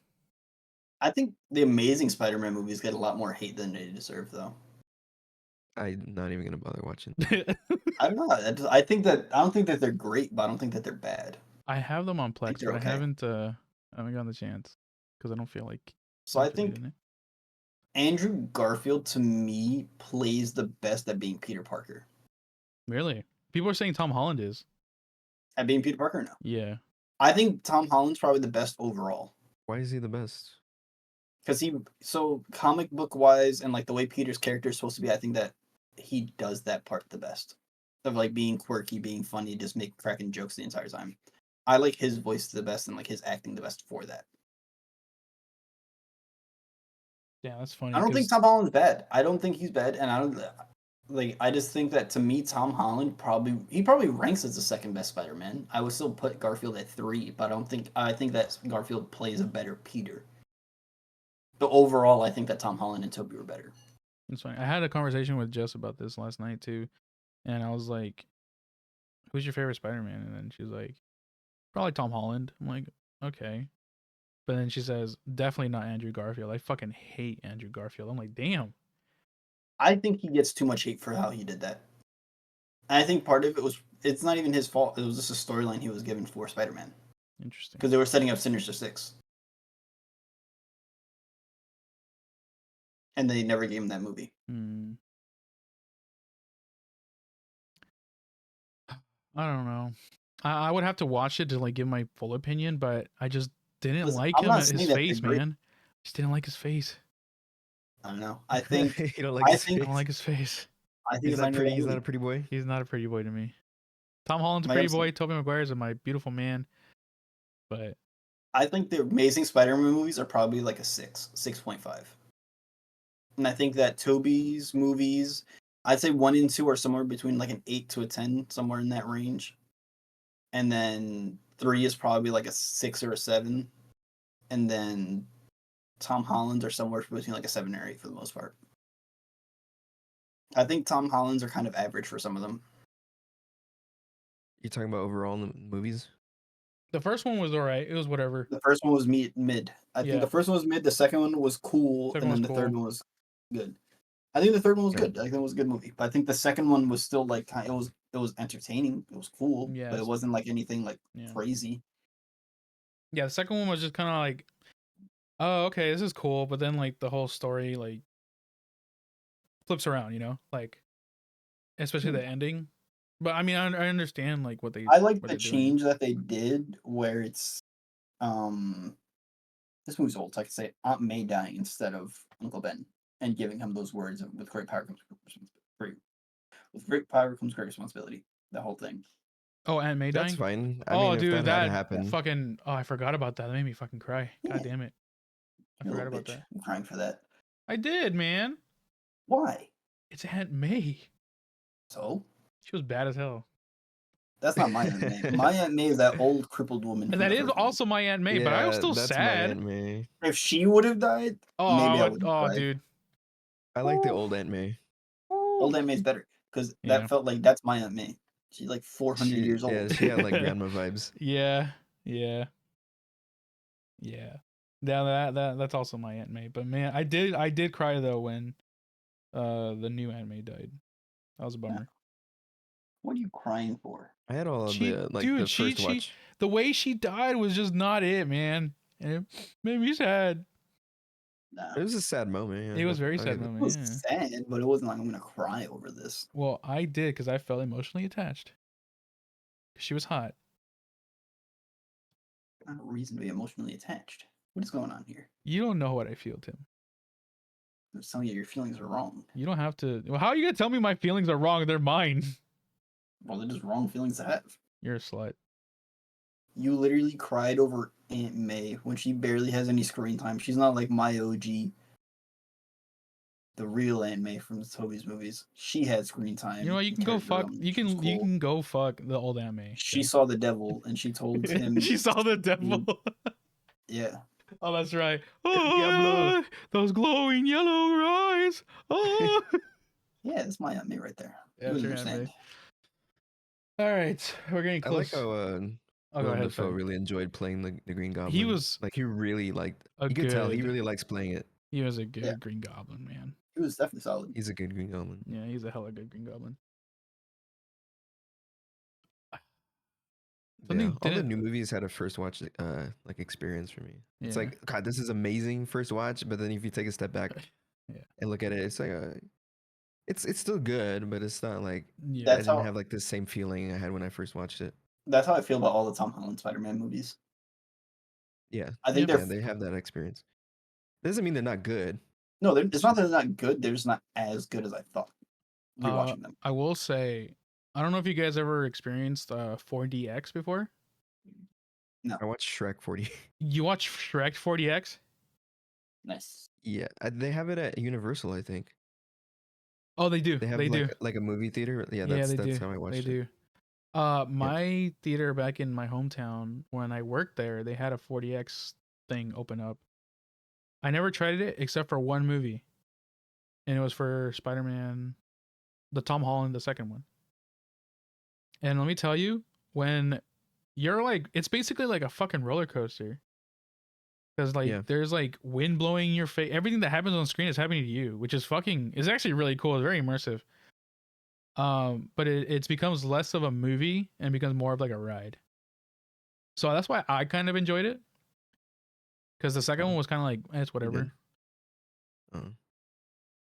I think the Amazing Spider-Man movies get a lot more hate than they deserve, though. I'm not even gonna bother watching. I don't know. I don't think that they're great, but I don't think that they're bad. I have them on Plex, they're but okay. I haven't gotten the chance because I don't feel like. So I think Andrew Garfield to me plays the best at being Peter Parker. Really, People are saying Tom Holland is. At being Peter Parker? No. Yeah. I think Tom Holland's probably the best overall. Why is he the best? Because so comic book wise and like the way Peter's character is supposed to be, I think that he does that part the best. Of like being quirky, being funny, just make cracking jokes the entire time. I like his voice the best and like his acting the best for that. Yeah, that's funny. I don't think Tom Holland's bad. I don't think he's bad, and I don't like. I just think that to me, Tom Holland probably ranks as the second best Spider-Man. I would still put Garfield at 3, but I think that Garfield plays a better Peter. But overall, I think that Tom Holland and Tobey were better. That's funny. I had a conversation with Jess about this last night too, and I was like, "Who's your favorite Spider-Man?" And then she's like, "Probably Tom Holland." I'm like, "Okay," but then she says, "Definitely not Andrew Garfield. I fucking hate Andrew Garfield." I'm like, "Damn." I think he gets too much hate for how he did that. And I think part of it's not even his fault. It was just a storyline he was given for Spider-Man. Interesting. Because they were setting up Sinister Six. And they never gave him that movie. I don't know. I would have to watch it to like give my full opinion, but I just didn't Listen, like I'm him not at his saying that they're face, great. man. Just didn't like his face. I don't know. I think you don't like I his think I don't like his face. I think He's it's not not pretty. that He's not a movie. pretty boy. He's not a pretty boy to me. Tom Holland's a Like pretty I'm saying- boy. Tobey Maguire's my beautiful man. But I think the Amazing Spider-Man movies are probably like a 6.5. And I think that Tobey's movies, I'd say 1 and 2 are somewhere between like an 8 to a 10, somewhere in that range. And then 3 is probably like a 6 or a 7. And then Tom Holland's are somewhere between like a 7 or 8 for the most part. I think Tom Holland's are kind of average for some of them. You're talking about overall in the movies? the first one was alright. It was whatever. The first one was mid. I Yeah. think the first one was mid. The second one was cool, Second and one then was the third cool. one was good. I think the third one was Okay. good. I think it was a good movie. But I think the second one was still like it was entertaining. It was cool, Yeah, but it wasn't like anything like Yeah. crazy. Yeah, the second one was just kind of like, oh, okay, this is cool, but then like the whole story like flips around, like especially the ending. But I mean, I understand like what they. I like what the they're doing. change that they did where it's this movie's old, so I could say Aunt May dying instead of Uncle Ben and giving him those words of with great power comes great responsibility. The whole thing. Oh, Aunt May dying. That's fine. I Oh, mean, if dude, that had that happened, fucking. Oh, I forgot about that. That made me fucking cry. God Yeah. damn it. I You forgot little about bitch. that. I'm crying for that. I did, man. Why? It's Aunt May. So? She was bad as hell. That's not my Aunt May. My Aunt May is that old crippled woman. And from that the is first movie. also my Aunt May, but I was still that's my sad. Aunt May. If she would have died, Oh, maybe I would. oh, dude. I like the old Aunt May. Old Aunt May's better because Yeah. that felt like that's my Aunt May. She's like 400 years old. Yeah, she had like grandma vibes. Yeah. That's also my Aunt May. But man, I did cry though when the new Aunt May died. That was a bummer. What are you crying for? I had all of She- the like dude, the she- first watch. The way she died was just not it, man. And it made me sad. Nah. It was a sad moment. Yeah, It was a very I'll sad give it- It moment. was Yeah. sad, but it wasn't like I'm gonna cry over this. Well, I did because I felt emotionally attached. She was hot. Not a reason to be emotionally attached. What is going on here? You don't know what I feel, Tim. I'm just telling you, your feelings are wrong. You don't have to. Well, how are you gonna tell me my feelings are wrong? They're mine. Well, they're just wrong feelings to have. You're a slut. You literally cried over Aunt May when she barely has any screen time. She's not like my OG. The real Aunt May from Toby's movies. She had screen time. You know what? You and can go character fuck. development. You She was can you cool. can go fuck the old Aunt May. She saw the devil and she told him. She saw the devil. Yeah. Oh, that's right. Diablo. Oh, those glowing yellow eyes. Oh. Yeah, that's my Aunt May right there. Yeah, You that's wouldn't your Aunt understand. All right, we're getting I like close. how Oh, go Willem ahead. Dafoe Sorry. really enjoyed playing the Green Goblin. He was like he really liked. a You could tell he good- really likes playing it. He was a good Yeah. Green Goblin, man. He was definitely solid. He's a good Green Goblin. Yeah, he's a hella good Green Goblin. Yeah, Something all the didn't- new movies had a first watch like experience for me. It's Yeah. like, God, this is amazing first watch, but then if you take a step back Yeah. and look at it, it's like It's still good, but it's not like Yeah. I That's didn't how have like the same feeling I had when I first watched it. that's how I feel about all the Tom Holland Spider-Man movies. Yeah, I think Yep. they're yeah, they have that experience. Doesn't mean they're not good. no, it's It's not that just they're not good. They're just not as good as I thought rewatching them. I will say, I don't know if you guys ever experienced 4DX before. No, I watched Shrek 40. You watch Shrek 4DX? nice. Yeah, they have it at Universal, I think. Oh, they do. They have They do. like a movie theater. Yeah, Yeah, they that's do. how I They watched it. do. Yeah. My theater back in my hometown when I worked there, they had a 4DX thing open up. I never tried it except for one movie, and it was for Spider-Man, the Tom Holland, the second one. And let me tell you, when you're like, it's basically like a fucking roller coaster. Because like Yeah. there's like wind blowing in your face. Everything that happens on screen is happening to you, which is fucking is actually really cool. It's very immersive. But it becomes less of a movie and becomes more of like a ride. So that's why I kind of enjoyed it. Because the second one was kind of like, it's You whatever. did? Oh.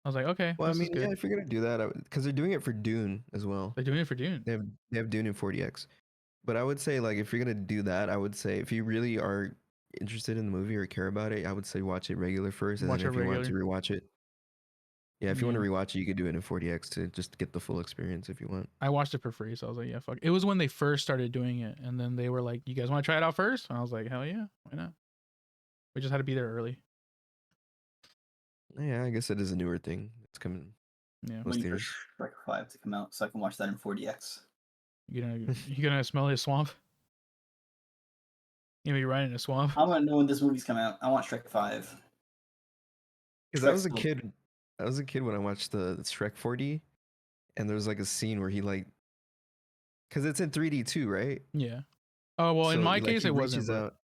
I was like, okay, Well, I this is mean, yeah, good. if you're gonna do that, because they're doing it for Dune as well. They're doing it for Dune. They have Dune in 40x. But I would say like if you're gonna do that, I would say if you really are interested in the movie or care about it, I would say watch it regular first, and then Watch it if you want to regular. rewatch it, yeah, if you want Yeah. to rewatch it, you could do it in 40x to just get the full experience if you want. I watched it for free, so I was like, yeah, fuck. It was when they first started doing it, and then they were like, you guys want to try it out first? And I was like, hell yeah, why not? We just had to be there early. Yeah, I guess it is a newer thing. It's coming. Yeah. Most Waiting for theaters. Shrek 5 to come out so I can watch that in 4DX. You gonna smell his swamp? You gonna be riding in a swamp? I'm gonna know when this movie's coming out. I want Shrek 5. Because I Shrek's was a still- kid. I was a kid when I watched the Shrek 4D, and there was like a scene where he like, because it's in 3D too, right? Yeah. Oh well, in So my like case he it wasn't. reaches But out.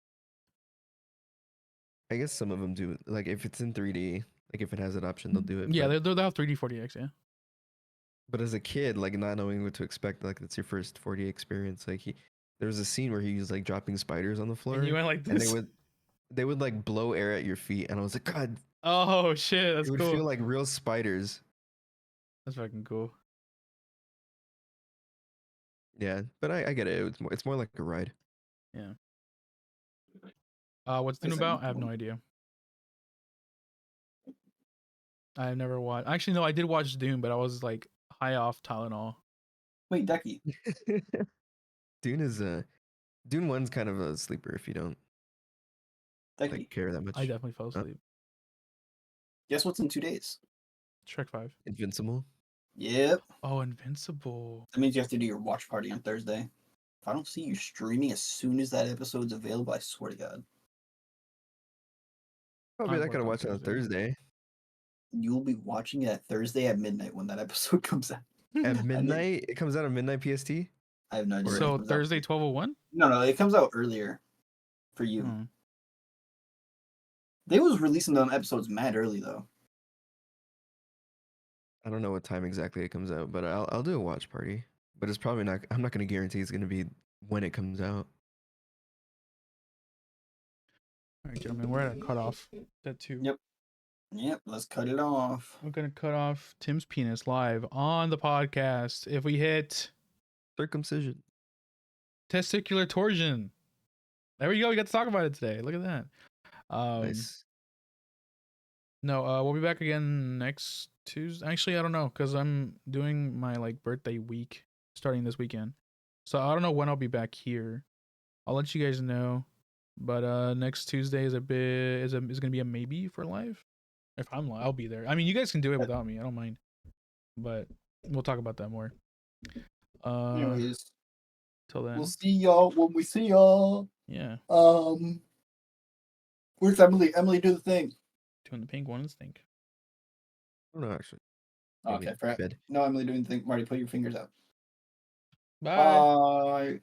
I guess some of them do. Like if it's in 3D, like if it has that option, they'll do it. yeah, But, they'll have 3D 40x. Yeah. but as a kid, like not knowing what to expect, like it's your first 4D experience. Like there was a scene where he was like dropping spiders on the floor, And you went like and this. they would like blow air at your feet, and I was like, God, Oh shit, that's it would cool. feel like real spiders. That's fucking cool. Yeah, but I get it. It's more like a ride. Yeah. What's Dune Wait a about? second. I have no idea. I've never watched. Actually, no, I did watch Dune, but I was like high off Tylenol. Wait, Decky. Dune is Dune 1's kind of a sleeper if you don't Decky. like care that much. I definitely fell asleep. Guess what's in 2 days? Shrek 5. Invincible. Yep. Oh, Invincible. That means you have to do your watch party on Thursday. If I don't see you streaming as soon as that episode's available, I swear to God. Probably I not gonna work on watch it on Thursday. Thursday. You'll be watching it Thursday at midnight when that episode comes out. At midnight? It comes out at midnight PST? I have no idea. when it So comes out. Thursday 12:01. No, it comes out earlier for you. Hmm. They was releasing them episodes mad early though. I don't know what time exactly it comes out, but I'll do a watch party. But it's probably not. I'm not gonna guarantee it's gonna be when it comes out. All right, gentlemen, we're at a cutoff. At 2. Yep, let's cut it off. We're gonna cut off Tim's penis live on the podcast if we hit Circumcision. testicular torsion. There we go. We got to talk about it today. Look at that. Nice. No, we'll be back again next Tuesday. Actually, I don't know because I'm doing my like birthday week starting this weekend, so I don't know when I'll be back here. I'll let you guys know. But next Tuesday is gonna be a maybe for live. If I'm live, I'll be there. I mean, you guys can do it without me. I don't mind. But we'll talk about that more. Anyways, Till then, we'll see y'all when we see y'all. yeah. Where's Emily? Emily, do the thing. Doing the pink one stink. I don't know actually. Okay, Maybe for bed. no, Emily doing the thing. Marty, put your fingers out. Bye. Bye.